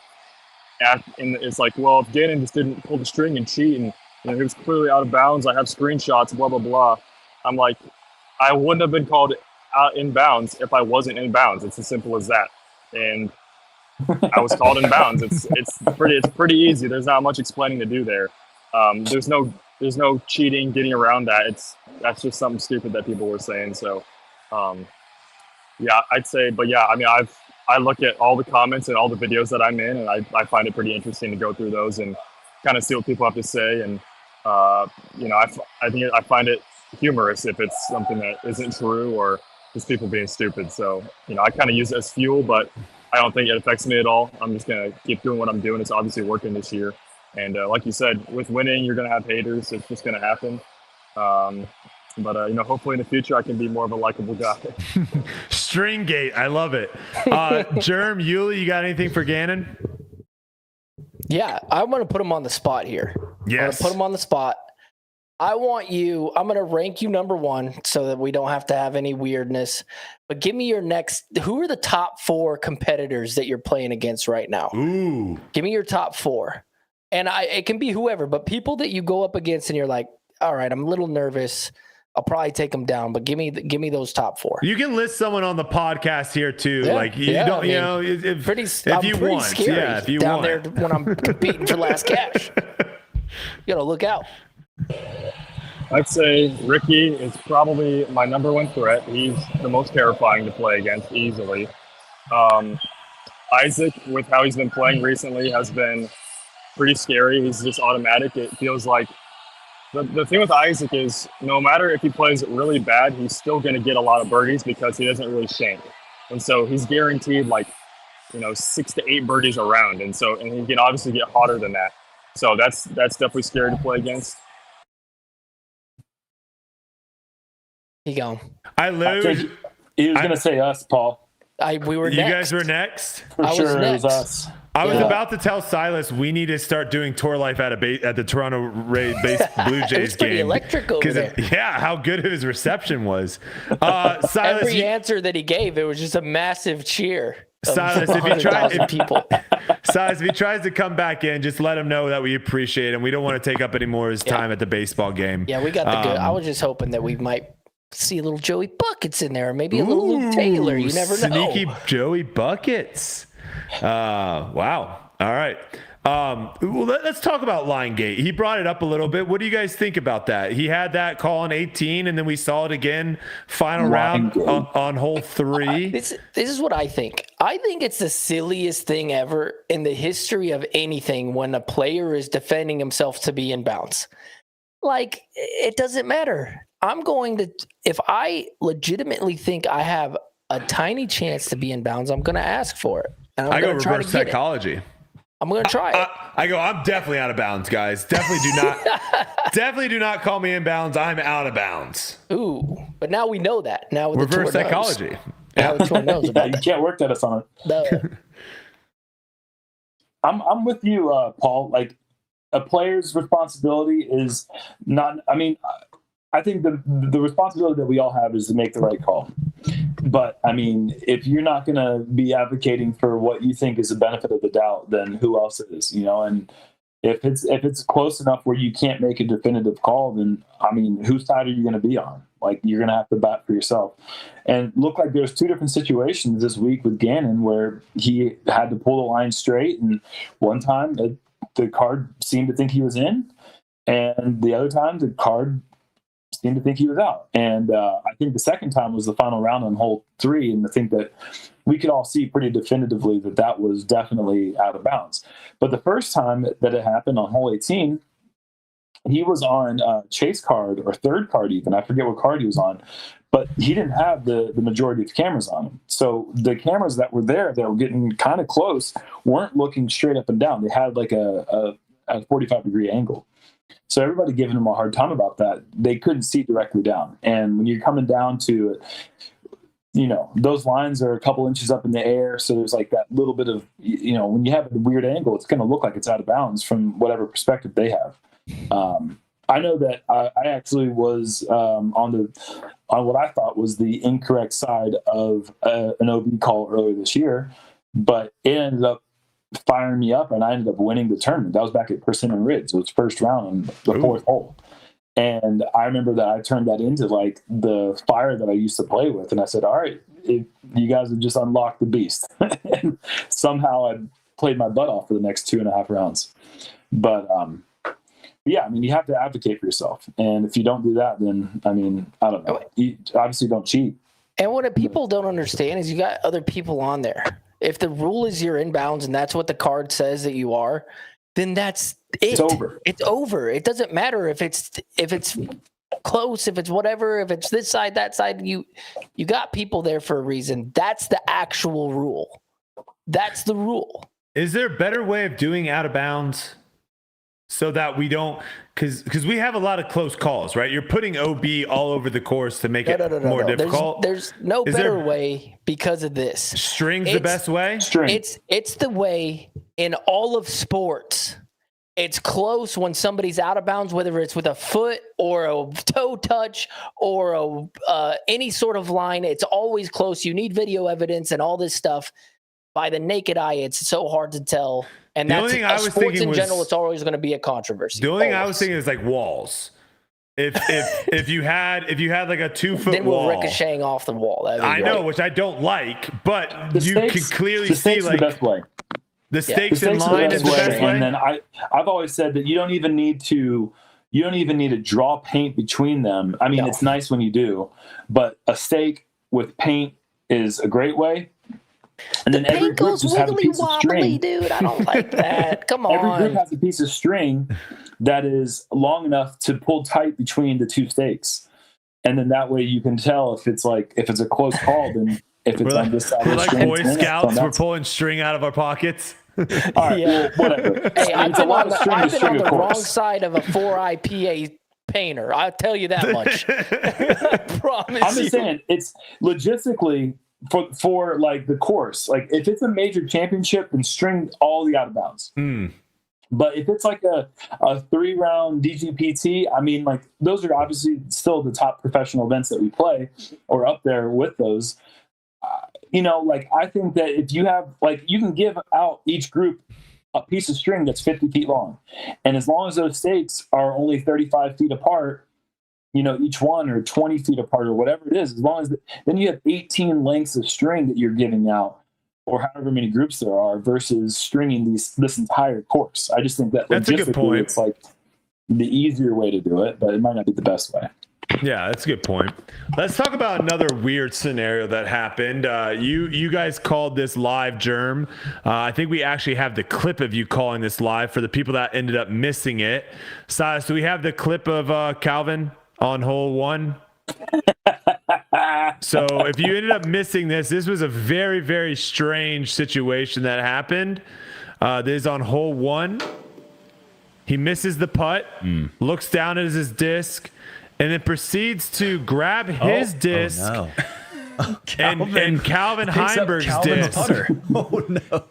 [SPEAKER 6] And it's like, well, if Gannon just didn't pull the string and cheat, and he was clearly out of bounds, I have screenshots, blah, blah, blah. I'm like, I wouldn't have been called out in bounds if I wasn't in bounds. It's as simple as that. And I was called in bounds. It's pretty easy. There's not much explaining to do there. There's no cheating, getting around that. That's just something stupid that people were saying. So, I'd say, but yeah, I look at all the comments and all the videos that I'm in, and I find it pretty interesting to go through those and kind of see what people have to say. And, I find it humorous if it's something that isn't true or just people being stupid. So, I kind of use it as fuel, but I don't think it affects me at all. I'm just going to keep doing what I'm doing. It's obviously working this year. And like you said, with winning, you're going to have haters. It's just going to happen. But hopefully in the future, I can be more of a likable guy.
[SPEAKER 1] String gate. I love it. Jerm, Yuli, you got anything for Gannon?
[SPEAKER 2] Yeah, I want to put him on the spot here.
[SPEAKER 1] Yes.
[SPEAKER 2] I'm going to put him on the spot. I'm going to rank you number 1 so that we don't have to have any weirdness. But give me your who are the top 4 competitors that you're playing against right now?
[SPEAKER 1] Ooh.
[SPEAKER 2] Give me your top 4. And it can be whoever, but people that you go up against and you're like, all right, I'm a little nervous. I'll probably take them down, but give me those top 4.
[SPEAKER 1] You can list someone on the podcast here too.
[SPEAKER 2] Yeah,
[SPEAKER 1] like you don't,
[SPEAKER 2] I mean,
[SPEAKER 1] if you want,
[SPEAKER 2] scary
[SPEAKER 1] yeah, if you
[SPEAKER 2] down
[SPEAKER 1] want.
[SPEAKER 2] there when I'm competing for last cash. You gotta look out.
[SPEAKER 6] I'd say Ricky is probably my number 1 threat. He's the most terrifying to play against easily. Isaac, with how he's been playing recently, has been pretty scary. He's just automatic. It feels like the thing with Isaac is no matter if he plays really bad, he's still going to get a lot of birdies because he doesn't really shank. And so he's guaranteed 6 to 8 birdies around. And he can obviously get hotter than that. So that's definitely scary to play against.
[SPEAKER 2] You go.
[SPEAKER 1] I lose.
[SPEAKER 5] He was going to say us, Paul.
[SPEAKER 2] We were
[SPEAKER 1] You
[SPEAKER 2] next.
[SPEAKER 1] guys were next.
[SPEAKER 5] For
[SPEAKER 2] I was
[SPEAKER 5] sure, it
[SPEAKER 2] next.
[SPEAKER 5] was us.
[SPEAKER 1] I was
[SPEAKER 2] Yeah.
[SPEAKER 1] about to tell Silas we need to start doing tour life at the Toronto Blue Jays
[SPEAKER 2] It was pretty
[SPEAKER 1] game.
[SPEAKER 2] electric over there.
[SPEAKER 1] Yeah, how good his reception was. Silas,
[SPEAKER 2] Every answer that he gave, it was just a massive cheer. of
[SPEAKER 1] Silas, if he
[SPEAKER 2] 100,000 people.
[SPEAKER 1] Silas, if he tries to come back in, just let him know that we appreciate him. We don't want to take up any more of his time at the baseball game.
[SPEAKER 2] Yeah, we got the good. I was just hoping that we might see a little Joey Buckets in there, maybe a little Luke Taylor. You never know.
[SPEAKER 1] Sneaky Joey Buckets. Wow. All right. Well, let's talk about line gate. He brought it up a little bit. What do you guys think about that? He had that call on 18, and then we saw it again final round on hole 3.
[SPEAKER 2] This is what I think. I think it's the silliest thing ever in the history of anything when a player is defending himself to be in bounds. Like, it doesn't matter. If I legitimately think I have a tiny chance to be in bounds, I'm going to ask for it. And
[SPEAKER 1] I go reverse psychology.
[SPEAKER 2] I'm going to try it.
[SPEAKER 1] I go, I'm definitely out of bounds, guys. Definitely do not call me in bounds. I'm out of bounds.
[SPEAKER 2] Ooh, but now we know that. Now with
[SPEAKER 1] Reverse
[SPEAKER 2] the tour
[SPEAKER 1] psychology.
[SPEAKER 2] knows. Now the tour knows about
[SPEAKER 5] You
[SPEAKER 2] that.
[SPEAKER 5] can't work that us on it. I'm with you, Paul. Like, a player's responsibility is not. I mean, I think the responsibility that we all have is to make the right call. But I mean, if you're not going to be advocating for what you think is the benefit of the doubt, then who else is? And if it's close enough where you can't make a definitive call, then I mean, whose side are you going to be on? Like, you're going to have to bat for yourself. And look, like there's 2 different situations this week with Gannon where he had to pull the line straight, and one time the card seemed to think he was in, and the other time the card seemed to think he was out. And I think the second time was the final round on hole 3, and I think that we could all see pretty definitively that was definitely out of bounds. But the first time that it happened on hole 18, he was on chase card or third card even. I forget what card he was on, but he didn't have the majority of the cameras on him. So the cameras that were there that were getting kind of close weren't looking straight up and down. They had like a 45-degree angle. So everybody giving him a hard time about that. They couldn't see directly down. And when you're coming down to, those lines are a couple inches up in the air. So there's like that little bit of, when you have a weird angle, it's going to look like it's out of bounds from whatever perspective they have. I know that I actually was on what I thought was the incorrect side of an OB call earlier this year, but it ended up firing me up, and I ended up winning the tournament. That was back at Persimmon Ridge. It was first round on the 4th hole. And I remember that I turned that into like the fire that I used to play with. And I said, all right, you guys have just unlocked the beast. And somehow I played my butt off for the next 2.5 rounds. But yeah, I mean, you have to advocate for yourself. And if you don't do that, then, I mean, I don't know. You obviously don't cheat.
[SPEAKER 2] And what people don't understand is you got other people on there. If the rule is you're inbounds and that's what the card says that you are, then that's it.
[SPEAKER 5] It's over.
[SPEAKER 2] It's over. It doesn't matter if it's close, if it's whatever, if it's this side, that side. You got people there for a reason. That's the actual rule. That's the rule.
[SPEAKER 1] Is there a better way of doing out of bounds? so that we don't, because we have a lot of close calls, right? You're putting OB all over the course to make it more difficult.
[SPEAKER 2] There's no better way because of this.
[SPEAKER 1] String's the best way?
[SPEAKER 5] String.
[SPEAKER 2] It's the way in all of sports. It's close when somebody's out of bounds, whether it's with a foot or a toe touch or any sort of line. It's always close. You need video evidence and all this stuff. By the naked eye, it's so hard to tell. And that's sports in general. It's always going to be a controversy.
[SPEAKER 1] The only thing I was thinking is like walls. If you had like a 2-foot
[SPEAKER 2] then
[SPEAKER 1] wall,
[SPEAKER 2] we're ricocheting off the wall.
[SPEAKER 1] I know, which I don't like, but you can clearly see like
[SPEAKER 5] the best way.
[SPEAKER 1] The stakes in line is the best way.
[SPEAKER 5] And then I've always said that you don't even need to draw paint between them. I mean, It's nice when you do, but a stake with paint is a great way. And then every group just has a piece of string.
[SPEAKER 2] Dude, I don't like that. Come on.
[SPEAKER 5] Every group has a piece of string that is long enough to pull tight between the two stakes, and then that way you can tell if it's a close call. Then if it's on this side,
[SPEAKER 1] we're like Boy Scouts. We're pulling string out of our pockets.
[SPEAKER 5] All right, well, whatever.
[SPEAKER 2] Hey, I've been on the wrong side of a 4-IPA painter. I'll tell you that much. I promise.
[SPEAKER 5] I'm just saying, it's logistically. For like the course, like if it's a major championship, then string all the out of bounds. But if it's like a 3-round DGPT, I mean, like those are obviously still the top professional events that we play, or up there with those. Like I think that if you have you can give out each group a piece of string that's 50 feet long, and as long as those stakes are only 35 feet apart. Each one, or 20 feet apart, or whatever it is, as long as then you have 18 lengths of string that you're giving out, or however many groups there are, versus stringing this entire course. I just think that's a good point. It's like the easier way to do it, but it might not be the best way.
[SPEAKER 1] Yeah, that's a good point. Let's talk about another weird scenario that happened. You guys called this live, Jerm. I think we actually have the clip of you calling this live for the people that ended up missing it. Silas, do we have the clip of Calvin on hole 1? So if you ended up missing this was a very, very strange situation that happened. This is on hole 1. He misses the putt, looks down at his disc, and then proceeds to grab his disc and Calvin Heinberg's disc.
[SPEAKER 7] Oh no.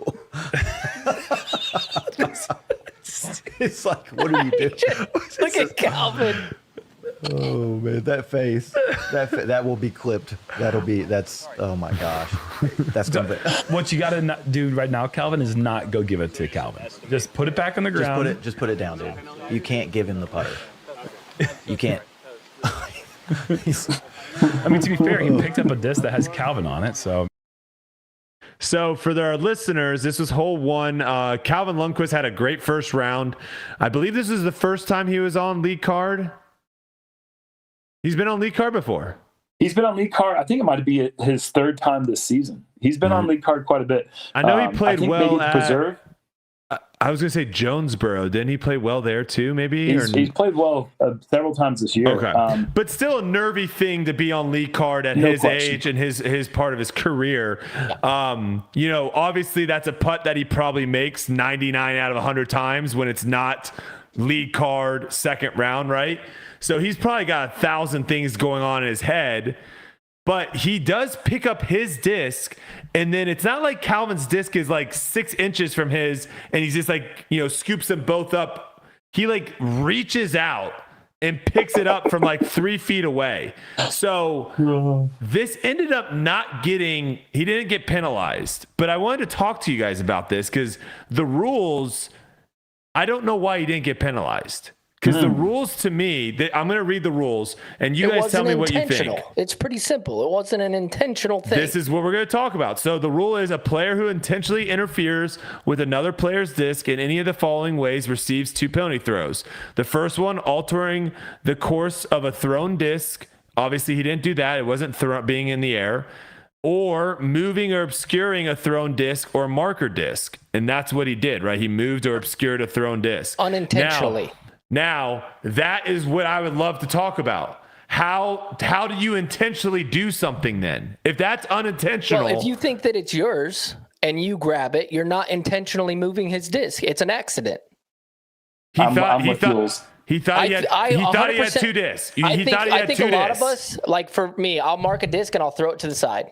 [SPEAKER 7] It's like, what are you doing?
[SPEAKER 2] Look at Calvin.
[SPEAKER 7] Oh man, that face. That will be clipped. That's oh my gosh. That's gonna be.
[SPEAKER 8] What you gotta do right now, Calvin, is not go give it to Calvin. Just put it back on the ground.
[SPEAKER 7] Just put it down, dude. You can't give him the putter. You can't.
[SPEAKER 8] I mean, to be fair, he picked up a disc that has Calvin on it, so.
[SPEAKER 1] So for our listeners, this was hole 1. Calvin Lundquist had a great first round. I believe this is the first time he was on lead card. He's been on lead card before.
[SPEAKER 5] He's been on lead card. I think it might be his 3rd time this season. He's been on lead card quite a bit.
[SPEAKER 1] I know he played well at
[SPEAKER 5] Preserve.
[SPEAKER 1] I was going to say Jonesboro. Didn't he play well there too, maybe?
[SPEAKER 5] He's played well several times this year.
[SPEAKER 1] Okay. But still a nervy thing to be on lead card at his age and his part of his career. Obviously that's a putt that he probably makes 99 out of 100 times when it's not lead card 2nd round, right? So he's probably got 1,000 things going on in his head. But he does pick up his disc, and then it's not like Calvin's disc is like 6 inches from his, and he's just like, scoops them both up. He like reaches out and picks it up from like 3 feet away. So this ended up he didn't get penalized. But I wanted to talk to you guys about this because the rules, I don't know why he didn't get penalized. Because the rules to me, I'm going to read the rules, and you guys tell me what you think.
[SPEAKER 2] It's pretty simple. It wasn't an intentional thing.
[SPEAKER 1] This is what we're going to talk about. So the rule is a player who intentionally interferes with another player's disc in any of the following ways receives 2 penalty throws. The first one, altering the course of a thrown disc. Obviously, he didn't do that. It wasn't being in the air. Or moving or obscuring a thrown disc or marker disc. And that's what he did, right? He moved or obscured a thrown disc.
[SPEAKER 2] Unintentionally.
[SPEAKER 1] Now, that is what I would love to talk about. How do you intentionally do something then? If that's unintentional.
[SPEAKER 2] Well, if you think that it's yours and you grab it, you're not intentionally moving his disc. It's an accident.
[SPEAKER 5] I'm with Jules.
[SPEAKER 1] He thought he had 2 discs.
[SPEAKER 2] I think a lot of us, like for me, I'll mark a disc and I'll throw it to the side.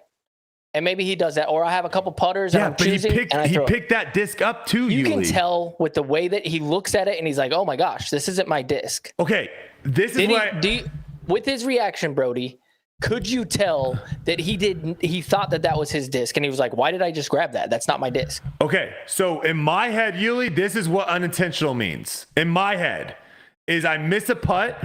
[SPEAKER 2] And maybe he does that. Or I have a couple putters and I'm choosing
[SPEAKER 1] he picked that disc up too.
[SPEAKER 2] You can tell with the way that he looks at it and he's like, oh my gosh, this isn't my disc.
[SPEAKER 1] Okay, this is
[SPEAKER 2] with his reaction, Brodie, could you tell that he thought that was his disc and he was like, why did I just grab that? That's not my disc.
[SPEAKER 1] Okay, so in my head, Yuli, this is what unintentional means. In my head is I miss a putt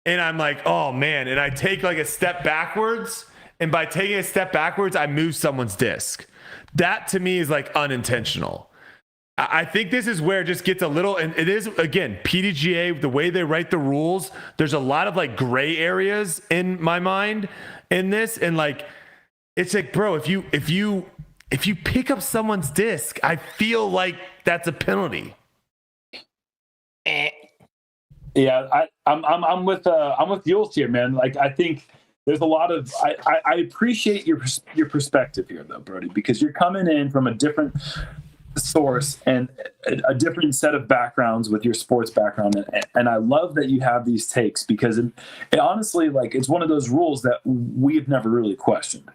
[SPEAKER 1] and I'm like, oh man, and I take like a step backwards. And by taking a step backwards, I move someone's disc. That to me is like unintentional. I think this is where it just gets a little, and it is, again, PDGA, the way they write the rules, there's a lot of like gray areas in my mind in this. And like, it's like, bro, if you pick up someone's disc, I feel like that's a penalty.
[SPEAKER 5] Yeah, I'm with Jules here, man. Like, I think there's a lot of I appreciate your perspective here though, Brodie, because you're coming in from a different source and a different set of backgrounds with your sports background, and I love that you have these takes because it honestly, like, it's one of those rules that we've never really questioned.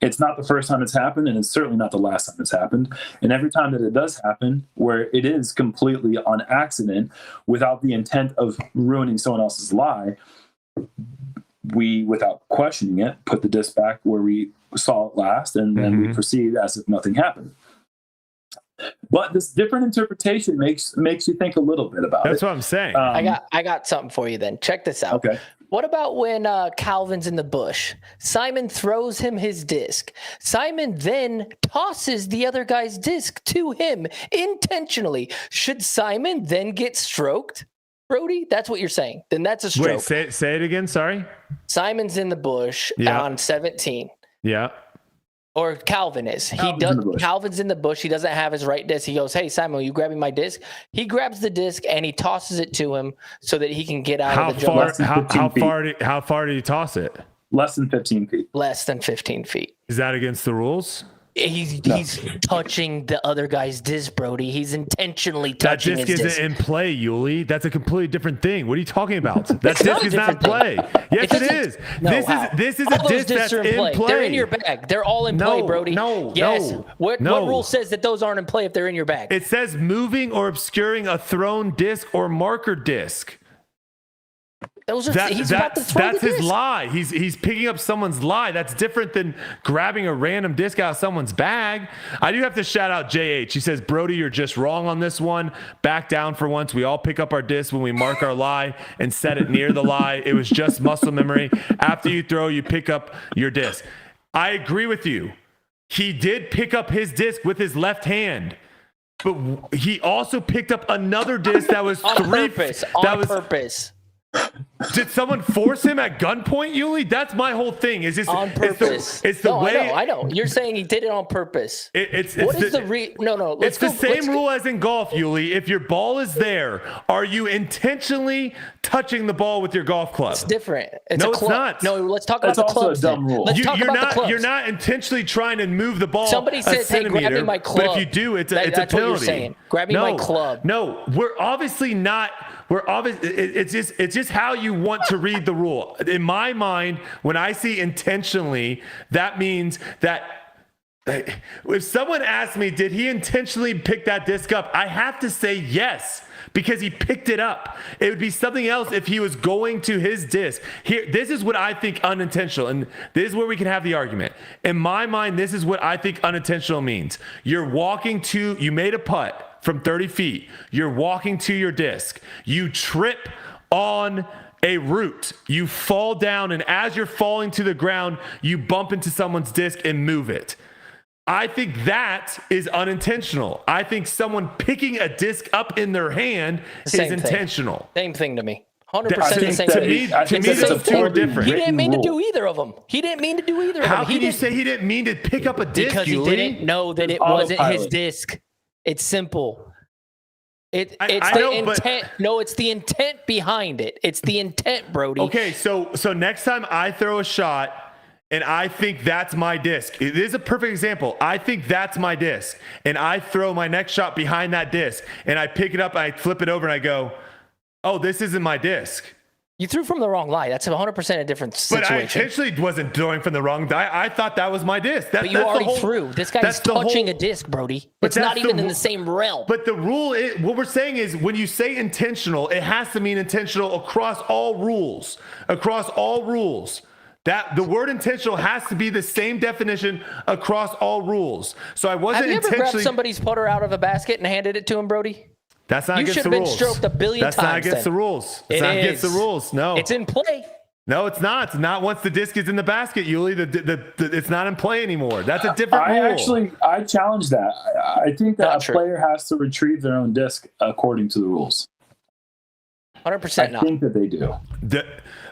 [SPEAKER 5] It's not the first time it's happened, and it's certainly not the last time it's happened. And every time that it does happen, where it is completely on accident without the intent of ruining someone else's lie, we, without questioning it, put the disc back where we saw it last, and then we proceed as if nothing happened. But this different interpretation makes you think a little bit about it.
[SPEAKER 1] That's what I'm saying.
[SPEAKER 2] I got something for you then. Check this out.
[SPEAKER 5] Okay.
[SPEAKER 2] What about when Calvin's in the bush? Simon throws him his disc. Simon then tosses the other guy's disc to him intentionally. Should Simon then get stroked? Brodie, that's what you're saying. Then that's a stroke.
[SPEAKER 1] Wait, say it again. Sorry.
[SPEAKER 2] Simon's in the bush on 17.
[SPEAKER 1] Yeah.
[SPEAKER 2] Or Calvin is. Calvin's in the bush. He doesn't have his right disc. He goes, hey, Simon, will you grab me my disc? He grabs the disc and he tosses it to him so that he can get out of the jump.
[SPEAKER 1] How far did he toss it?
[SPEAKER 5] Less than 15 feet.
[SPEAKER 2] Less than 15 feet.
[SPEAKER 1] Is that against the rules?
[SPEAKER 2] He's touching the other guy's disc, Brodie. He's intentionally touching his disc.
[SPEAKER 1] That disc isn't in play, Yuli. That's a completely different thing. What are you talking about? That disc is not in play. Yes, it is. This is a disc that's in play.
[SPEAKER 2] They're in your bag. They're all in play, Brodie. Yes. What rule says that those aren't in play if they're in your bag?
[SPEAKER 1] It says moving or obscuring a thrown disc or marker disc. That's his lie. He's picking up someone's lie. That's different than grabbing a random disc out of someone's bag. I do have to shout out JH. He says, Brodie, you're just wrong on this one. Back down for once. We all pick up our disc when we mark our lie and set it near the lie. It was just muscle memory. After you throw, you pick up your disc. I agree with you. He did pick up his disc with his left hand. But he also picked up another disc that was
[SPEAKER 2] on purpose.
[SPEAKER 1] Did someone force him at gunpoint, Yuli? That's my whole thing. Is this
[SPEAKER 2] on purpose?
[SPEAKER 1] It's the way.
[SPEAKER 2] I know. You're saying he did it on purpose.
[SPEAKER 1] It's the same rule as in golf, Yuli. If your ball is there, are you intentionally touching the ball with your golf club?
[SPEAKER 2] It's different.
[SPEAKER 1] It's not.
[SPEAKER 2] No, let's talk about the clubs.
[SPEAKER 5] That's also a dumb rule.
[SPEAKER 1] You're not intentionally trying to move the ball.
[SPEAKER 2] Somebody says, "Hey, grab me my club."
[SPEAKER 1] But if you do, it's a penalty.
[SPEAKER 2] That's what you're saying. Grab me my club.
[SPEAKER 1] No, we're obviously not. It's just how you want to read the rule. In my mind, when I see intentionally, that means that if someone asks me, did he intentionally pick that disc up? I have to say yes, because he picked it up. It would be something else if he was going to his disc. Here, this is what I think unintentional, and this is where we can have the argument. In my mind, this is what I think unintentional means. You made a putt from 30 feet. You're walking to your disc. You trip on a root. You fall down, and as you're falling to the ground, you bump into someone's disc and move it. I think that is unintentional. I think someone picking a disc up in their hand is intentional.
[SPEAKER 2] Same thing to me. 100% the same thing.
[SPEAKER 1] To me, those two are different.
[SPEAKER 2] He didn't mean to do either of them.
[SPEAKER 1] How can you say he didn't mean to pick up a disc,
[SPEAKER 2] because he didn't know that it wasn't his disc. It's simple. It's the intent. No, it's the intent behind it. It's the intent, Brodie.
[SPEAKER 1] Okay, so next time I throw a shot and I think that's my disc. It is a perfect example. I think that's my disc, and I throw my next shot behind that disc, and I pick it up, I flip it over, and I go, oh, this isn't my disc.
[SPEAKER 2] You threw from the wrong lie. That's 100% a different situation.
[SPEAKER 1] But I intentionally wasn't throwing from the wrong die. I thought that was my disc.
[SPEAKER 2] But you already threw. This guy's touching a disc, Brody. It's not even in the same realm.
[SPEAKER 1] But the rule is, what we're saying is, when you say intentional, it has to mean intentional across all rules. Across all rules. That the word intentional has to be the same definition across all rules. So I wasn't
[SPEAKER 2] intentionally. Have you ever
[SPEAKER 1] intentionally.
[SPEAKER 2] grabbed somebody's putter out of a basket and handed it to him, Brody?
[SPEAKER 1] That's not against the rules.
[SPEAKER 2] You should have been stroked a billion times.
[SPEAKER 1] That's not against the rules. It's not against the rules. No.
[SPEAKER 2] It's in play.
[SPEAKER 1] No, it's not. It's not once the disc is in the basket, Yuli. It's not in play anymore. That's a different rule.
[SPEAKER 5] I challenge that. I think that a player has to retrieve their own disc according to the rules.
[SPEAKER 2] 100% not.
[SPEAKER 5] I think that they do.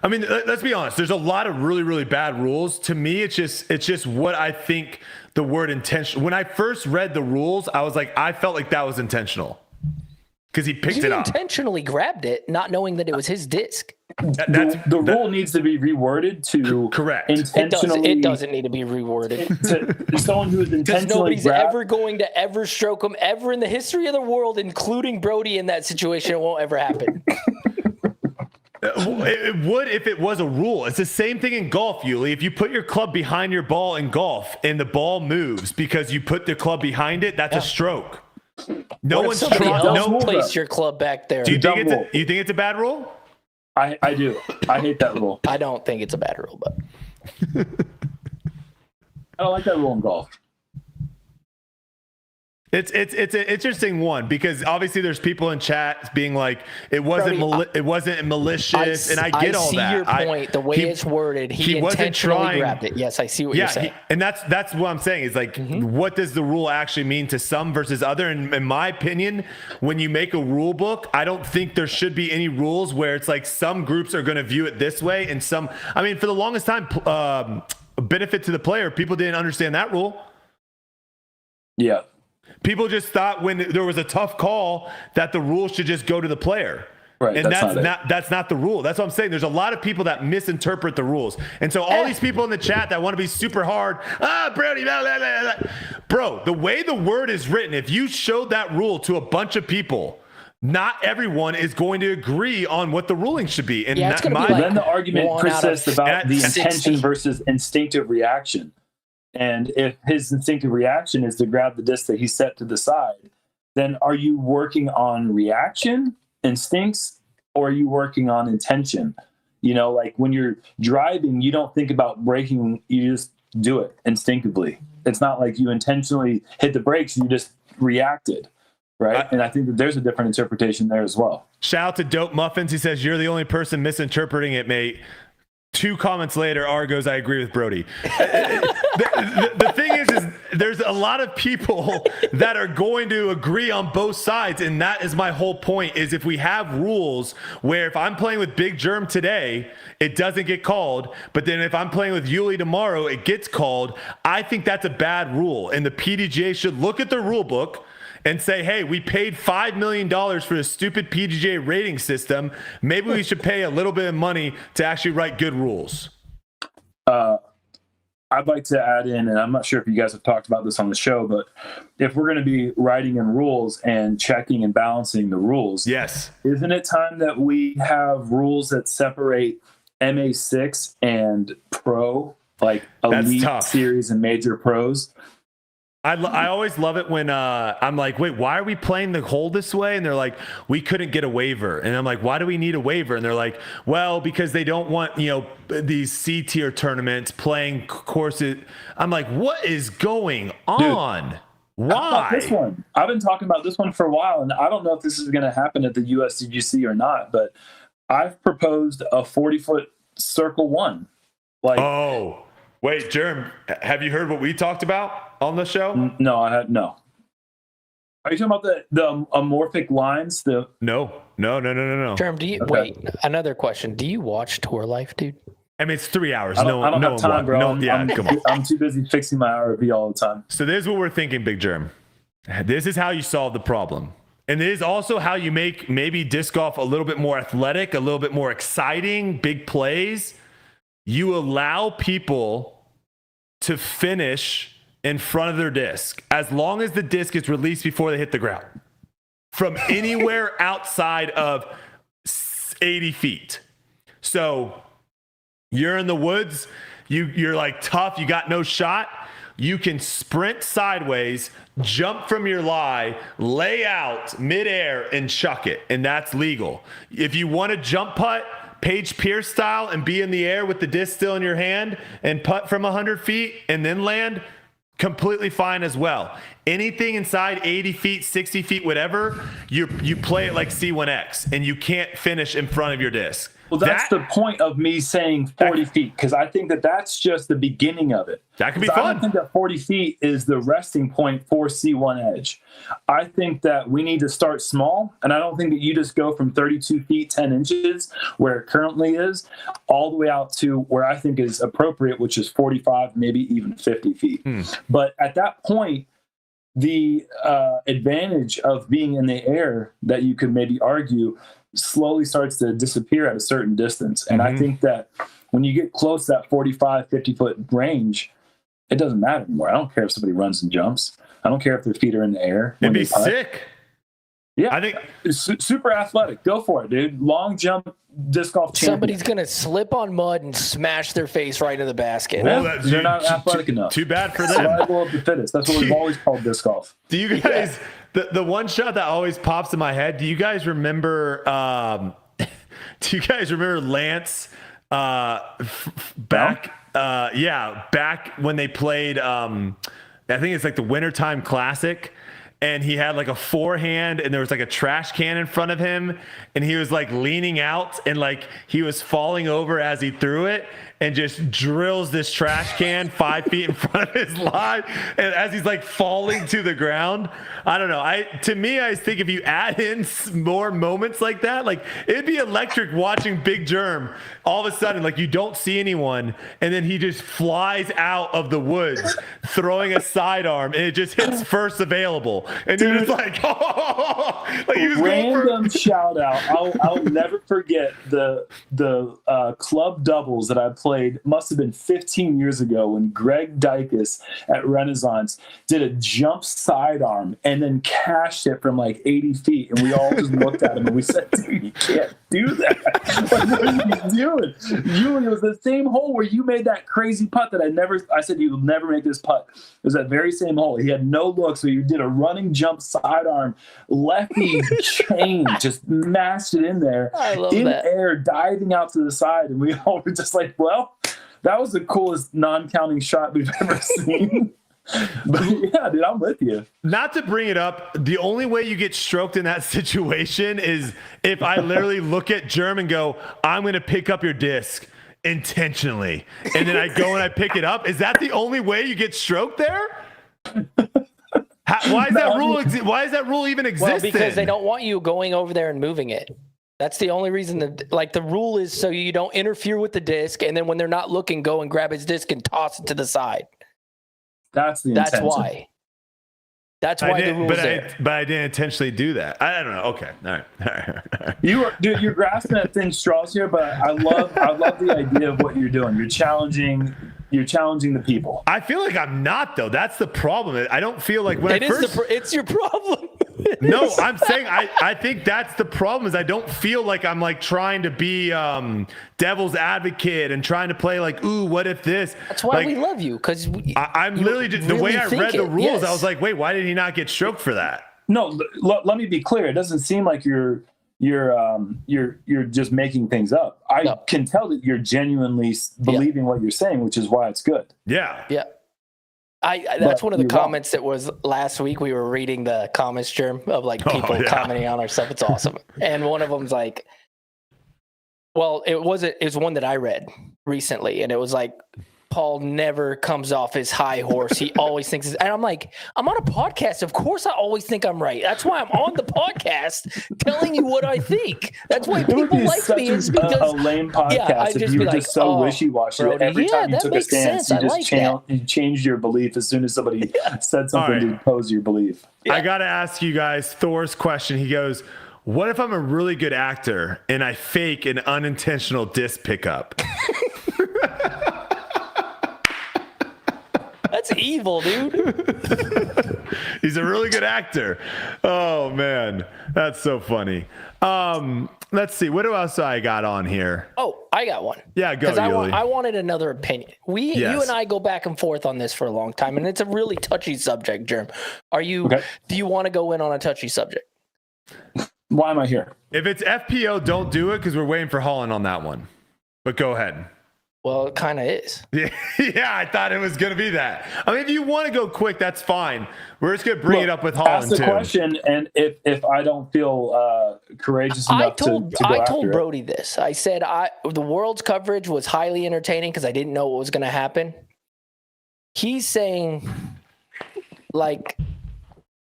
[SPEAKER 1] I mean, let's be honest. There's a lot of really, really bad rules. To me, it's just what I think the word intentional. When I first read the rules, I was like, I felt like that was intentional. Because he picked it up.
[SPEAKER 2] He intentionally grabbed it, not knowing that it was his disc.
[SPEAKER 5] The rule needs to be reworded to
[SPEAKER 1] correct.
[SPEAKER 5] Intentionally.
[SPEAKER 2] It doesn't need to be reworded.
[SPEAKER 5] To someone who is intentionally.
[SPEAKER 2] Because nobody's ever going to ever stroke him ever in the history of the world, including Brodie in that situation. It won't ever happen.
[SPEAKER 1] It would if it was a rule. It's the same thing in golf, Yuli. If you put your club behind your ball in golf and the ball moves because you put the club behind it, that's a stroke. No one's
[SPEAKER 2] trying. Place your club back there.
[SPEAKER 1] Do you think it's a bad rule?
[SPEAKER 5] I do. I hate that rule.
[SPEAKER 2] I don't think it's a bad rule, but
[SPEAKER 5] I don't like that rule in golf.
[SPEAKER 1] It's an interesting one because obviously there's people in chat being like it wasn't malicious, and I get all that.
[SPEAKER 2] I see your point. The way it's worded, he intentionally grabbed it. Yes, I see what you're saying.
[SPEAKER 1] And that's what I'm saying is like, what does the rule actually mean to some versus other? And in my opinion, when you make a rule book, I don't think there should be any rules where it's like some groups are going to view it this way and some. I mean, for the longest time, benefit to the player, people didn't understand that rule.
[SPEAKER 5] Yeah.
[SPEAKER 1] People just thought when there was a tough call that the rule should just go to the player.
[SPEAKER 5] Right.
[SPEAKER 1] And that's not the rule. That's what I'm saying. There's a lot of people that misinterpret the rules. And so all these people in the chat that want to be super hard, Brodie, blah, blah, blah, blah. Bro, the way the word is written, if you showed that rule to a bunch of people, not everyone is going to agree on what the ruling should be. And
[SPEAKER 5] then the argument persists about the intention versus instinctive reaction. And if his instinctive reaction is to grab the disc that he set to the side, then are you working on reaction, instincts, or are you working on intention? You know, like when you're driving, you don't think about braking, you just do it instinctively. It's not like you intentionally hit the brakes, you just reacted. Right. And I think that there's a different interpretation there as well.
[SPEAKER 1] Shout out to Dope Muffins. He says, you're the only person misinterpreting it, mate. 2 comments later, R goes, I agree with Brodie. The thing is there's a lot of people that are going to agree on both sides. And that is my whole point is if we have rules where if I'm playing with Big Jerm today, it doesn't get called. But then if I'm playing with Yuli tomorrow, it gets called. I think that's a bad rule. And the PDGA should look at the rule book and say, hey, we paid $5 million for this stupid PDGA rating system. Maybe we should pay a little bit of money to actually write good rules.
[SPEAKER 5] I'd like to add in, and I'm not sure if you guys have talked about this on the show, but if we're going to be writing in rules and checking and balancing the rules,
[SPEAKER 1] yes,
[SPEAKER 5] isn't it time that we have rules that separate MA6 and Pro, like Elite Series and Major Pros?
[SPEAKER 1] I always love it when I'm like, wait, why are we playing the hole this way? And they're like, we couldn't get a waiver. And I'm like, why do we need a waiver? And they're like, well, because they don't want, these C tier tournaments playing courses. I'm like, what is going on? Dude, why?
[SPEAKER 5] This one, I've been talking about this one for a while, and I don't know if this is going to happen at the USDGC or not, but I've proposed a 40-foot circle one. Like,
[SPEAKER 1] oh, wait, Jerm, have you heard what we talked about on the show?
[SPEAKER 5] No, I had no. Are you talking about the amorphic lines? No.
[SPEAKER 2] Jerm, wait, another question. Do you watch Tour Life, dude?
[SPEAKER 1] I mean, it's 3 hours.
[SPEAKER 5] I don't have time, bro.
[SPEAKER 1] Come on.
[SPEAKER 5] I'm too busy fixing my RV all the time.
[SPEAKER 1] So this is what we're thinking, Big Jerm. This is how you solve the problem. And it is also how you make maybe disc golf a little bit more athletic, a little bit more exciting, big plays. You allow people to finish in front of their disc as long as the disc is released before they hit the ground from anywhere outside of 80 feet. So you're in the woods, you're like tough, you got no shot. You can sprint sideways, jump from your lie, lay out midair, and chuck it, and that's legal. If you want to jump putt, Paige Pierce style, and be in the air with the disc still in your hand and putt from 100 feet and then land, completely fine as well. Anything inside 80 feet, 60 feet, whatever, you play it like C1X, and you can't finish in front of your disc.
[SPEAKER 5] Well, that's the point of me saying 40 feet, because I think that that's just the beginning of it.
[SPEAKER 1] That could be
[SPEAKER 5] I
[SPEAKER 1] fun.
[SPEAKER 5] don't think that 40 feet is the resting point for C1 Edge. I think that we need to start small, and I don't think that you just go from 32 feet, 10 inches, where it currently is, all the way out to where I think is appropriate, which is 45, maybe even 50 feet. But at that point, the advantage of being in the air that you could maybe argue slowly starts to disappear at a certain distance. And I think that when you get close to that 45, 50-foot range, it doesn't matter anymore. I don't care if somebody runs and jumps. I don't care if their feet are in the air.
[SPEAKER 1] It'd be sick.
[SPEAKER 5] Yeah,
[SPEAKER 1] I think
[SPEAKER 5] super athletic. Go for it, dude. Long jump disc golf champion.
[SPEAKER 2] Somebody's going to slip on mud and smash their face right in the basket.
[SPEAKER 1] Well,
[SPEAKER 5] they're not athletic enough.
[SPEAKER 1] Too bad for them.
[SPEAKER 5] Survival of the fittest. That's what we've always called disc golf.
[SPEAKER 1] Do you guys, the one shot that always pops in my head, do you guys remember Lance back when they played I think it's like the Wintertime Classic, and he had like a forehand and there was like a trash can in front of him, and he was like leaning out and like he was falling over as he threw it, and just drills this trash can 5 feet in front of his line, and as he's like falling to the ground. I don't know. I think if you add in more moments like that, like it'd be electric watching Big Jerm all of a sudden, like you don't see anyone, and then he just flies out of the woods throwing a sidearm, and it just hits first available, and you're just like, oh, like he was
[SPEAKER 5] random shout out. I'll never forget the club doubles that I played. Must have been 15 years ago when Greg Dykes at Renaissance did a jump sidearm and then cashed it from like 80 feet, and we all just looked at him and we said, dude, you can't do that. Like, what are you doing? It was the same hole where you made that crazy putt that I said you will never make this putt. It was that very same hole. He had no look, so you did a running jump sidearm, lefty chain, just mashed it in there, in air, diving out to the side, and we all were just like, well, that was the coolest non-counting shot we've ever seen. But yeah, dude, I'm with you.
[SPEAKER 1] Not to bring it up, the only way you get stroked in that situation is if I literally look at Jerm and go, I'm going to pick up your disc intentionally, and then I go and I pick it up. Is that the only way you get stroked there? Why is that rule even exist?
[SPEAKER 2] Well, because they don't want you going over there and moving it. That's the only reason that, like, the rule is so you don't interfere with the disc, and then when they're not looking, go and grab his disc and toss it to the side.
[SPEAKER 5] That's the
[SPEAKER 2] That's
[SPEAKER 5] intention.
[SPEAKER 2] why. That's why the rule's there.
[SPEAKER 1] But I didn't intentionally do that. I don't know. Okay. All right.
[SPEAKER 5] You're grasping at thin straws here, but I love the idea of what you're doing. You're challenging the people.
[SPEAKER 1] I feel like I'm not, though. That's the problem. I don't feel like when
[SPEAKER 2] it's your problem.
[SPEAKER 1] No, I'm saying I think that's the problem, is I don't feel like I'm like trying to be devil's advocate and trying to play like, ooh, what if this?
[SPEAKER 2] That's why we love you, because
[SPEAKER 1] I'm literally just, the way I read the rules, I was like, wait, why did he not get stroked for that?
[SPEAKER 5] No, let me be clear. It doesn't seem like you're just making things up. I can tell that you're genuinely believing what you're saying, which is why it's good.
[SPEAKER 1] Yeah.
[SPEAKER 2] Yeah. That's one of the comments that was last week. We were reading the comments, Jerm, of like people commenting on our stuff. It's awesome. And one of them's like, well, it was one that I read recently, and it was like, Paul never comes off his high horse. He always thinks, and I'm like, I'm on a podcast. Of course I always think I'm right. That's why I'm on the podcast telling you what I think. That's why people like me. It's because
[SPEAKER 5] a lame podcast if you were just so wishy-washy that every time you took a stance, you changed your belief as soon as somebody said something to oppose your belief.
[SPEAKER 1] Yeah. I got to ask you guys Thor's question. He goes, what if I'm a really good actor and I fake an unintentional disc pickup?
[SPEAKER 2] That's evil, dude.
[SPEAKER 1] He's a really good actor. Oh man, that's so funny. Let's see. What else I got on here?
[SPEAKER 2] Oh, I got one.
[SPEAKER 1] Yeah, go,
[SPEAKER 2] Because
[SPEAKER 1] Yuli.
[SPEAKER 2] I wanted another opinion. You and I go back and forth on this for a long time, and it's a really touchy subject, Jerm.
[SPEAKER 5] Okay.
[SPEAKER 2] Do you want to go in on a touchy subject?
[SPEAKER 5] Why am I here?
[SPEAKER 1] If it's FPO, don't do it because we're waiting for Holyn on that one. But go ahead.
[SPEAKER 2] Well, it kind of is.
[SPEAKER 1] Yeah, I thought it was going to be that. I mean, if you want to go quick, that's fine. We're just going to bring it up with Holyn,
[SPEAKER 5] ask the
[SPEAKER 1] too.
[SPEAKER 5] question, and if I don't feel courageous enough to go
[SPEAKER 2] I
[SPEAKER 5] after
[SPEAKER 2] told
[SPEAKER 5] it.
[SPEAKER 2] Brodie this. I said the world's coverage was highly entertaining because I didn't know what was going to happen. He's saying, like,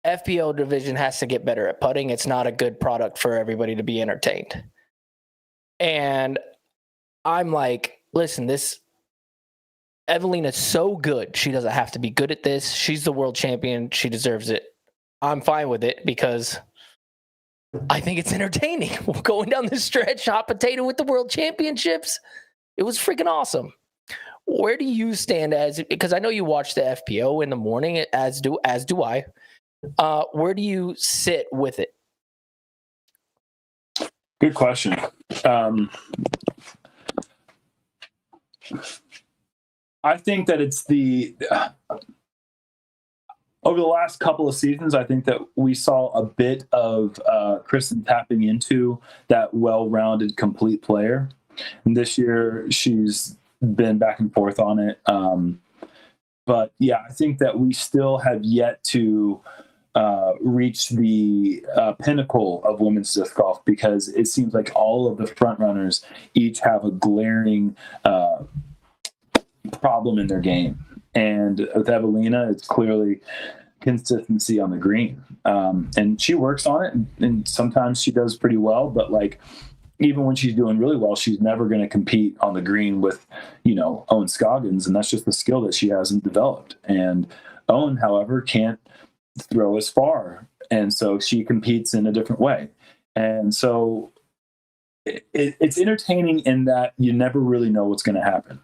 [SPEAKER 2] FPO division has to get better at putting. It's not a good product for everybody to be entertained. And I'm like, listen, this Evelina's so good. She doesn't have to be good at this. She's the world champion. She deserves it. I'm fine with it because I think it's entertaining. Going down the stretch, hot potato with the world championships. It was freaking awesome. Where do you stand because I know you watch the FPO in the morning, as do I. Where do you sit with it?
[SPEAKER 5] Good question. I think that it's over the last couple of seasons, I think that we saw a bit of Kristen tapping into that well-rounded, complete player. And this year, she's been back and forth on it. But yeah, I think that we still have yet to reach the pinnacle of women's disc golf because it seems like all of the front runners each have a glaring problem in their game. And with Evelina, it's clearly consistency on the green. And she works on it, and sometimes she does pretty well, but like even when she's doing really well, she's never going to compete on the green with, Owen Scoggins, and that's just the skill that she hasn't developed. And Owen, however, can't throw as far, and so she competes in a different way. And so it's entertaining in that you never really know what's going to happen.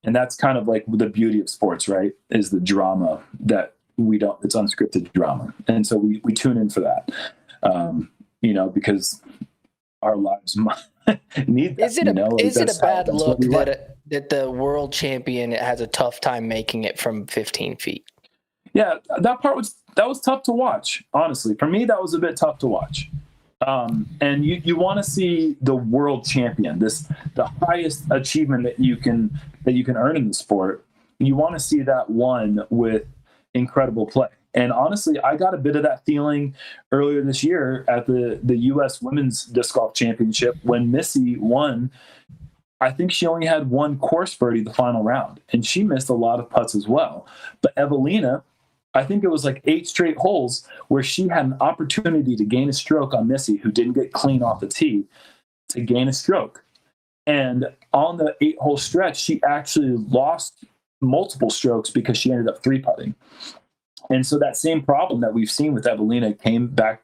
[SPEAKER 5] And that's kind of like the beauty of sports, right? Is the drama that it's unscripted drama. And so we tune in for that, because our lives need that.
[SPEAKER 2] Is it a bad look that the world champion has a tough time making it from 15 feet?
[SPEAKER 5] Yeah, that was tough to watch. Honestly, for me, that was a bit tough to watch. And you want to see the world champion, the highest achievement that you can earn in the sport. You want to see that one with incredible play. And honestly, I got a bit of that feeling earlier this year at the U.S. Women's Disc Golf Championship when Missy won. I think she only had one course birdie the final round, and she missed a lot of putts as well. But Evelina, I think it was like 8 straight holes where she had an opportunity to gain a stroke on Missy, who didn't get clean off the tee, to gain a stroke. And on the 8-hole stretch, she actually lost multiple strokes because she ended up 3-putting. And so that same problem that we've seen with Evelina came back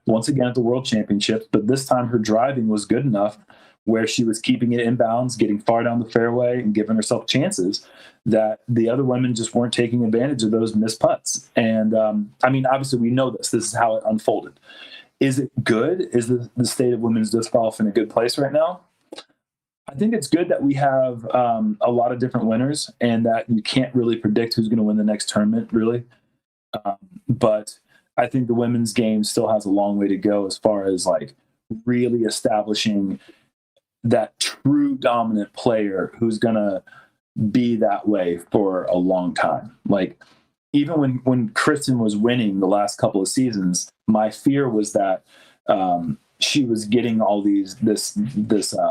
[SPEAKER 5] once again at the World Championships, but this time her driving was good enough where she was keeping it inbounds, getting far down the fairway, and giving herself chances that the other women just weren't taking advantage of those missed putts. And obviously we know this is how it unfolded. Is it good? Is the state of women's disc golf in a good place right now? I think it's good that we have a lot of different winners and that you can't really predict who's going to win the next tournament, really. But I think the women's game still has a long way to go as far as like really establishing that true dominant player who's going to be that way for a long time. Like even when Kristen was winning the last couple of seasons, my fear was that she was getting all this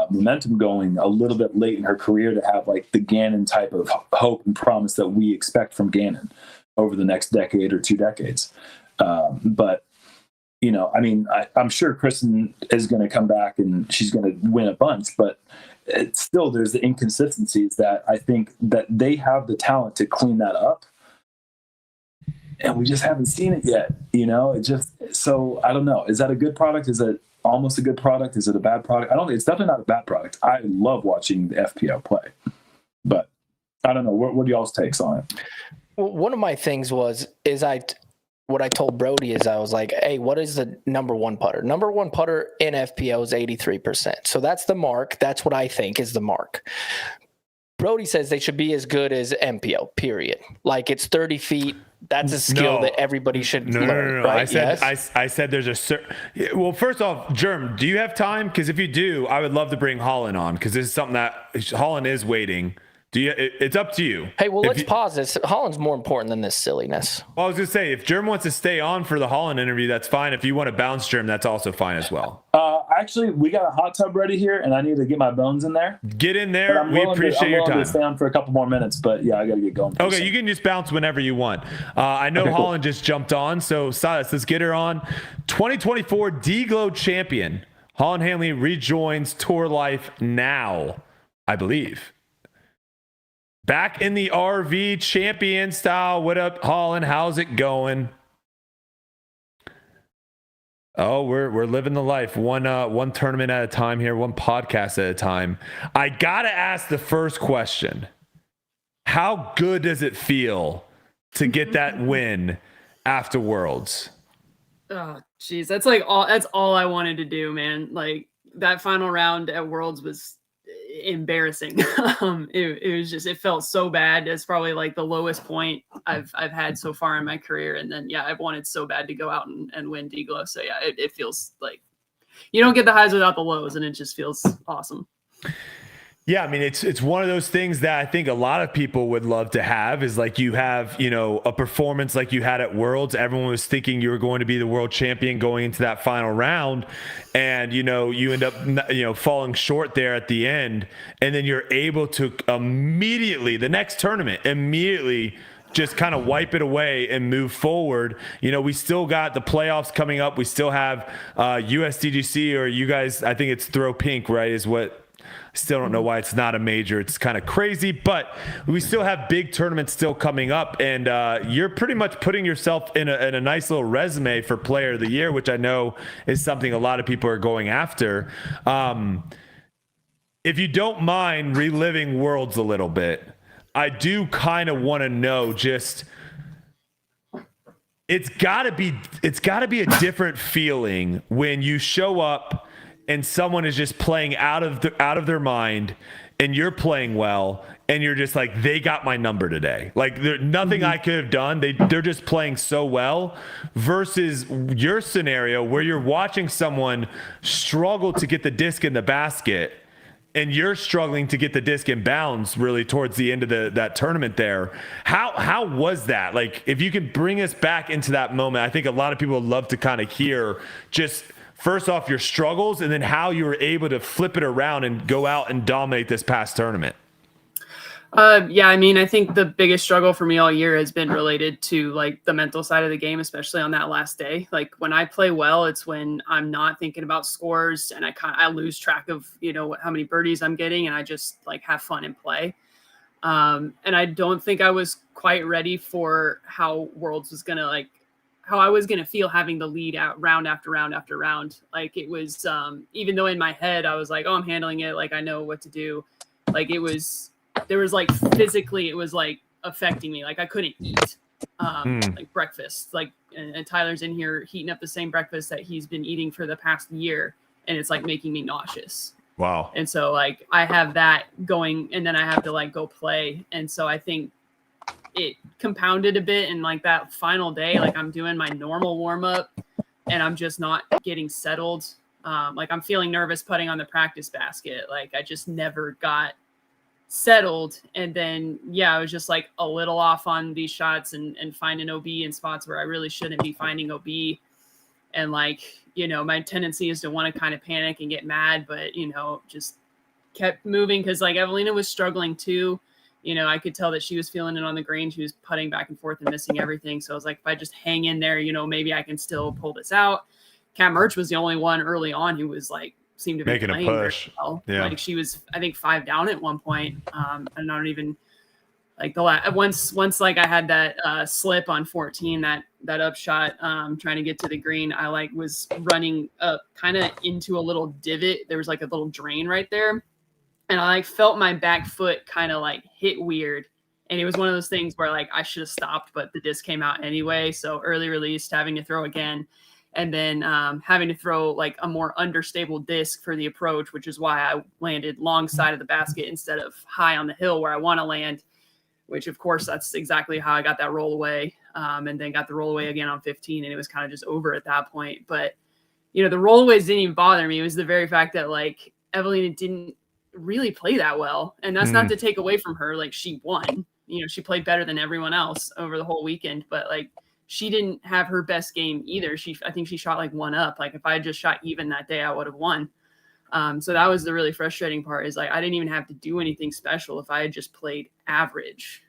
[SPEAKER 5] momentum going a little bit late in her career to have like the Gannon type of hope and promise that we expect from Gannon over the next decade or 2 decades. But I'm sure Kristen is going to come back and she's going to win a bunch, but it's still, there's the inconsistencies that I think that they have the talent to clean that up. And we just haven't seen it yet. So I don't know. Is that a good product? Is it almost a good product? Is it a bad product? I don't think it's definitely not a bad product. I love watching the FPO play, but I don't know. What are y'all's takes on it?
[SPEAKER 2] Well, one of my things what I told Brodie is I was like, hey, what is the number one putter? Number one putter in FPO is 83%. So that's the mark. That's what I think is the mark. Brodie says they should be as good as MPO, period. Like it's 30 feet. That's a skill that everybody should learn.
[SPEAKER 1] No.
[SPEAKER 2] Right?
[SPEAKER 1] I said there's a certain. Well, first off, Jerm, do you have time? Because if you do, I would love to bring Holyn on because this is something that Holyn is waiting. It's up to you.
[SPEAKER 2] Hey, well, let's pause this. Holland's more important than this silliness.
[SPEAKER 1] Well, I was going to say, if Jerm wants to stay on for the Holyn interview, that's fine. If you want to bounce Jerm, that's also fine as well.
[SPEAKER 5] Actually, we got a hot tub ready here, and I need to get my bones in there.
[SPEAKER 1] Get in there. We appreciate your time.
[SPEAKER 5] I'm willing to stay on for a couple more minutes, but yeah, I got to get going.
[SPEAKER 1] Okay, you can just bounce whenever you want. I know Holyn just jumped on, so Silas, let's get her on. 2024 DGLO champion, Holyn Handley rejoins tour life now, I believe. Back in the RV champion style. What up, Holyn? How's it going? Oh, we're living the life. One tournament at a time here, one podcast at a time. I gotta ask the first question. How good does it feel to get that win after Worlds?
[SPEAKER 9] Oh, geez. That's all I wanted to do, man. Like that final round at Worlds was embarrassing. It felt so bad. It's probably like the lowest point I've had so far in my career. And then I wanted so bad to go out and win DGLO. So yeah, it feels like you don't get the highs without the lows, and it just feels awesome.
[SPEAKER 1] Yeah, I mean, it's one of those things that I think a lot of people would love to have is like you have, a performance like you had at Worlds. Everyone was thinking you were going to be the world champion going into that final round. And, you end up, falling short there at the end. And then you're able to immediately, the next tournament, just kind of wipe it away and move forward. We still got the playoffs coming up. We still have USDGC, or you guys, I think it's Throw Pink, right, is what. Still don't know why it's not a major. It's kind of crazy, but we still have big tournaments still coming up, and you're pretty much putting yourself in a nice little resume for Player of the Year, which I know is something a lot of people are going after. If you don't mind reliving Worlds a little bit, I do kind of want to know just. It's got to be a different feeling when you show up and someone is just playing out of their mind, and you're playing well, and you're just like, they got my number today. Like there's nothing I could have done. They're just playing so well, versus your scenario where you're watching someone struggle to get the disc in the basket, and you're struggling to get the disc in bounds really towards the end of that tournament there. How was that? Like, if you could bring us back into that moment, I think a lot of people would love to kind of hear just first off your struggles, and then how you were able to flip it around and go out and dominate this past tournament.
[SPEAKER 9] I mean, I think the biggest struggle for me all year has been related to like the mental side of the game, especially on that last day. Like when I play well, it's when I'm not thinking about scores, and I lose track of, how many birdies I'm getting, and I just like have fun and play. And I don't think I was quite ready for how Worlds was going to how I was going to feel having the lead out round after round after round. Like it was, even though in my head I was like, oh, I'm handling it. Like I know what to do. Like there was like physically, it was like affecting me. Like I couldn't eat, like breakfast, and Tyler's in here heating up the same breakfast that he's been eating for the past year. And it's like making me nauseous.
[SPEAKER 1] Wow.
[SPEAKER 9] And so like, I have that going, and then I have to like go play. And so I think it compounded a bit, and like that final day, like I'm doing my normal warm up and I'm just not getting settled. Like I'm feeling nervous putting on the practice basket. Like I just never got settled. And then, I was just like a little off on these shots and finding OB in spots where I really shouldn't be finding OB. And like, my tendency is to want to kind of panic and get mad, but, just kept moving. Cause like Evelina was struggling too. I could tell that she was feeling it on the green. She was putting back and forth and missing everything. So I was like, if I just hang in there, maybe I can still pull this out. Kat Merch was the only one early on who was like, seemed to be
[SPEAKER 1] making a push.
[SPEAKER 9] Well.
[SPEAKER 1] Yeah.
[SPEAKER 9] Like she was, I think 5 down at one point. And I don't even like once like I had that slip on 14, that upshot, trying to get to the green. I like was running up kind of into a little divot. There was like a little drain right there. And I like felt my back foot kind of like hit weird. And it was one of those things where like I should have stopped, but the disc came out anyway. So early released, having to throw again, and then having to throw like a more understable disc for the approach, which is why I landed long side of the basket instead of high on the hill where I want to land, which of course that's exactly how I got that roll away. And then got the roll away again on 15, and it was kind of just over at that point. But, you know, the rollaways didn't even bother me. It was the very fact that like Evelina didn't really play that well. And that's not to take away from her. Like she won, you know, she played better than everyone else over the whole weekend, but like she didn't have her best game either. I think she shot like 1 up. Like if I had just shot even that day, I would have won. So that was the really frustrating part, is like, I didn't even have to do anything special if I had just played average,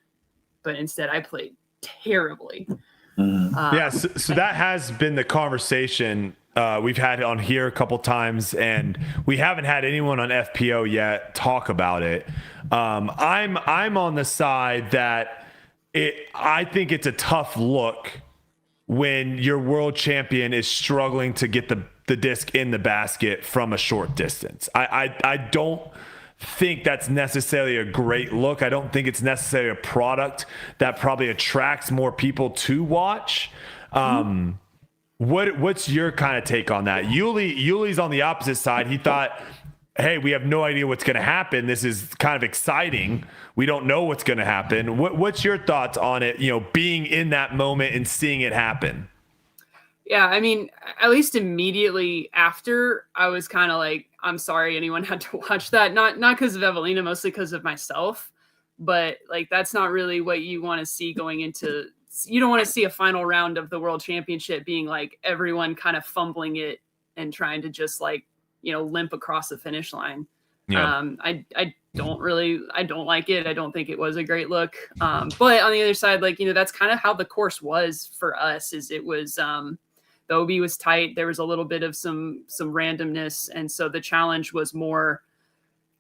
[SPEAKER 9] but instead I played terribly.
[SPEAKER 1] Yeah. So that has been the conversation we've had on here a couple times, and we haven't had anyone on FPO yet talk about it. I'm on the side that I think it's a tough look when your world champion is struggling to get the disc in the basket from a short distance. I don't think that's necessarily a great look. I don't think it's necessarily a product that probably attracts more people to watch. What's your kind of take on that? Yuli's on the opposite side. He thought, hey, we have no idea what's going to happen. This is kind of exciting. We don't know what's going to happen. What's your thoughts on it, you know, being in that moment and seeing it happen?
[SPEAKER 9] Yeah, I mean, at least immediately after, I was kind of like, I'm sorry anyone had to watch that. Not because of Evelina, mostly because of myself. But like, that's not really what you want to see going into. You don't want to see a final round of the World Championship being like everyone kind of fumbling it and trying to just like, you know, limp across the finish line.
[SPEAKER 1] Yeah.
[SPEAKER 9] I don't like it. I don't think it was a great look. But on the other side, like, you know, that's kind of how the course was for us. Is it was the OB was tight. There was a little bit of some randomness. And so the challenge was more,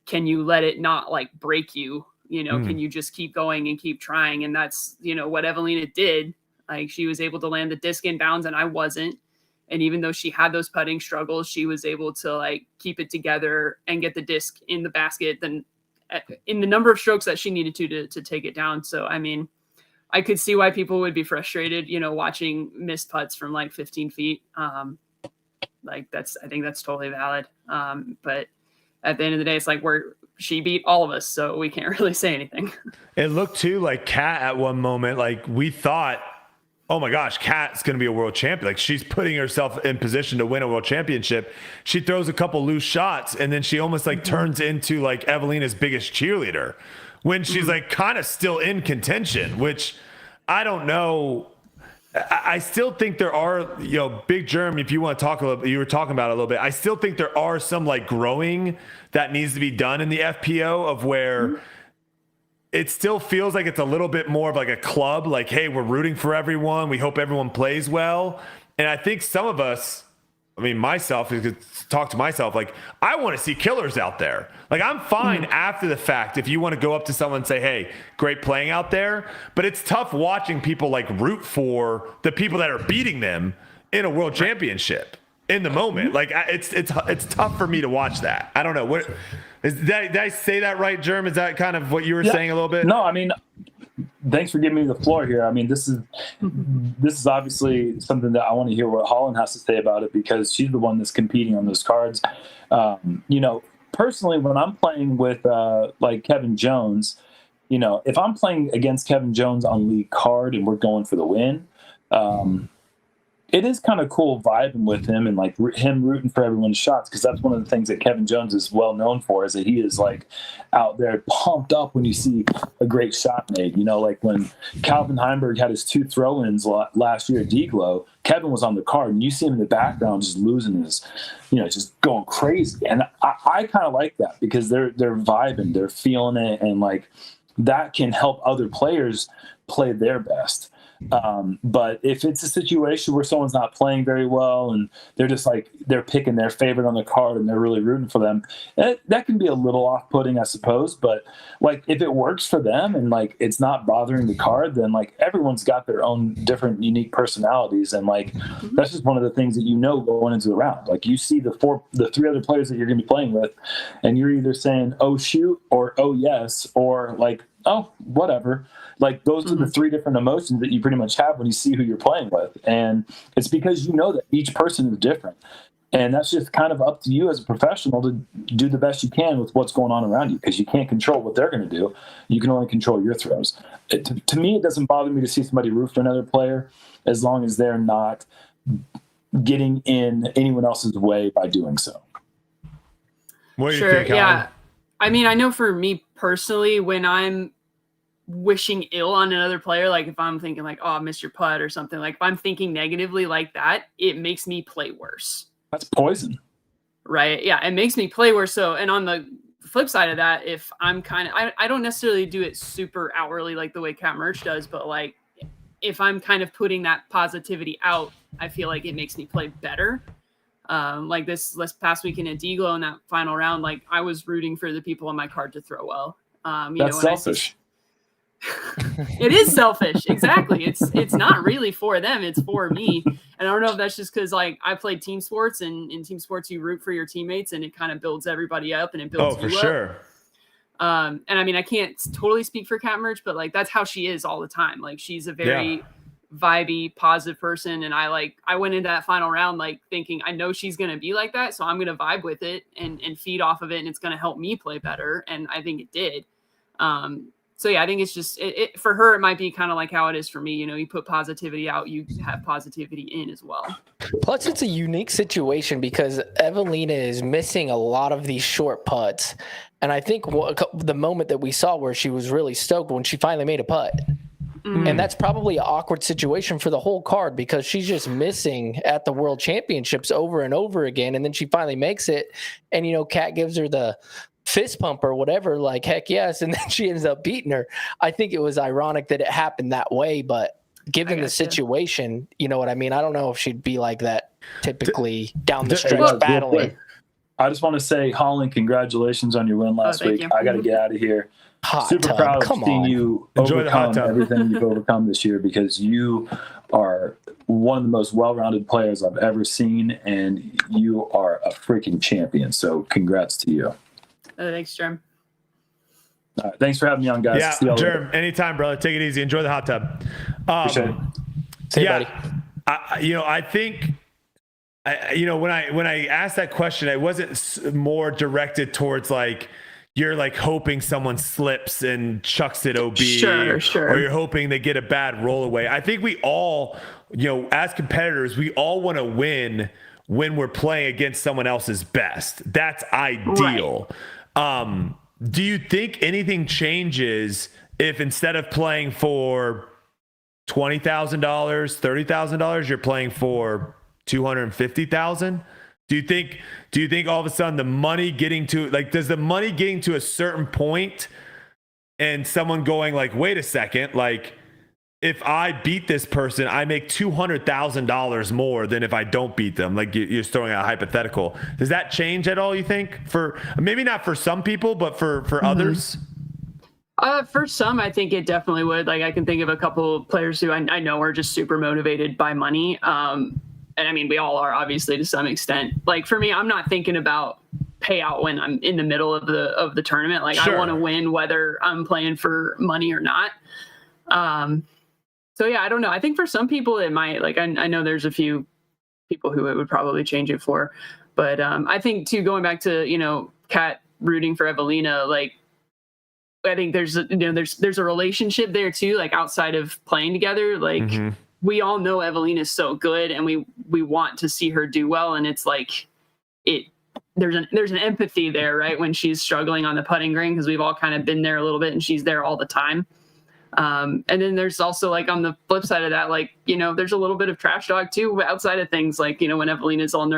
[SPEAKER 9] can you let it not like break you? You know, can you just keep going and keep trying? And that's, you know, what Evelina did. Like she was able to land the disc in bounds and I wasn't. And even though she had those putting struggles, she was able to like keep it together and get the disc in the basket then in the number of strokes that she needed to take it down. So, I mean, I could see why people would be frustrated, you know, watching missed putts from like 15 feet. Like I think that's totally valid. But at the end of the day, it's like she beat all of us, so we can't really say anything.
[SPEAKER 1] It looked too like Kat at one moment, like we thought, oh my gosh, Kat's going to be a world champion. Like she's putting herself in position to win a world championship. She throws a couple loose shots and then she almost like turns into like Evelina's biggest cheerleader when she's like kind of still in contention, which I don't know. I still think there are, you know, Big Jerm, if you want to talk a little bit, you were talking about it a little bit. I still think there are some like growing that needs to be done in the FPO of where it still feels like it's a little bit more of like a club, like, hey, we're rooting for everyone. We hope everyone plays well. And I think some of us, I mean, myself, you could talk to myself, like, I want to see killers out there. Like, I'm fine after the fact if you want to go up to someone and say, hey, great playing out there. But it's tough watching people like root for the people that are beating them in a world championship in the moment. Like, it's tough for me to watch that. I don't know. What did I say that right, Jerm? Is that kind of what you were saying a little bit?
[SPEAKER 5] No, I mean, thanks for giving me the floor here. I mean, this is obviously something that I want to hear what Holyn has to say about it because she's the one that's competing on those cards. You know, personally, when I'm playing with like Kevin Jones, you know, if I'm playing against Kevin Jones on league card and we're going for the win, it is kind of cool vibing with him and like him rooting for everyone's shots because that's one of the things that Kevin Jones is well known for is that he is like out there pumped up when you see a great shot made. You know, like when Calvin Heimberg had his 2 throw-ins last year at DGLO, Kevin was on the card and you see him in the background just losing his, you know, just going crazy. And I kind of like that because they're vibing, they're feeling it, and like that can help other players play their best. But if it's a situation where someone's not playing very well and they're just like they're picking their favorite on the card and they're really rooting for them, that can be a little off-putting, I suppose. But like if it works for them and like it's not bothering the card, then like everyone's got their own different unique personalities, and like that's just one of the things that you know going into the round. Like you see the 3 other players that you're going to be playing with, and you're either saying oh shoot or oh yes, or like oh, whatever. Like those are the three different emotions that you pretty much have when you see who you're playing with. And it's because you know that each person is different. And that's just kind of up to you as a professional to do the best you can with what's going on around you, because you can't control what they're going to do. You can only control your throws. To me, it doesn't bother me to see somebody roof to another player as long as they're not getting in anyone else's way by doing so.
[SPEAKER 1] What do you think,
[SPEAKER 9] yeah.
[SPEAKER 1] Alan?
[SPEAKER 9] I mean, I know for me personally, when I'm wishing ill on another player, like if I'm thinking like, oh, I missed your putt or something, like if I'm thinking negatively like that, it makes me play worse.
[SPEAKER 5] That's poison.
[SPEAKER 9] Right. Yeah. It makes me play worse. So, and on the flip side of that, if I'm kind of, I don't necessarily do it super outwardly like the way Cat Merch does, but like if I'm kind of putting that positivity out, I feel like it makes me play better. Like this past weekend at DGLO in that final round, like I was rooting for the people on my card to throw well.
[SPEAKER 5] That's selfish.
[SPEAKER 9] It is selfish. Exactly. It's not really for them. It's for me. And I don't know if that's just because like I played team sports, and in team sports you root for your teammates and it kind of builds everybody up and it builds you up. And I mean, I can't totally speak for Cat Merch, but like that's how she is all the time. Like she's a very vibey, positive person. And I went into that final round like thinking I know she's gonna be like that, so I'm gonna vibe with it and feed off of it, and it's gonna help me play better. And I think it did. So yeah, I think it's just it for her. It might be kind of like how it is for me. You know, you put positivity out, you have positivity in as well.
[SPEAKER 2] Plus, it's a unique situation because Evelina is missing a lot of these short putts, and I think the moment that we saw where she was really stoked when she finally made a putt, and that's probably an awkward situation for the whole card because she's just missing at the World Championships over and over again, and then she finally makes it, and you know, Kat gives her the fist pump or whatever, like heck yes, and then she ends up beating her. I think it was ironic that it happened that way, but given the situation, you know what I mean? I don't know if she'd be like that typically down the stretch battling.
[SPEAKER 5] I just want to say, Holyn, congratulations on your win last week. I got to get out of here. Super proud of seeing you overcome everything you've overcome this year, because you are one of the most well-rounded players I've ever seen, and you are a freaking champion. So congrats to you.
[SPEAKER 9] Thanks, Jerm.
[SPEAKER 5] All right, thanks for having me on, guys.
[SPEAKER 1] Yeah, Jerm, anytime, brother. Take it easy. Enjoy the hot tub.
[SPEAKER 5] Appreciate it.
[SPEAKER 2] See you, buddy.
[SPEAKER 1] I think, when I asked that question, it wasn't more directed towards like you're like hoping someone slips and chucks it OB,
[SPEAKER 9] sure.
[SPEAKER 1] or you're hoping they get a bad roll away. I think we all, as competitors, we all want to win when we're playing against someone else's best. That's ideal. Right. Do you think anything changes if instead of playing for $20,000, $30,000, you're playing for $250,000? Do you think all of a sudden the money getting to does the money getting to a certain point and someone going like, wait a second, like if I beat this person, I make $200,000 more than if I don't beat them. Like you're throwing out a hypothetical. Does that change at all, you think? For maybe not for some people, but for others?
[SPEAKER 9] For some, I think it definitely would. Like I can think of a couple of players who I know are just super motivated by money. And I mean, we all are obviously to some extent. Like for me, I'm not thinking about payout when I'm in the middle of the tournament. Like I want to win whether I'm playing for money or not. So yeah, I don't know. I think for some people it might, like, I know there's a few people who it would probably change it for, but I think too, going back to, Kat rooting for Evelina, like, I think there's a relationship there too, like outside of playing together. Like we all know Evelina's so good and we want to see her do well. And it's like, there's an empathy there, right? When she's struggling on the putting green, because we've all kind of been there a little bit and she's there all the time. And then there's also like on the flip side of that, like, there's a little bit of trash talk too, outside of things like, when Evelina's all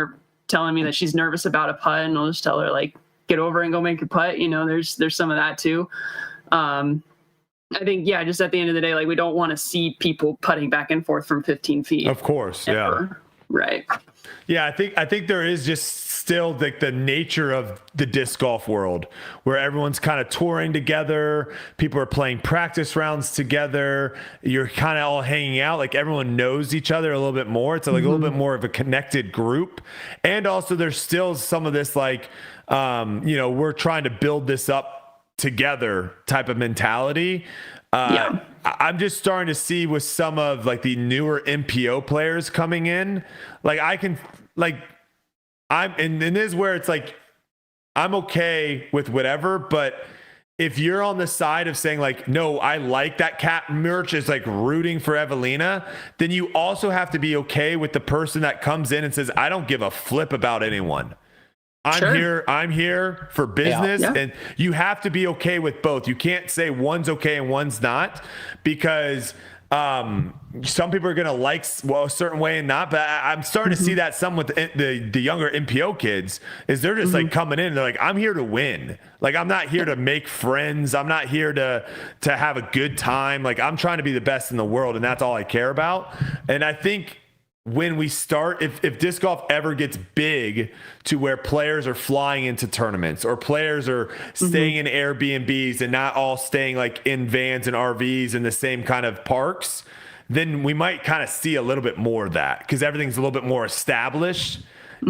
[SPEAKER 9] telling me that she's nervous about a putt, and I'll just tell her like, get over and go make your putt. There's some of that too. I think, just at the end of the day, like we don't want to see people putting back and forth from 15 feet.
[SPEAKER 1] Of course.
[SPEAKER 9] Ever.
[SPEAKER 1] Yeah.
[SPEAKER 9] Right.
[SPEAKER 1] Yeah. I think there is just still like the nature of the disc golf world where everyone's kind of touring together. People are playing practice rounds together. You're kind of all hanging out. Like everyone knows each other a little bit more. It's like a little bit more of a connected group. And also there's still some of this, like, we're trying to build this up together type of mentality. I'm just starting to see with some of like the newer MPO players coming in, like and this is where it's like, I'm okay with whatever, but if you're on the side of saying like, no, I like that cat merch, is like rooting for Evelina, then you also have to be okay with the person that comes in and says, I don't give a flip about anyone. I'm here for business. And you have to be okay with both. You can't say one's okay and one's not, because some people are going to like a certain way and not, but I'm starting to see that some with the younger MPO kids is they're just like coming in and they're like, I'm here to win. Like, I'm not here to make friends. I'm not here to have a good time. Like, I'm trying to be the best in the world, and that's all I care about. And I think when we start, if disc golf ever gets big to where players are flying into tournaments or players are staying in Airbnbs and not all staying like in vans and RVs in the same kind of parks, then we might kind of see a little bit more of that, because everything's a little bit more established.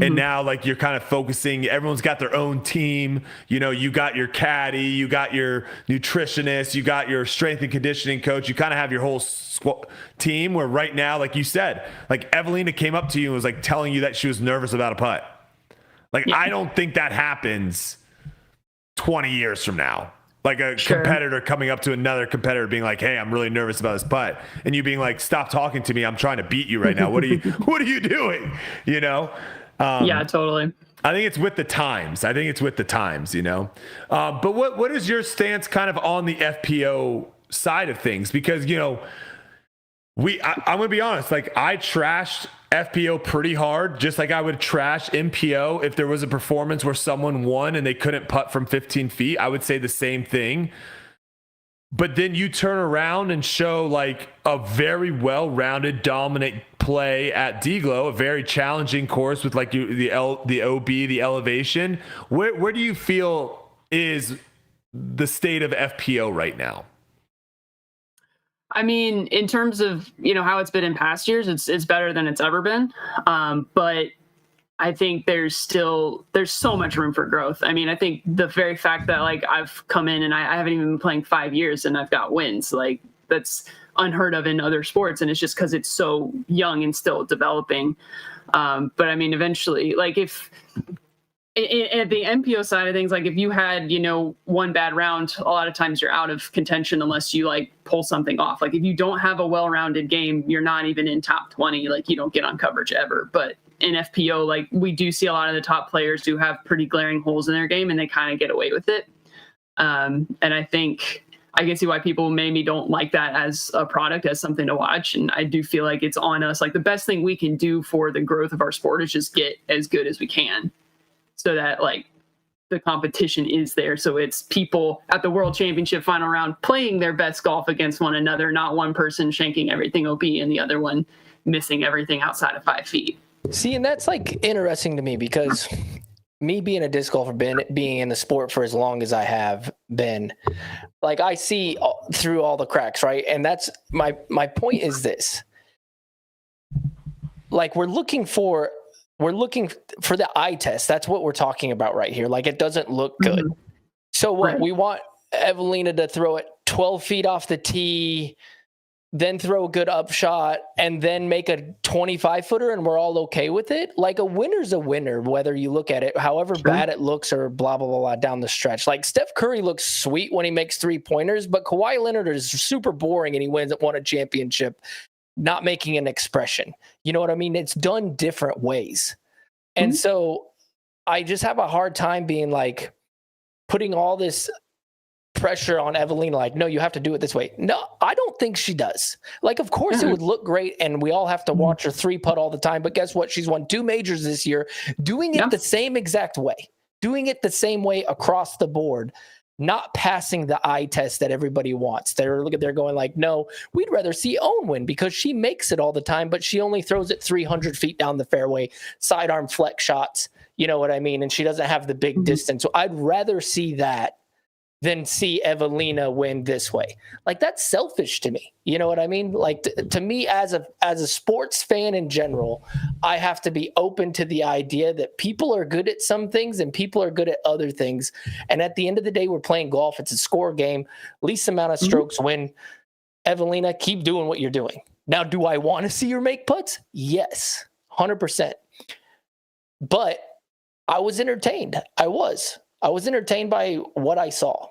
[SPEAKER 1] And now like you're kind of focusing, everyone's got their own team. You know, you got your caddy, you got your nutritionist, you got your strength and conditioning coach. You kind of have your whole team, where right now, like you said, like Evelina came up to you and was like telling you that she was nervous about a putt. Like, I don't think that happens 20 years from now. Like a competitor coming up to another competitor being like, hey, I'm really nervous about this putt. And you being like, stop talking to me. I'm trying to beat you right now. What are you doing? You know?
[SPEAKER 9] Yeah, totally.
[SPEAKER 1] I think it's with the times. You know? But what is your stance kind of on the FPO side of things? Because, you know, I'm going to be honest, like I trashed FPO pretty hard, just like I would trash MPO if there was a performance where someone won and they couldn't putt from 15 feet. I would say the same thing. But then you turn around and show like a very well-rounded, dominant play at DGLO, a very challenging course with like the OB, the elevation. Where do you feel is the state of FPO right now?
[SPEAKER 9] I mean, in terms of, you know, how it's been in past years, it's better than it's ever been. But I think there's so much room for growth. I mean, I think the very fact that like I've come in and I haven't even been playing 5 years and I've got wins, like that's unheard of in other sports. And it's just because it's so young and still developing. But I mean, eventually, like if at the MPO side of things, like if you had, you know, one bad round, a lot of times you're out of contention unless you like pull something off. Like if you don't have a well-rounded game, you're not even in top 20, like you don't get on coverage ever. But in FPO, like we do see a lot of the top players who have pretty glaring holes in their game and they kind of get away with it. And I think I can see why people maybe don't like that as a product, as something to watch. And I do feel like it's on us. Like the best thing we can do for the growth of our sport is just get as good as we can, so that like the competition is there. So it's people at the World Championship final round playing their best golf against one another, not one person shanking everything OB and the other one missing everything outside of 5 feet.
[SPEAKER 2] See, and that's like interesting to me, because me being a disc golfer, being in the sport for as long as I have been, like I see through all the cracks, right? And that's my point is this. Like we're looking for the eye test. That's what we're talking about right here. Like it doesn't look good. So what we want Evelina to throw it 12 feet off the tee, then throw a good upshot, and then make a 25-footer, and we're all okay with it. Like a winner's a winner, whether you look at it, however bad it looks or blah, blah, blah, blah down the stretch. Like Steph Curry looks sweet when he makes 3-pointers, but Kawhi Leonard is super boring and he won a championship not making an expression. You know what I mean? It's done different ways. And so I just have a hard time being like putting all this pressure on Evelina, like, no, you have to do it this way. No, I don't think she does. Like, of course it would look great and we all have to watch her 3-putt all the time, but guess what? She's won 2 majors this year, doing it the same exact way, doing it the same way across the board, not passing the eye test that everybody wants. They're going like, no, we'd rather see Owen win because she makes it all the time, but she only throws it 300 feet down the fairway, sidearm flex shots, you know what I mean? And she doesn't have the big distance. So I'd rather see that than see Evelina win this way. Like, that's selfish to me. You know what I mean? Like, to me, as a sports fan in general, I have to be open to the idea that people are good at some things and people are good at other things. And at the end of the day, we're playing golf. It's a score game. Least amount of strokes win. Evelina, keep doing what you're doing. Now, do I want to see her make putts? Yes, 100%. But I was entertained. I was entertained by what I saw.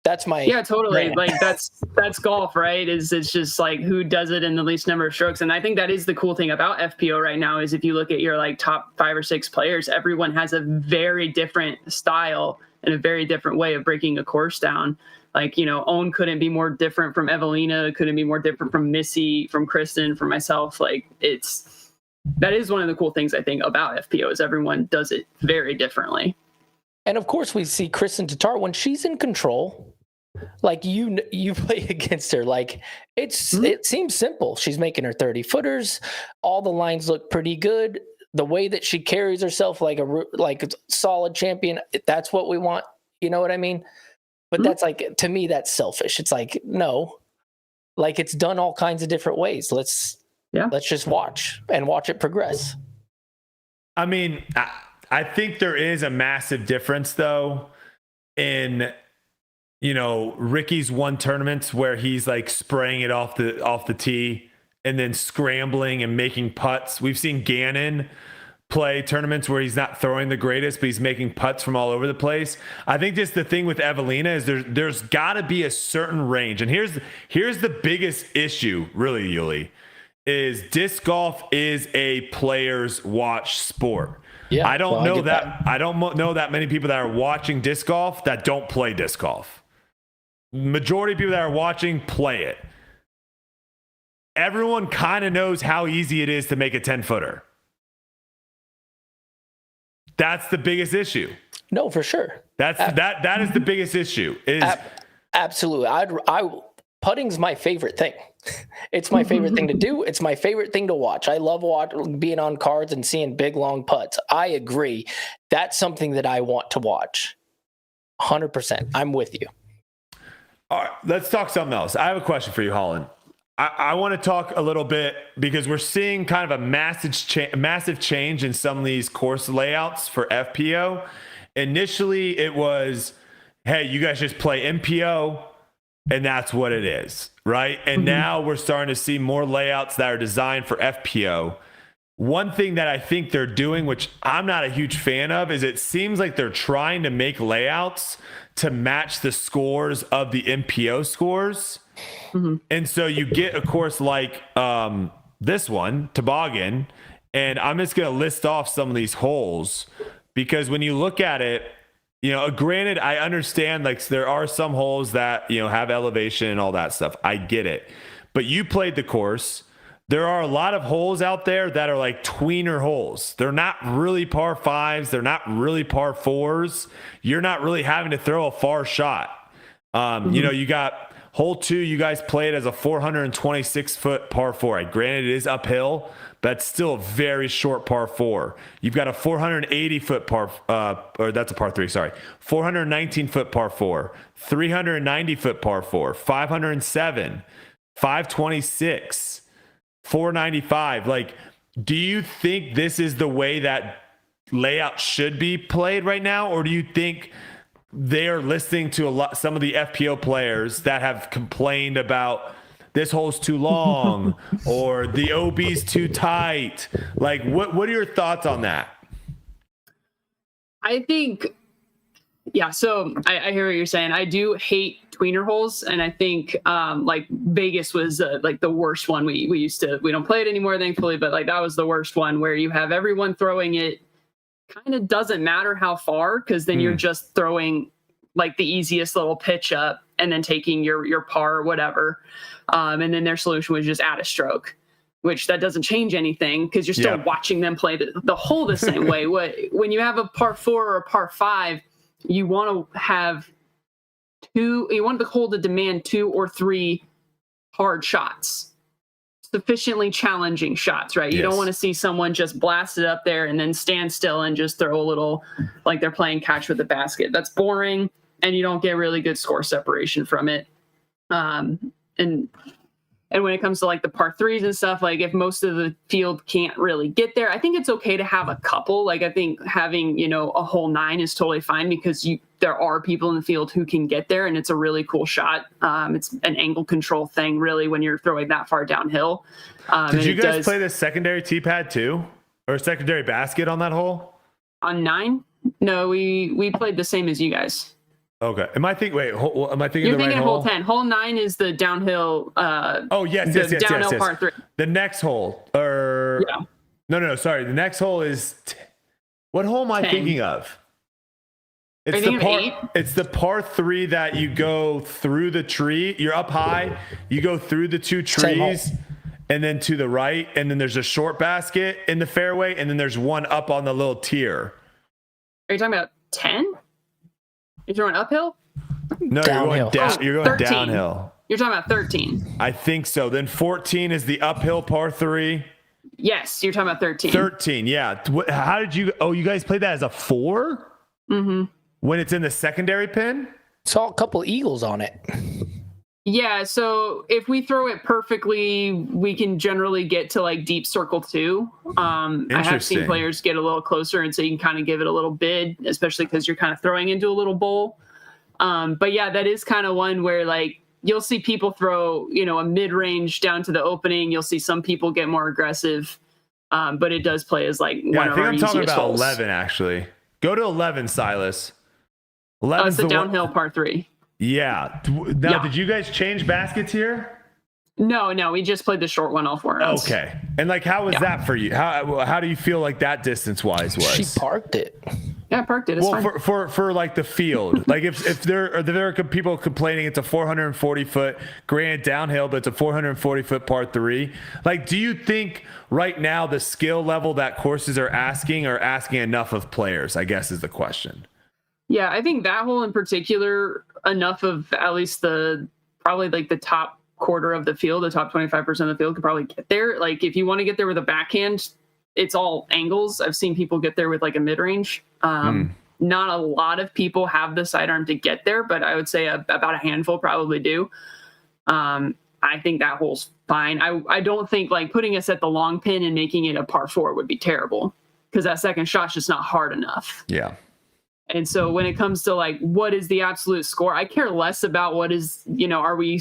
[SPEAKER 2] That's my
[SPEAKER 9] totally
[SPEAKER 2] rant.
[SPEAKER 9] like that's golf, right? It's just like who does it in the least number of strokes. And I think that is the cool thing about FPO right now is if you look at your like top 5 or 6 players, everyone has a very different style and a very different way of breaking a course down. Like, you know, Owen couldn't be more different from Evelina, couldn't be more different from Missy, from Kristen, from myself. Like, that is one of the cool things I think about FPO is everyone does it very differently.
[SPEAKER 2] And of course, we see Kristen Tatar when she's in control. Like, you play against her. Like, it seems simple. She's making her 30-footers. All the lines look pretty good. The way that she carries herself like a solid champion, that's what we want. You know what I mean? But that's like, to me, that's selfish. It's like, no, like it's done all kinds of different ways. Let's just watch it progress.
[SPEAKER 1] I mean, I think there is a massive difference though in, you know, Ricky's won tournaments where he's like spraying it off the tee and then scrambling and making putts. We've seen Gannon play tournaments where he's not throwing the greatest, but he's making putts from all over the place. I think just the thing with Evelina is there's got to be a certain range. And here's the biggest issue, really, Yuli, is disc golf is a player's watch sport.
[SPEAKER 2] Yeah,
[SPEAKER 1] I don't know that many people that are watching disc golf that don't play disc golf. Majority of people that are watching play it. Everyone kind of knows how easy it is to make a 10-footer. That's the biggest issue.
[SPEAKER 2] No, for sure. That
[SPEAKER 1] is the biggest issue.
[SPEAKER 2] Absolutely. Putting's my favorite thing. It's my favorite thing to do. It's my favorite thing to watch. I love being on cards and seeing big, long putts. I agree. That's something that I want to watch. 100%. I'm with you.
[SPEAKER 1] All right, let's talk something else. I have a question for you, Holyn. I want to talk a little bit because we're seeing kind of a massive change in some of these course layouts for FPO. Initially, it was, hey, you guys just play MPO, and that's what it is, right? And now we're starting to see more layouts that are designed for FPO. One thing that I think they're doing, which I'm not a huge fan of, is it seems like they're trying to make layouts to match the scores of the MPO scores. And so you get a course like this one, Toboggan, and I'm just going to list off some of these holes because when you look at it, you know, granted, I understand like there are some holes that, you know, have elevation and all that stuff. I get it. But you played the course. There are a lot of holes out there that are like tweener holes. They're not really par 5s. They're not really par 4s. You're not really having to throw a far shot. You know, you got hole 2, you guys played as a 426-foot par 4. Granted, it is uphill, but it's still a very short par 4. You've got a 480-foot or that's a par 3, sorry. 419-foot par 4, 390-foot par 4, 507, 526, 495. Like, do you think this is the way that layout should be played right now? Or do you think they're listening to some of the FPO players that have complained about this hole's too long or the OB's too tight? Like, what are your thoughts on that?
[SPEAKER 9] I think, so I hear what you're saying. I do hate tweener holes, and I think like Vegas was like the worst one. We don't play it anymore, thankfully, but like that was the worst one where you have everyone throwing it. Kind of doesn't matter how far, because then you're just throwing like the easiest little pitch up and then taking your par or whatever. And then their solution was just add a stroke, which that doesn't change anything because you're still watching them play the hole the same way. When you have a par 4 or a par 5, you want to have you want the hole to demand 2 or 3 hard shots. Sufficiently challenging shots, right? You don't want to see someone just blast it up there and then stand still and just throw a little like they're playing catch with a basket. That's boring. and you don't get really good score separation from it. And when it comes to like the par threes and stuff, like if most of the field can't really get there, I think it's okay to have a couple. Like I think having, a hole 9 is totally fine because there are people in the field who can get there, and it's a really cool shot. It's an angle control thing really when you're throwing that far downhill.
[SPEAKER 1] Did you guys play the secondary tee pad too? Or secondary basket on that hole?
[SPEAKER 9] On 9? No, we played the same as you guys.
[SPEAKER 1] Okay. Am I thinking
[SPEAKER 9] You're
[SPEAKER 1] the right
[SPEAKER 9] thinking
[SPEAKER 1] hole?
[SPEAKER 9] hole 10. Hole 9 is the downhill.
[SPEAKER 1] Yes.
[SPEAKER 9] Downhill par 3.
[SPEAKER 1] The next hole, no. Sorry, the next hole is. What hole am I
[SPEAKER 9] 10.
[SPEAKER 1] Thinking of?
[SPEAKER 9] Are you thinking of 8?
[SPEAKER 1] It's the par 3 that you go through the tree. You're up high. You go through the 2 trees, and then to the right, and then there's a short basket in the fairway, and then there's one up on the little tier.
[SPEAKER 9] Are you talking about 10? You're going uphill?
[SPEAKER 1] No,
[SPEAKER 2] downhill.
[SPEAKER 1] you're going
[SPEAKER 9] 13.
[SPEAKER 1] downhill.
[SPEAKER 9] You're talking about 13.
[SPEAKER 1] I think so. Then 14 is the uphill par 3.
[SPEAKER 9] Yes, you're talking about 13.
[SPEAKER 1] 13, yeah. How did you? Oh, you guys played that as a 4?
[SPEAKER 9] Mm-hmm.
[SPEAKER 1] When it's in the secondary pin?
[SPEAKER 2] Saw a couple eagles on it.
[SPEAKER 9] Yeah, so if we throw it perfectly, we can generally get to like deep circle 2. I have seen players get a little closer, and so you can kind of give it a little bid, especially because you're kind of throwing into a little bowl. But yeah, that is kind of one where like you'll see people throw, a mid-range down to the opening. You'll see some people get more aggressive, but it does play as like one of our easiest holes.
[SPEAKER 1] I think I'm talking about 11 actually. Go to 11, Silas.
[SPEAKER 9] 11 it's the downhill par 3.
[SPEAKER 1] Yeah. Now, did you guys change baskets here?
[SPEAKER 9] No, we just played the short one all 4 rounds.
[SPEAKER 1] Okay. And like, how was that for you? How do you feel like that distance wise was?
[SPEAKER 2] She parked it.
[SPEAKER 9] Yeah, I parked it. It's fine.
[SPEAKER 1] For like the field, like if there are people complaining it's a 440-foot grand downhill, but it's a 440-foot par 3. Like, do you think right now the skill level that courses are asking enough of players? I guess is the question.
[SPEAKER 9] Yeah, I think that hole in particular, enough of at least probably like the top quarter of the field, the top 25% of the field could probably get there. Like if you want to get there with a backhand, it's all angles. I've seen people get there with like a mid-range. Not a lot of people have the sidearm to get there, but I would say about a handful probably do. I think that hole's fine. I don't think like putting us at the long pin and making it a par 4 would be terrible because that second shot's just not hard enough.
[SPEAKER 1] Yeah.
[SPEAKER 9] And so when it comes to like, what is the absolute score? I care less about what is, are we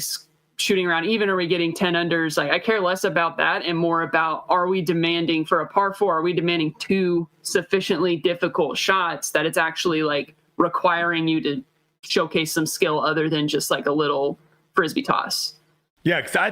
[SPEAKER 9] shooting around even? Are we getting 10 unders? Like I care less about that and more about, are we demanding for a par 4? Are we demanding 2 sufficiently difficult shots that it's actually like requiring you to showcase some skill other than just like a little frisbee toss?
[SPEAKER 1] Yeah. Cause I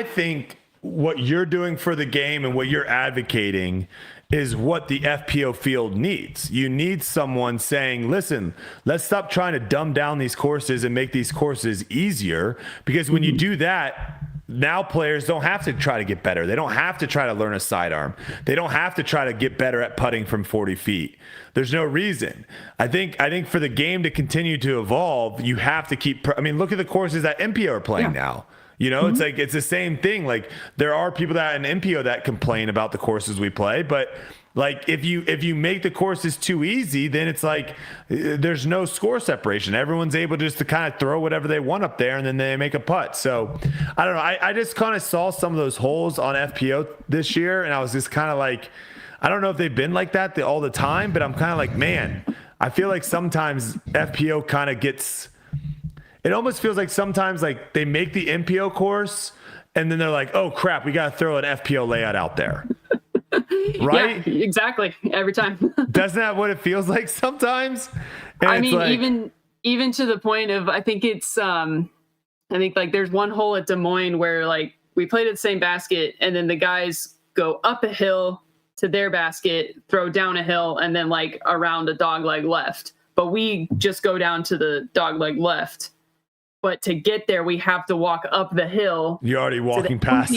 [SPEAKER 1] think what you're doing for the game and what you're advocating is what the FPO field needs. You need someone saying, listen, let's stop trying to dumb down these courses and make these courses easier, because when you do that, now players don't have to try to get better. They don't have to try to learn a sidearm. They don't have to try to get better at putting from 40 feet. There's no reason. I think for the game to continue to evolve, you have to keep, look at the courses that MPO are playing now. It's like, it's the same thing. Like there are people that in MPO that complain about the courses we play, but like if you make the courses too easy, then it's like there's no score separation. Everyone's able just to kind of throw whatever they want up there and then they make a putt. So I don't know. I just kind of saw some of those holes on FPO this year and I was just kind of like, I don't know if they've been like that all the time, but I'm kind of like, man, I feel like sometimes FPO kind of gets, it almost feels like sometimes like they make the MPO course and then they're like, oh crap, we got to throw an FPO layout out there. Right?
[SPEAKER 9] Yeah, exactly. Every time.
[SPEAKER 1] Doesn't that what it feels like sometimes? And
[SPEAKER 9] I mean, even to the point of, I think it's, I think like there's one hole at Des Moines where like we played at the same basket and then the guys go up a hill to their basket, throw down a hill and then like around a dogleg left. But we just go down to the dogleg left. But to get there, we have to walk up the hill.
[SPEAKER 1] You're already walking past.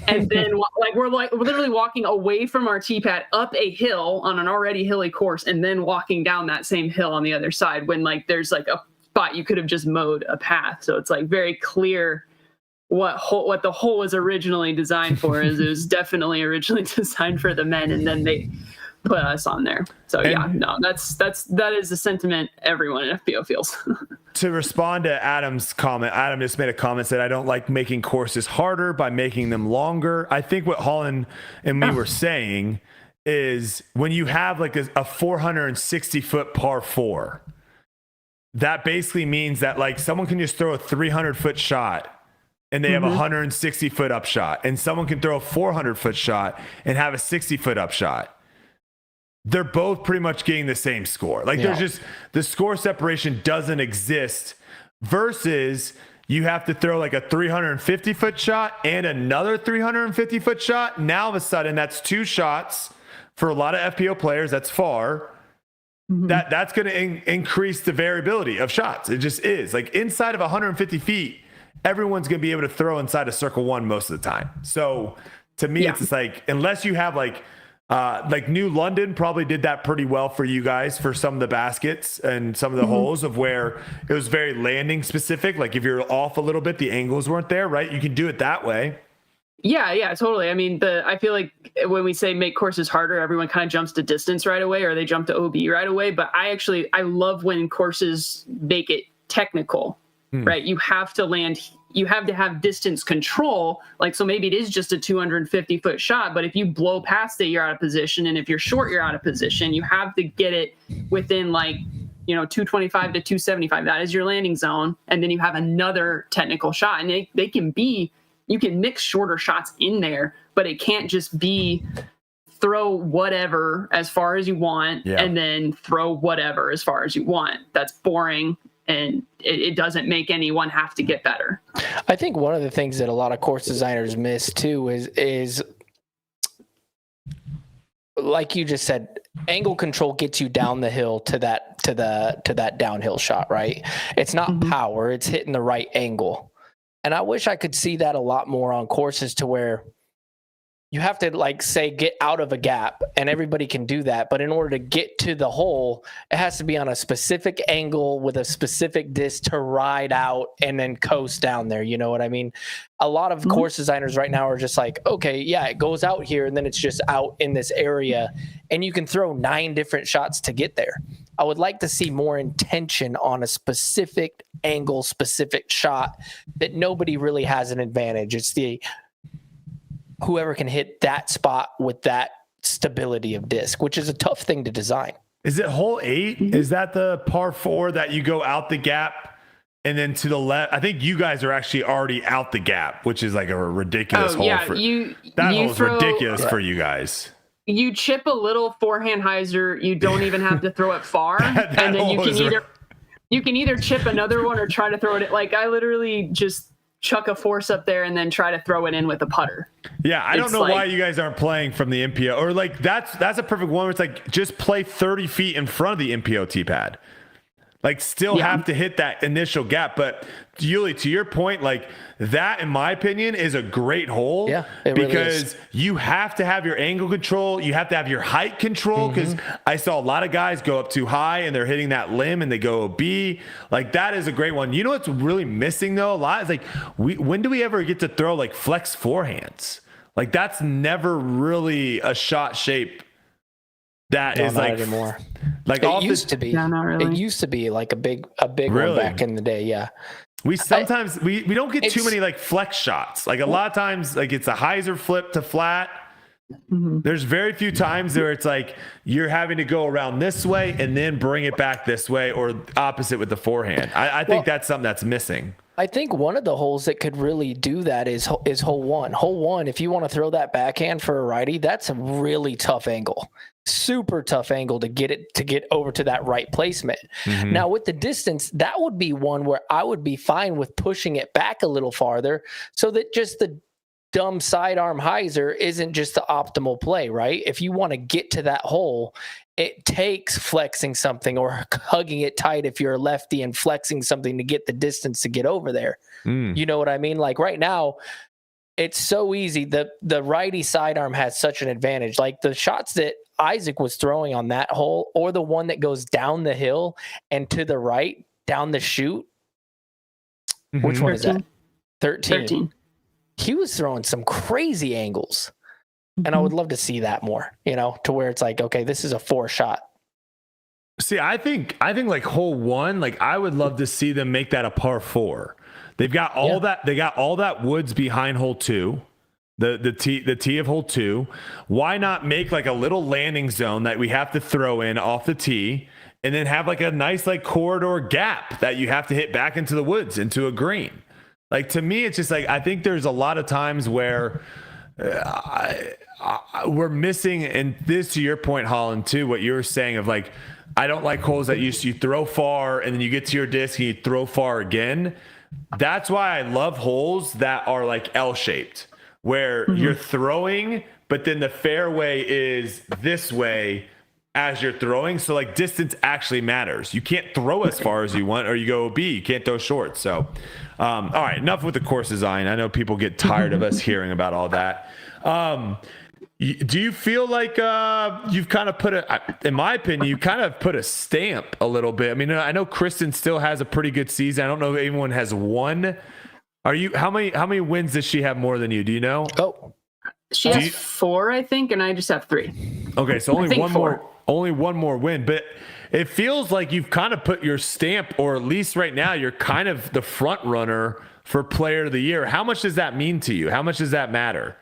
[SPEAKER 9] And then we're literally walking away from our tee pad up a hill on an already hilly course and then walking down that same hill on the other side when like there's like a spot you could have just mowed a path. So it's like very clear what the hole was originally designed for. Is it was definitely originally designed for the men, and then put us on there. So that is the sentiment everyone in FPO feels.
[SPEAKER 1] To respond to Adam's comment, Adam just made a comment that I don't like making courses harder by making them longer. I think what Holyn and me were saying is when you have like a 460 foot par 4, that basically means that like someone can just throw a 300 foot shot and they have a 160 foot up shot, and someone can throw a 400 foot shot and have a 60 foot up shot. They're both pretty much getting the same score. Like there's just, the score separation doesn't exist, versus you have to throw like a 350 foot shot and another 350 foot shot. Now all of a sudden that's 2 shots for a lot of FPO players. That's far. That's going to increase the variability of shots. It just is. Like inside of 150 feet, everyone's going to be able to throw inside of circle 1 most of the time. So to me, it's just like, unless you have like New London probably did that pretty well for you guys for some of the baskets and some of the holes of where it was very landing specific. Like if you're off a little bit, the angles weren't there, right? You can do it that way.
[SPEAKER 9] Yeah, totally. I mean, I feel like when we say make courses harder, everyone kind of jumps to distance right away, or they jump to OB right away. But I love when courses make it technical, right? You have to land, you have to have distance control. Like, so maybe it is just a 250 foot shot, but if you blow past it, you're out of position. And if you're short, you're out of position. You have to get it within like, 225 to 275. That is your landing zone. And then you have another technical shot, and they can be, you can mix shorter shots in there, but it can't just be throw whatever as far as you want and then throw whatever as far as you want. That's boring, and it doesn't make anyone have to get better.
[SPEAKER 2] I think one of the things that a lot of course designers miss too is like you just said, angle control gets you down the hill to that downhill shot, right? It's not power, it's hitting the right angle. And I wish I could see that a lot more on courses, to where you have to, like, say, get out of a gap, and everybody can do that. But in order to get to the hole, it has to be on a specific angle with a specific disc to ride out and then coast down there. You know what I mean? A lot of course designers right now are just like, okay, yeah, it goes out here, and then it's just out in this area, and you can throw 9 different shots to get there. I would like to see more intention on a specific angle, specific shot that nobody really has an advantage. It's whoever can hit that spot with that stability of disc, which is a tough thing to design.
[SPEAKER 1] Is it hole 8? Is that the par 4 that you go out the gap and then to the left? I think you guys are actually already out the gap, which is like a ridiculous hole.
[SPEAKER 9] Yeah,
[SPEAKER 1] that hole is ridiculous for you guys.
[SPEAKER 9] You chip a little forehand hyzer, you don't even have to throw it far, and then you can either chip another one or try to throw it. Like, I literally just chuck a force up there and then try to throw it in with a putter.
[SPEAKER 1] Yeah, I don't know why you guys aren't playing from the MPO, or like that's a perfect one where it's like just play 30 feet in front of the MPO tee pad. Like, still have to hit that initial gap. But Yuli, to your point, like, that, in my opinion, is a great hole.
[SPEAKER 2] Yeah, it
[SPEAKER 1] because
[SPEAKER 2] really is.
[SPEAKER 1] You have to have your angle control. You have to have your height control, because I saw a lot of guys go up too high and they're hitting that limb and they go OB. Like, that is a great one. You know what's really missing, though, a lot? Is like, when do we ever get to throw, like, flex forehands? Like, that's never really a shot shape that is like
[SPEAKER 2] anymore.
[SPEAKER 1] Like,
[SPEAKER 2] it used to be.
[SPEAKER 9] No, not really.
[SPEAKER 2] It used to be like a big
[SPEAKER 1] Really?
[SPEAKER 2] one back in the day. Yeah.
[SPEAKER 1] We sometimes we don't get too many like flex shots. Like, a lot of times, like, it's a hyzer flip to flat. There's very few times where it's like you're having to go around this way and then bring it back this way, or opposite with the forehand. I think that's something that's missing.
[SPEAKER 2] I think one of the holes that could really do that is hole 1. Hole 1, if you want to throw that backhand for a righty, that's a really tough angle. Super tough angle to get over to that right placement. Now, with the distance, that would be one where I would be fine with pushing it back a little farther, so that just the dumb sidearm hyzer isn't just the optimal play, right? If you want to get to that hole, it takes flexing something or hugging it tight if you're a lefty, and flexing something to get the distance to get over there. You know what I mean? Like, right now, it's so easy. The righty sidearm has such an advantage. Like, the shots that Isaac was throwing on that hole, or the one that goes down the hill and to the right down the chute. Which one is that? 13. He was throwing some crazy angles. And I would love to see that more, to where it's like, okay, this is a 4 shot.
[SPEAKER 1] See, I think like hole 1, like I would love to see them make that a par 4. They've got all that. They got all that woods behind hole 2, the tee of hole 2. Why not make like a little landing zone that we have to throw in off the tee, and then have like a nice like corridor gap that you have to hit back into the woods, into a green. Like, to me, it's just like, I think there's a lot of times where we're missing, and this, to your point, Holyn, too, what you were saying of like, I don't like holes that you throw far and then you get to your disc and you throw far again. That's why I love holes that are like L-shaped, where you're throwing, but then the fairway is this way as you're throwing. So like distance actually matters. You can't throw as far as you want, or you go OB. You can't throw short. So, all right, enough with the course design. I know people get tired of us hearing about all that. Do you feel like you've kind of in my opinion, you kind of put a stamp a little bit? I mean, I know Kristen still has a pretty good season. I don't know if anyone has won. How many wins does she have more than you? Do you know?
[SPEAKER 2] Oh,
[SPEAKER 9] she has 4, I think, and I just have 3.
[SPEAKER 1] Okay, so only one
[SPEAKER 9] 4.
[SPEAKER 1] more. Only one more win, but it feels like you've kind of put your stamp, or at least right now, you're kind of the front runner for Player of the Year. How much does that mean to you? How much does that matter?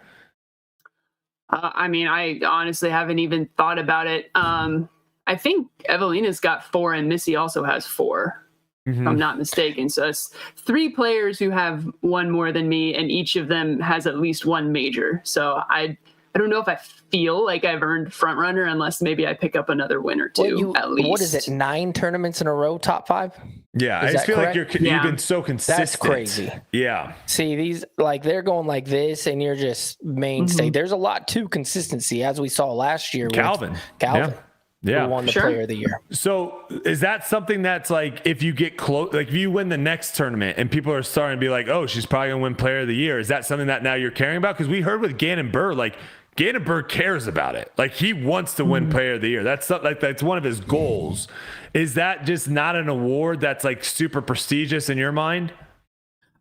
[SPEAKER 9] I mean, I honestly haven't even thought about it. I think Evelina's got 4 and Missy also has 4, if I'm not mistaken. So it's 3 players who have 1 more than me, and each of them has at least 1 major. So I don't know if I feel like I've earned front runner unless maybe I pick up another win or 2 at least.
[SPEAKER 2] What is it? 9 tournaments in a row, top 5?
[SPEAKER 1] Yeah, I just feel like you've been so consistent.
[SPEAKER 2] That's crazy.
[SPEAKER 1] Yeah.
[SPEAKER 2] See, these, like, they're going like this, and you're just mainstay. There's a lot to consistency, as we saw last year.
[SPEAKER 1] Calvin.
[SPEAKER 2] Yeah. Who won the Player of the Year.
[SPEAKER 1] So is that something that's like, if you get close, like if you win the next tournament and people are starting to be like, oh, she's probably gonna win Player of the Year, is that something that now you're caring about? Because we heard with Gannon Buhr, like Gannon Buhr cares about it. Like he wants to win Player of the Year. That's one of his goals. Is that just not an award that's like super prestigious in your mind?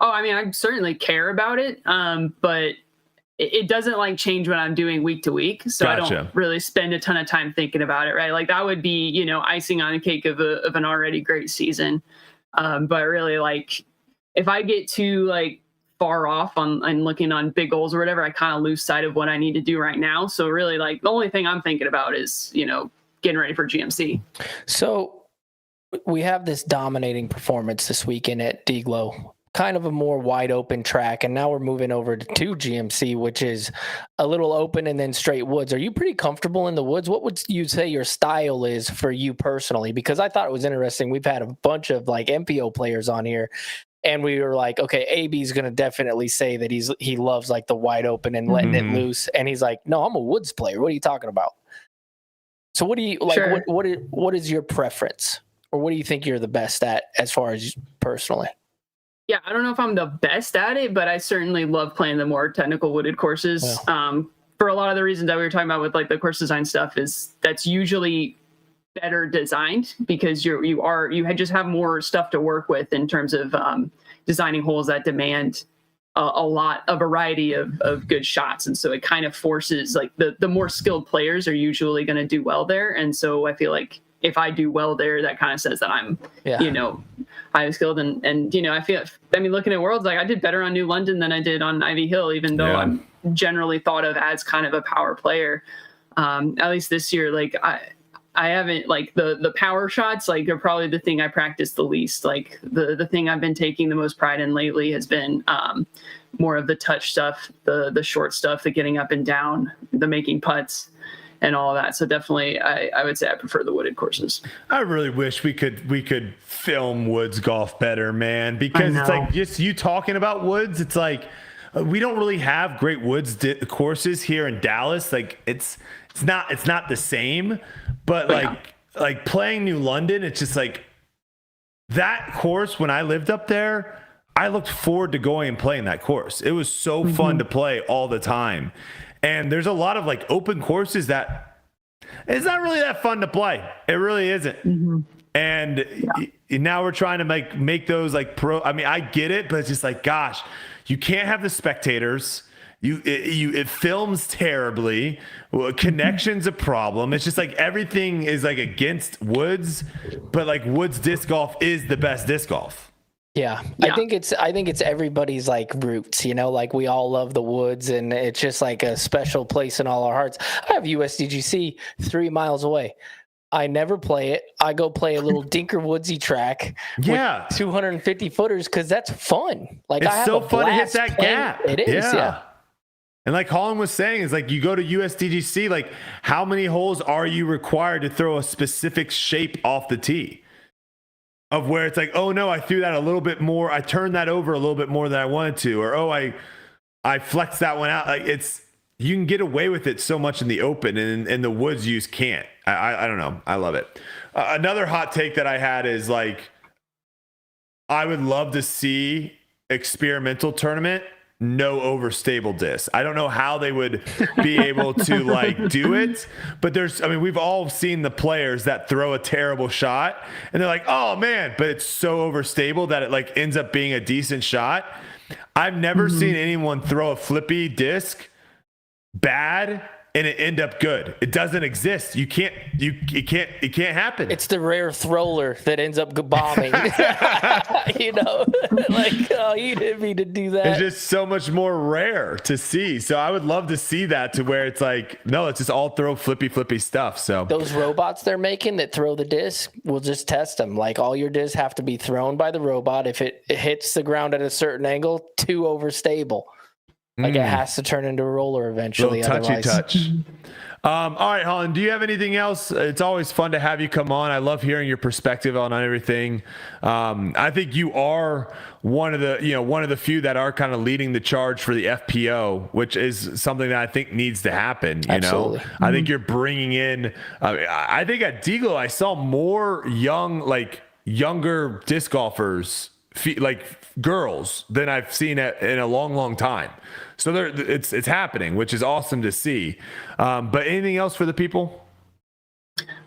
[SPEAKER 9] Oh, I mean, I certainly care about it, but it doesn't like change what I'm doing week to week. So I don't really spend a ton of time thinking about it, right? Like that would be, icing on a cake of an already great season. But really, like, if I get too like far off on looking on big goals or whatever, I kind of lose sight of what I need to do right now. So really, like, the only thing I'm thinking about is, getting ready for GMC.
[SPEAKER 2] So we have this dominating performance this weekend at DGLO. Kind of a more wide open track, and now we're moving over to GMC, which is a little open and then straight woods. Are you pretty comfortable in the woods? What would you say your style is for you personally? Because I thought it was interesting. We've had a bunch of like MPO players on here, and we were like, okay, AB is going to definitely say that he loves like the wide open and letting it loose, and he's like, no, I'm a woods player. What are you talking about? So what do you like?
[SPEAKER 9] Sure.
[SPEAKER 2] What is your preference, or what do you think you're the best at as far as personally?
[SPEAKER 9] Yeah, I don't know if I'm the best at it, but I certainly love playing the more technical wooded courses.
[SPEAKER 2] Yeah.
[SPEAKER 9] For a lot of the reasons that we were talking about with like the course design stuff, is that's usually better designed because you just have more stuff to work with in terms of designing holes that demand a variety of good shots. And so it kind of forces like the more skilled players are usually going to do well there. And so I feel like if I do well there, that kind of says that I'm, highly skilled. And looking at Worlds, like I did better on New London than I did on Ivy Hill, even though I'm generally thought of as kind of a power player. At least this year, like I haven't, like the power shots, like are probably the thing I practice the least. Like the thing I've been taking the most pride in lately has been more of the touch stuff, the short stuff, the getting up and down, the making putts, and all of that. So definitely, I would say I prefer the wooded courses.
[SPEAKER 1] I really wish we could film woods golf better, man, because it's like just you talking about woods. It's like we don't really have great woods courses here in Dallas. Like it's not the same, but like playing New London, it's just like that course. When I lived up there, I looked forward to going and playing that course. It was so fun to play all the time. And there's a lot of like open courses that it's not really that fun to play. It really isn't. And now we're trying to make those like pro. I mean, I get it, but it's just like, gosh, you can't have the spectators. it films terribly. Well, connection's a problem. It's just like everything is like against Woods, but like Woods disc golf is the best disc golf.
[SPEAKER 2] Yeah.
[SPEAKER 9] Yeah.
[SPEAKER 2] I think it's everybody's like roots, like we all love the Woods, and it's just like a special place in all our hearts. I have USDGC 3 miles away. I never play it. I go play a little Dinker Woodsy track
[SPEAKER 1] Yeah.
[SPEAKER 2] with 250 footers because that's fun. Like
[SPEAKER 1] It's
[SPEAKER 2] I have
[SPEAKER 1] so
[SPEAKER 2] a
[SPEAKER 1] fun to hit
[SPEAKER 2] blast
[SPEAKER 1] that
[SPEAKER 2] playing.
[SPEAKER 1] gap.
[SPEAKER 2] It is, yeah.
[SPEAKER 1] And like Holyn was saying, is like you go to USDGC, like how many holes are you required to throw a specific shape off the tee? Of where it's like, oh no, I threw that a little bit more. I turned that over a little bit more than I wanted to, or oh, I flexed that one out. Like you can get away with it so much in the open, and the Woods you just can't. I don't know. I love it. Another hot take that I had is like, I would love to see experimental tournament, no overstable disc. I don't know how they would be able to like do it, but we've all seen the players that throw a terrible shot and they're like, oh man, but it's so overstable that it like ends up being a decent shot. I've never seen anyone throw a flippy disc bad and it end up good. It doesn't exist. It can't happen.
[SPEAKER 2] It's the rare thrower that ends up bombing. Like, oh, you didn't mean to do that.
[SPEAKER 1] It's just so much more rare to see. So I would love to see that, to where it's like, no, let's just all throw flippy stuff. So
[SPEAKER 2] those robots they're making that throw the disc, we'll just test them. Like all your discs have to be thrown by the robot. If it hits the ground at a certain angle, too overstable. Like it has to turn into a roller eventually.
[SPEAKER 1] Little touchy
[SPEAKER 2] otherwise.
[SPEAKER 1] touch. All right, Holyn, do you have anything else? It's always fun to have you come on. I love hearing your perspective on everything. I think you are one of the few that are kind of leading the charge for the FPO, which is something that I think needs to happen.
[SPEAKER 2] Absolutely.
[SPEAKER 1] I think you're bringing in. I think at DGLO I saw more younger disc golfers, like girls, than I've seen in a long time. So it's happening, which is awesome to see. But anything else for the people?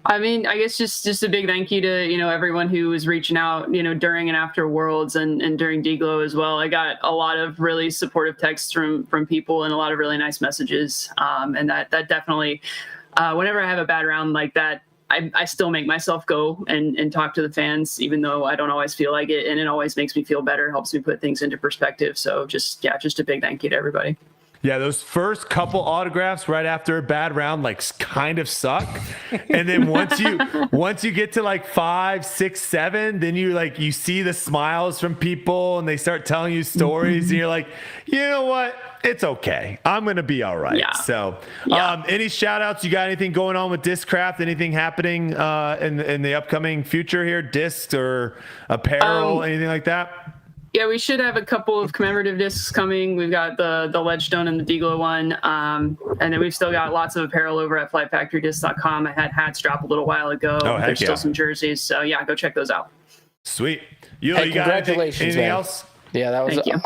[SPEAKER 9] I mean, I guess just a big thank you to, everyone who was reaching out, during and after Worlds and during DGLO as well. I got a lot of really supportive texts from people and a lot of really nice messages. And that definitely, whenever I have a bad round like that, I still make myself go and talk to the fans, even though I don't always feel like it. And it always makes me feel better, helps me put things into perspective. So just a big thank you to everybody.
[SPEAKER 1] Yeah, those first couple autographs right after a bad round kind of suck. And then once you get to like 5, 6, 7, then you see the smiles from people and they start telling you stories and you're like, you know what? It's okay. I'm going to be all right.
[SPEAKER 9] Yeah.
[SPEAKER 1] So
[SPEAKER 9] Yeah.
[SPEAKER 1] Any shout outs? You got anything going on with Discraft? Anything happening in the upcoming future here? Discs or apparel, anything like that?
[SPEAKER 9] Yeah, we should have a couple of commemorative discs coming. We've got the Ledgestone and the DGLO one. And then we've still got lots of apparel over at flyfactorydiscs.com. I had hats drop a little while ago.
[SPEAKER 1] Oh, heck
[SPEAKER 9] There's still
[SPEAKER 1] yeah.
[SPEAKER 9] some jerseys. So yeah, go check those out.
[SPEAKER 1] Sweet.
[SPEAKER 2] Hey,
[SPEAKER 1] You got
[SPEAKER 2] congratulations,
[SPEAKER 1] anything
[SPEAKER 2] man.
[SPEAKER 1] else?
[SPEAKER 2] Yeah, that was
[SPEAKER 9] Thank you.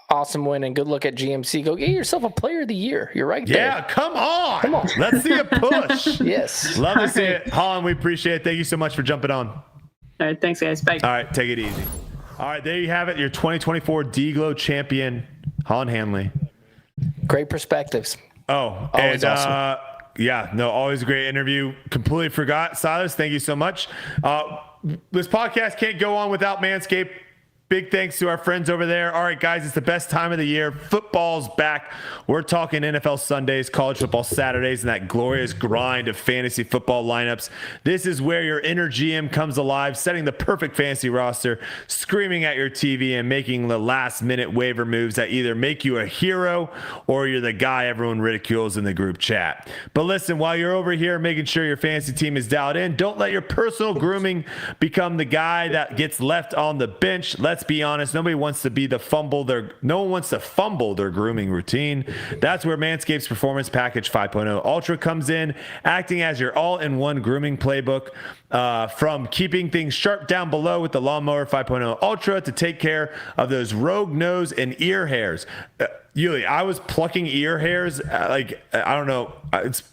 [SPEAKER 2] awesome win, and good luck at GMC. Go get yourself a player of the year. You're right
[SPEAKER 1] Yeah,
[SPEAKER 2] there.
[SPEAKER 1] come on. Let's see a push.
[SPEAKER 2] Yes.
[SPEAKER 1] Love to see it. Holyn, we appreciate it. Thank you so much for jumping on.
[SPEAKER 9] All right, thanks guys. Bye.
[SPEAKER 1] All right, take it easy. All right, there you have it. Your 2024 DGLO champion, Holyn Handley.
[SPEAKER 2] Great perspectives.
[SPEAKER 1] Oh,
[SPEAKER 2] Always
[SPEAKER 1] and
[SPEAKER 2] awesome.
[SPEAKER 1] yeah, no, always a great interview. Completely forgot. Silas, thank you so much. This podcast can't go on without Manscaped. Big thanks to our friends over there. All right, guys, it's the best time of the year. Football's back. We're talking NFL Sundays, college football Saturdays, and that glorious grind of fantasy football lineups. This is where your inner GM comes alive, setting the perfect fantasy roster, screaming at your TV, and making the last-minute waiver moves that either make you a hero or you're the guy everyone ridicules in the group chat. But listen, while you're over here making sure your fantasy team is dialed in, don't let your personal grooming become the guy that gets left on the bench. Let's be honest, no one wants to fumble their grooming routine. That's where Manscaped's Performance Package 5.0 Ultra comes in, acting as your all-in-one grooming playbook, from keeping things sharp down below with the Lawnmower 5.0 Ultra to take care of those rogue nose and ear hairs. Yuli, I was plucking ear hairs, I don't know, this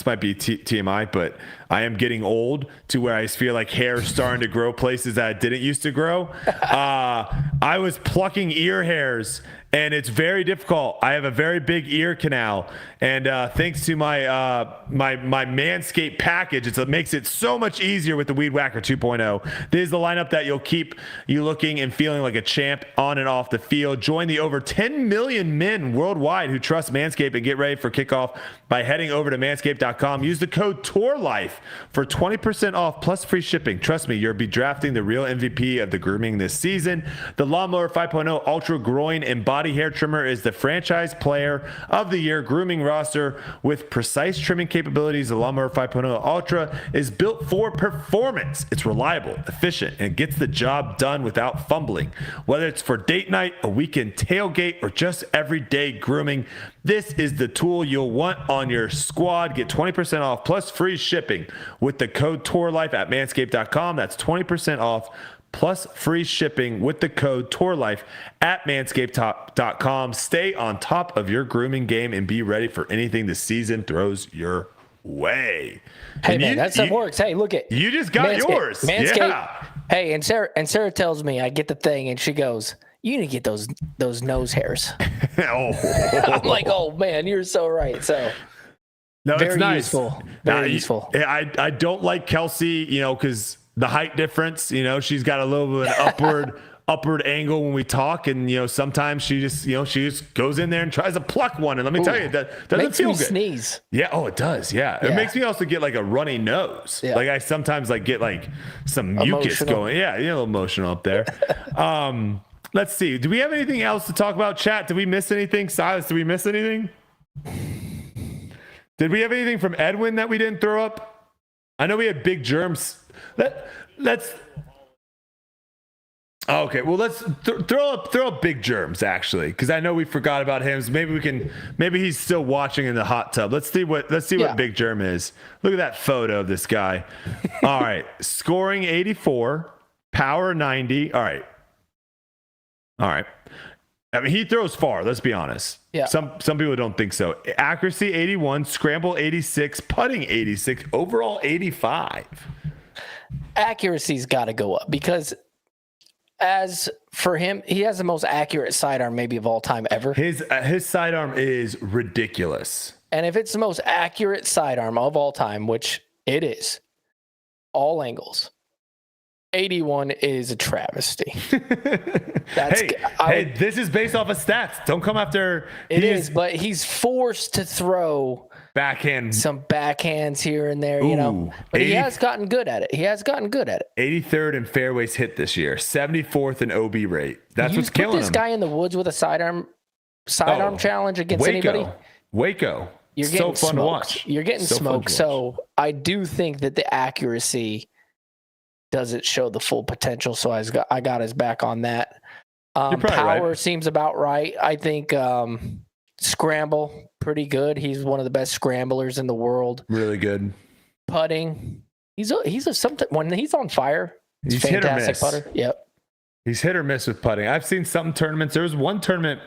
[SPEAKER 1] might be TMI, but I am getting old to where I feel like hair is starting to grow places that I didn't used to grow. I was plucking ear hairs, and it's very difficult. I have a very big ear canal, and thanks to my my Manscaped package, it makes it so much easier with the Weed Whacker 2.0. This is the lineup that you'll keep you looking and feeling like a champ on and off the field. Join the over 10 million men worldwide who trust Manscaped and get ready for kickoff by heading over to manscaped.com. Use the code TOURLIFE for 20% off plus free shipping. Trust me, you'll be drafting the real MVP of the grooming this season. The Lawnmower 5.0 Ultra Groin and Body Hair Trimmer is the franchise player of the year grooming roster with precise trimming capabilities. The Lawnmower 5.0 Ultra is built for performance. It's reliable, efficient, and gets the job done without fumbling. Whether it's for date night, a weekend tailgate, or just everyday grooming, this is the tool you'll want on your squad. Get 20% off plus free shipping with the code TOURLIFE at manscaped.com. That's 20% off plus free shipping with the code TOURLIFE at manscaped.com. Stay on top of your grooming game and be ready for anything the season throws your way.
[SPEAKER 2] Hey,
[SPEAKER 1] And
[SPEAKER 2] man, that stuff works. Hey, look at
[SPEAKER 1] you just got
[SPEAKER 2] Manscaped.
[SPEAKER 1] yours.
[SPEAKER 2] Manscaped.
[SPEAKER 1] Yeah.
[SPEAKER 2] Hey, and Sarah tells me I get the thing, and she goes, "You need to get those nose hairs."
[SPEAKER 1] Oh.
[SPEAKER 2] I'm like, "Oh man, you're so right." So
[SPEAKER 1] No,
[SPEAKER 2] very
[SPEAKER 1] it's nice.
[SPEAKER 2] useful. Very useful.
[SPEAKER 1] I don't like Kelsey, because the height difference, she's got a little bit of an upward angle when we talk, and sometimes she just goes in there and tries to pluck one, and let me tell you, that doesn't
[SPEAKER 2] Makes
[SPEAKER 1] feel
[SPEAKER 2] me
[SPEAKER 1] good.
[SPEAKER 2] sneeze.
[SPEAKER 1] Yeah, oh, it does. Yeah. It makes me also get like a runny nose.
[SPEAKER 2] Yeah.
[SPEAKER 1] Like I sometimes get like some mucus
[SPEAKER 2] Emotional.
[SPEAKER 1] going. Yeah, a little emotional up there. Let's see. Do we have anything else to talk about, chat? Did we miss anything? Silas, did we miss anything? Did we have anything from Edwin that we didn't throw up? I know we had big germs. Let's. Okay, well let's throw up big germs actually, because I know we forgot about him. So maybe he's still watching in the hot tub. Let's see what big germ is. Look at that photo of this guy. All right, scoring 84, power 90. All right. I mean, he throws far. Let's be honest.
[SPEAKER 2] Yeah.
[SPEAKER 1] Some people don't think so. Accuracy 81, scramble 86, putting 86, overall 85.
[SPEAKER 2] Accuracy's got to go up because, as for him, he has the most accurate sidearm maybe of all time ever.
[SPEAKER 1] His sidearm is ridiculous.
[SPEAKER 2] And if it's the most accurate sidearm of all time, which it is, all angles, 81 is a travesty.
[SPEAKER 1] Hey, this is based off of stats. Don't come after.
[SPEAKER 2] It is, but he's forced to throw
[SPEAKER 1] backhand,
[SPEAKER 2] some backhands here and there, But
[SPEAKER 1] 80,
[SPEAKER 2] he has gotten good at it.
[SPEAKER 1] 83rd in fairways hit this year, 74th in OB rate. That's what's killing him.
[SPEAKER 2] Put this guy in the woods with a sidearm challenge against anybody.
[SPEAKER 1] Waco.
[SPEAKER 2] You're getting
[SPEAKER 1] so fun
[SPEAKER 2] smoked.
[SPEAKER 1] to watch.
[SPEAKER 2] You're getting smoked. So I do think that the accuracy doesn't show the full potential. So I got his back on that. Power
[SPEAKER 1] right.
[SPEAKER 2] seems about right. I think scramble, pretty good. He's one of the best scramblers in the world.
[SPEAKER 1] Really good.
[SPEAKER 2] Putting, when he's on fire,
[SPEAKER 1] he's hit or miss.
[SPEAKER 2] Putter. Yep.
[SPEAKER 1] He's hit or miss with putting. I've seen some tournaments. There was one tournament.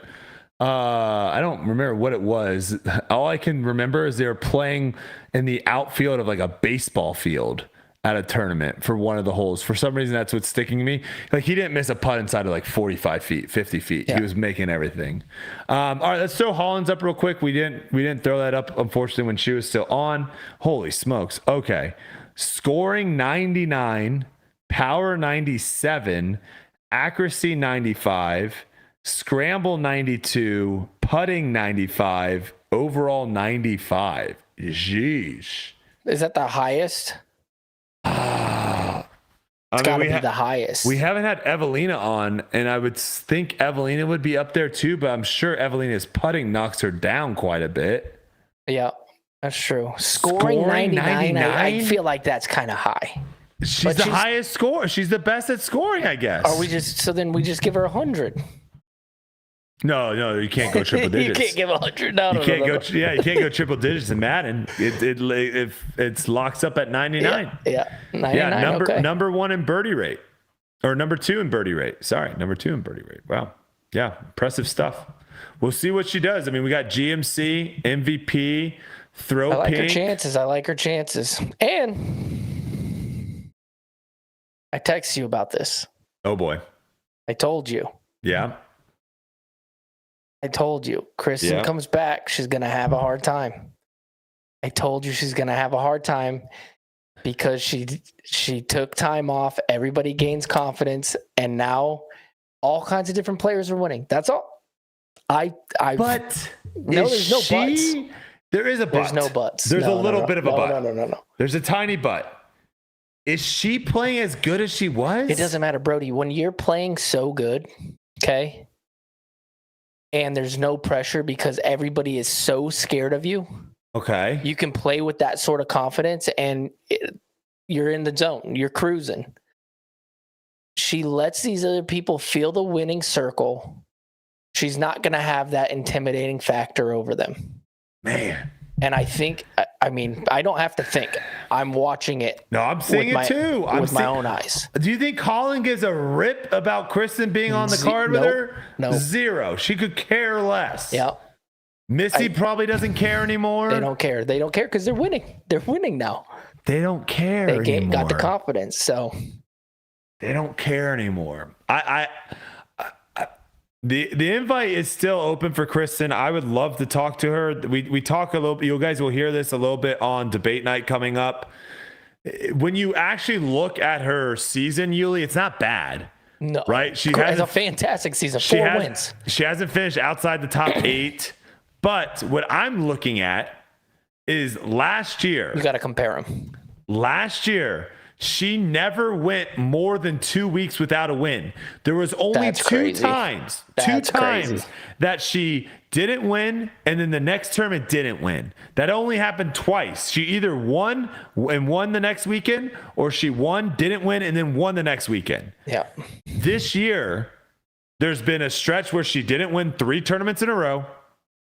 [SPEAKER 1] I don't remember what it was. All I can remember is they were playing in the outfield of like a baseball field at a tournament for one of the holes. For some reason, that's what's sticking to me. Like he didn't miss a putt inside of like 45 feet, 50 feet. Yeah. He was making everything. All right, let's throw Holyn's up real quick. We didn't throw that up, unfortunately, when she was still on. Holy smokes. Okay. Scoring 99, power 97, accuracy 95, scramble 92, putting 95, overall 95. Jeez.
[SPEAKER 2] Is that the highest? It's got to be the highest.
[SPEAKER 1] We haven't had Evelina on, and I would think Evelina would be up there too, but I'm sure Evelina's putting knocks her down quite a bit.
[SPEAKER 2] Yeah, that's true. Scoring 99, I feel like that's kind of high.
[SPEAKER 1] She's the highest scorer. She's the best at scoring, I guess.
[SPEAKER 2] Then we just give her 100.
[SPEAKER 1] No, you can't go triple digits.
[SPEAKER 2] You can't give 100. No,
[SPEAKER 1] you can't go. Yeah, you can't go triple digits in Madden. It locks up at 99.
[SPEAKER 2] Yeah, 99.
[SPEAKER 1] Yeah, number one in birdie rate, or number two in birdie rate. Sorry, number two in birdie rate. Wow. Yeah, impressive stuff. We'll see what she does. I mean, we got GMC, MVP, throw
[SPEAKER 2] I like her
[SPEAKER 1] pink.
[SPEAKER 2] chances. I like her chances. And I text you about this.
[SPEAKER 1] Oh boy.
[SPEAKER 2] I told you.
[SPEAKER 1] Yeah.
[SPEAKER 2] I told you. Kristen comes back. She's going to have a hard time. I told you she's going to have a hard time because she took time off. Everybody gains confidence. And now all kinds of different players are winning. That's all.
[SPEAKER 1] But
[SPEAKER 2] no, there's no buts.
[SPEAKER 1] There is a but.
[SPEAKER 2] There's no buts.
[SPEAKER 1] There's a little bit of a but.
[SPEAKER 2] No.
[SPEAKER 1] There's a tiny but. Is she playing as good as she was?
[SPEAKER 2] It doesn't matter, Brodie. When you're playing so good, okay, and there's no pressure because everybody is so scared of you,
[SPEAKER 1] okay,
[SPEAKER 2] you can play with that sort of confidence and you're in the zone. You're cruising. She lets these other people feel the winning circle. She's not going to have that intimidating factor over them.
[SPEAKER 1] Man.
[SPEAKER 2] And I think, I mean, I don't have to think. I'm watching it.
[SPEAKER 1] No, I'm seeing it too.
[SPEAKER 2] With my own eyes.
[SPEAKER 1] Do you think Holyn gives a rip about Kristen being on the card with her?
[SPEAKER 2] No.
[SPEAKER 1] Zero. She could care less.
[SPEAKER 2] Yeah.
[SPEAKER 1] Missy probably doesn't care anymore.
[SPEAKER 2] They don't care. They don't care because they're winning. They're winning now.
[SPEAKER 1] They don't care anymore.
[SPEAKER 2] Got the confidence, so.
[SPEAKER 1] They don't care anymore. The invite is still open for Kristen. I would love to talk to her. We talk a little bit. You guys will hear this a little bit on debate night coming up. When you actually look at her season, Yuli, it's not bad.
[SPEAKER 2] No.
[SPEAKER 1] Right? She
[SPEAKER 2] has a fantastic season. 4 wins.
[SPEAKER 1] She hasn't finished outside the top 8. But what I'm looking at is last year.
[SPEAKER 2] You got to compare them.
[SPEAKER 1] Last year, she never went more than 2 weeks without a win. There was only two times that she didn't win, and then the next tournament didn't win. That only happened twice. She either won and won the next weekend, or she won, didn't win, and then won the next weekend.
[SPEAKER 2] Yeah.
[SPEAKER 1] This year, there's been a stretch where she didn't win 3 tournaments in a row,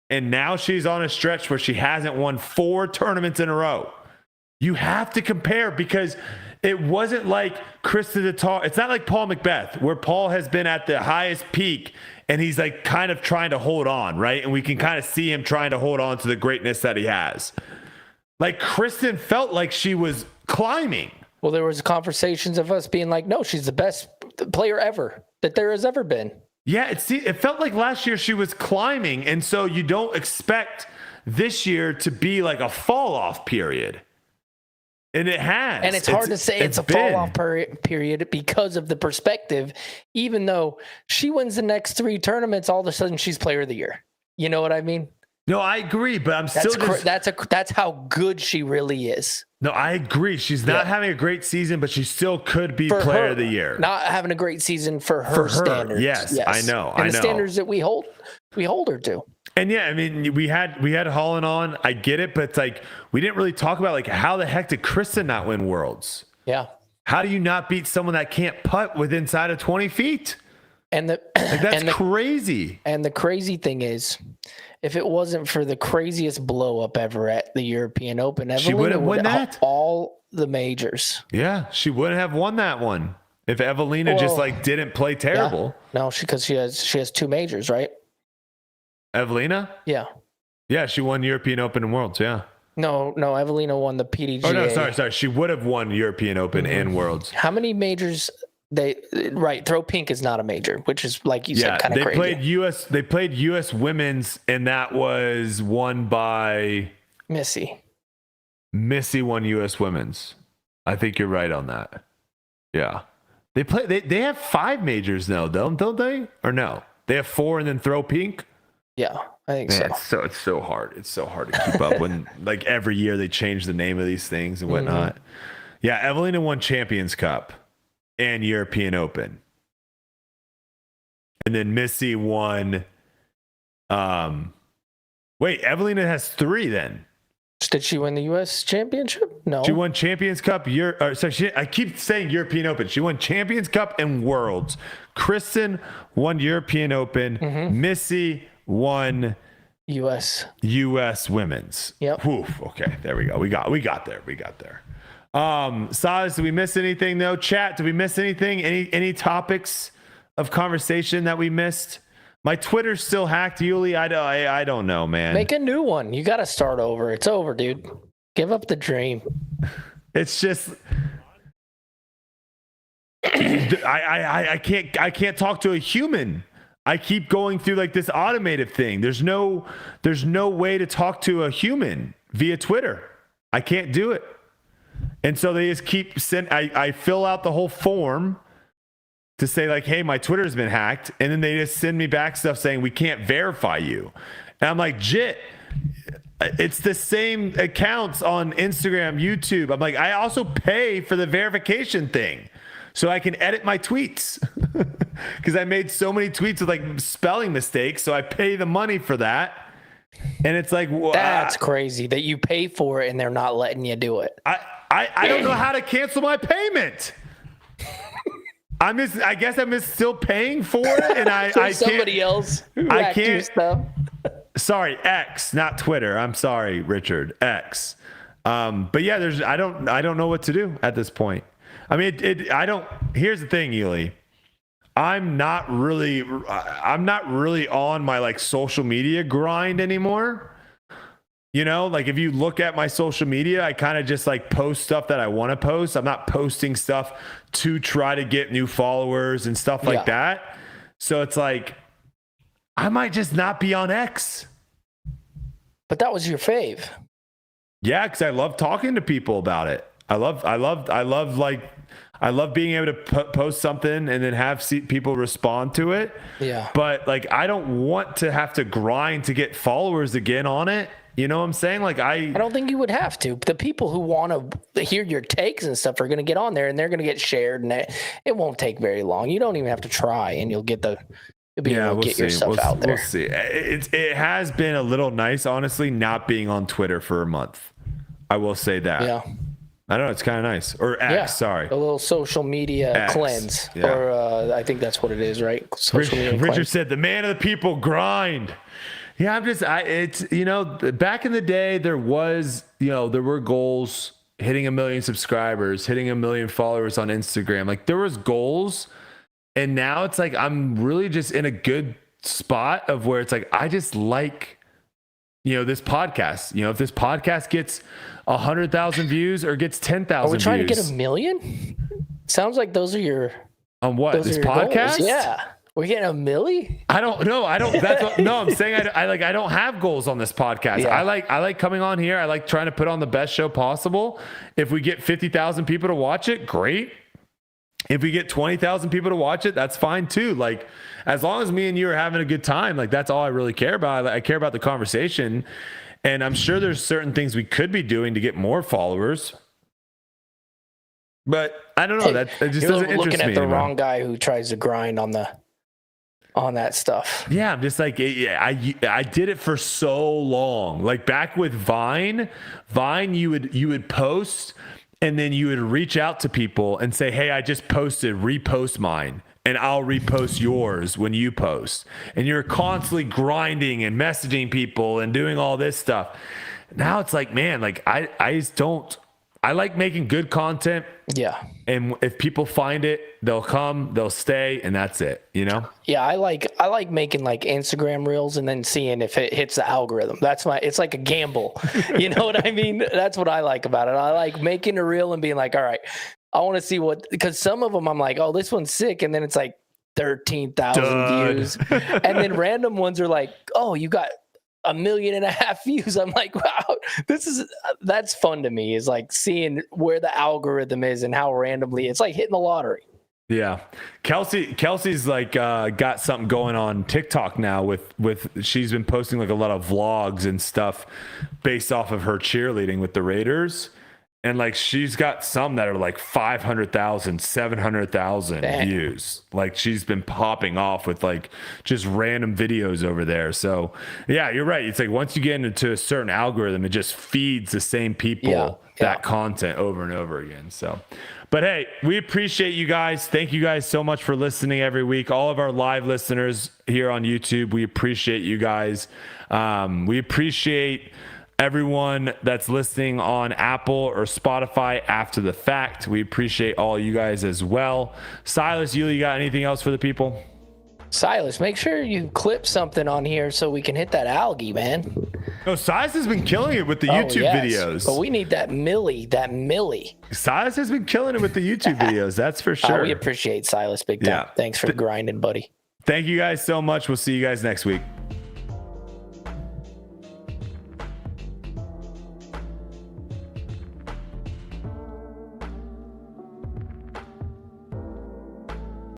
[SPEAKER 1] and now she's on a stretch where she hasn't won 4 tournaments in a row. You have to compare because it wasn't like Krista Tatar. It's not like Paul Macbeth, where Paul has been at the highest peak and he's like kind of trying to hold on, right? And we can kind of see him trying to hold on to the greatness that he has. Like Kristen felt like she was climbing.
[SPEAKER 2] Well, there was conversations of us being like, no, she's the best player ever that there has ever been.
[SPEAKER 1] Yeah, it felt like last year she was climbing. And so you don't expect this year to be like a fall off period. And it has.
[SPEAKER 2] And it's hard to say it's a fall-off period because of the perspective, even though she wins the next 3 tournaments, all of a sudden she's player of the year. You know what I mean?
[SPEAKER 1] No, I agree, but
[SPEAKER 2] that's how good she really is.
[SPEAKER 1] No, I agree. She's not having a great season, but she still could be player of the year.
[SPEAKER 2] Not having a great season for her standards.
[SPEAKER 1] Yes, I know.
[SPEAKER 2] And the standards that we hold her to.
[SPEAKER 1] And yeah, I mean, we had Holyn on. I get it, but it's like we didn't really talk about like how the heck did Kristen not win Worlds?
[SPEAKER 2] Yeah.
[SPEAKER 1] How do you not beat someone that can't putt with inside of 20 feet?
[SPEAKER 2] And
[SPEAKER 1] that's crazy.
[SPEAKER 2] And the crazy thing is, if it wasn't for the craziest blow up ever at the European Open,
[SPEAKER 1] she wouldn't win that.
[SPEAKER 2] All the majors.
[SPEAKER 1] Yeah, she wouldn't have won that one if Evelina just like didn't play terrible.
[SPEAKER 2] Yeah. No, because she has 2 majors, right?
[SPEAKER 1] Evelina?
[SPEAKER 2] Yeah.
[SPEAKER 1] Yeah, she won European Open and Worlds, yeah.
[SPEAKER 2] No, Evelina won the PDGA.
[SPEAKER 1] Oh, no, sorry. She would have won European Open and Worlds.
[SPEAKER 2] How many majors throw pink is not a major, which is like you said, kind of crazy.
[SPEAKER 1] They played US women's, and that was won by
[SPEAKER 2] Missy.
[SPEAKER 1] Missy won US women's. I think you're right on that. Yeah. They have 5 majors now, don't they? Or no? They have 4 and then throw pink?
[SPEAKER 2] Yeah, I think
[SPEAKER 1] so. It's so hard. It's so hard to keep up when like every year they change the name of these things and whatnot. Yeah, Evelina won Champions Cup and European Open. And then Missy won wait, Evelina has 3 then.
[SPEAKER 2] Did she win the US Championship? No.
[SPEAKER 1] She won Champions Cup. I keep saying European Open. She won Champions Cup and Worlds. Kristen won European Open. Missy won
[SPEAKER 2] US
[SPEAKER 1] women's.
[SPEAKER 2] Yep.
[SPEAKER 1] Whew, okay, there we go. We got there. Silas, did we miss anything though? Chat, did we miss anything? Any topics of conversation that we missed? My Twitter's still hacked, Yuli. I don't know, man.
[SPEAKER 2] Make a new one. You got to start over. It's over, dude. Give up the dream.
[SPEAKER 1] It's just I can't talk to a human. I keep going through like this automated thing. There's no way to talk to a human via Twitter. I can't do it. And so they just keep I fill out the whole form to say like, hey, my Twitter's been hacked. And then they just send me back stuff saying we can't verify you. And I'm like, jit, it's the same accounts on Instagram, YouTube. I'm like, I also pay for the verification thing so I can edit my tweets because I made so many tweets with like spelling mistakes. So I pay the money for that. And it's like,
[SPEAKER 2] that's crazy that you pay for it and they're not letting you do it.
[SPEAKER 1] I don't know how to cancel my payment. I guess I'm still paying for it, and I can't.
[SPEAKER 2] Somebody else.
[SPEAKER 1] I can't.
[SPEAKER 2] Your stuff.
[SPEAKER 1] Sorry, X, not Twitter. I'm sorry, Richard. X. But yeah, I don't know what to do at this point. I mean, Here's the thing, Ely. I'm not really on my like social media grind anymore. You know, like if you look at my social media, I kind of just like post stuff that I want to post. I'm not posting stuff to try to get new followers and stuff like that. So it's like, I might just not be on X.
[SPEAKER 2] But that was your fave.
[SPEAKER 1] Yeah, because I love talking to people about it. I love being able to post something and then have people respond to it. Yeah. But like, I don't want to have to grind to get followers again on it. You know what I'm saying? Like I
[SPEAKER 2] don't think you would have to. The people who want to hear your takes and stuff are going to get on there and they're going to get shared, and it won't take very long. You don't even have to try, and you'll be able to get your stuff out there.
[SPEAKER 1] We'll see. It has been a little nice, honestly, not being on Twitter for a month. I will say that. Yeah. I don't know. It's kind of nice. Or X, sorry.
[SPEAKER 2] A little social media cleanse. Yeah. Or I think that's what it is, right? Social media
[SPEAKER 1] Richard
[SPEAKER 2] cleanse.
[SPEAKER 1] said, the man of the people grind. Yeah, it's, back in the day, there were goals, hitting 1 million subscribers, hitting 1 million followers on Instagram. Like there was goals. And now it's like, I'm really just in a good spot of where it's like, I just like, this podcast, if this podcast gets 100,000 views or gets 10,000 views.
[SPEAKER 2] Are we trying to get 1 million? Sounds like those are your,
[SPEAKER 1] on what? This podcast?
[SPEAKER 2] Goals. Yeah. We're getting 1 million?
[SPEAKER 1] I don't know. I'm saying I don't have goals on this podcast. Yeah. I like coming on here. I like trying to put on the best show possible. If we get 50,000 people to watch it, great. If we get 20,000 people to watch it, that's fine too. Like, as long as me and you are having a good time, like that's all I really care about. I care about the conversation, and I'm sure there's certain things we could be doing to get more followers. But I don't know. That it just doesn't interest me. You're
[SPEAKER 2] looking at the wrong guy who tries to grind on that stuff.
[SPEAKER 1] Yeah, I'm just like, I did it for so long. Like back with Vine, you would post, and then you would reach out to people and say, hey, I just posted, repost mine, and I'll repost yours when you post. And you're constantly grinding and messaging people and doing all this stuff. Now it's like, man, like I like making good content.
[SPEAKER 2] Yeah.
[SPEAKER 1] And if people find it, they'll come, they'll stay, and that's it,
[SPEAKER 2] Yeah, I like making like Instagram reels and then seeing if it hits the algorithm. It's like a gamble. You know what I mean? That's what I like about it. I like making a reel and being like, all right, I want to see because some of them I'm like, oh, this one's sick. And then it's like 13,000 views. And then random ones are like, oh, you got 1.5 million views. I'm like, wow, that's fun to me, is like seeing where the algorithm is and how randomly it's like hitting the lottery.
[SPEAKER 1] Yeah. Kelsey's like got something going on TikTok now with she's been posting like a lot of vlogs and stuff based off of her cheerleading with the Raiders. And like she's got some that are like 500,000, 700,000 views. Like she's been popping off with like just random videos over there. So yeah, you're right. It's like once you get into a certain algorithm, it just feeds the same people that content over and over again. So, but hey, we appreciate you guys. Thank you guys so much for listening every week. All of our live listeners here on YouTube, we appreciate you guys. We appreciate everyone that's listening on Apple or Spotify after the fact. We appreciate all you guys as well. Silas, you got anything else for the people?
[SPEAKER 2] Silas, make sure you clip something on here so we can hit that algae, man.
[SPEAKER 1] No, Silas has been killing it with the YouTube videos.
[SPEAKER 2] But we need that millie.
[SPEAKER 1] Silas has been killing it with the YouTube videos. That's for sure.
[SPEAKER 2] We appreciate Silas big time.
[SPEAKER 1] Yeah.
[SPEAKER 2] Thanks for grinding, buddy.
[SPEAKER 1] Thank you guys so much. We'll see you guys next week.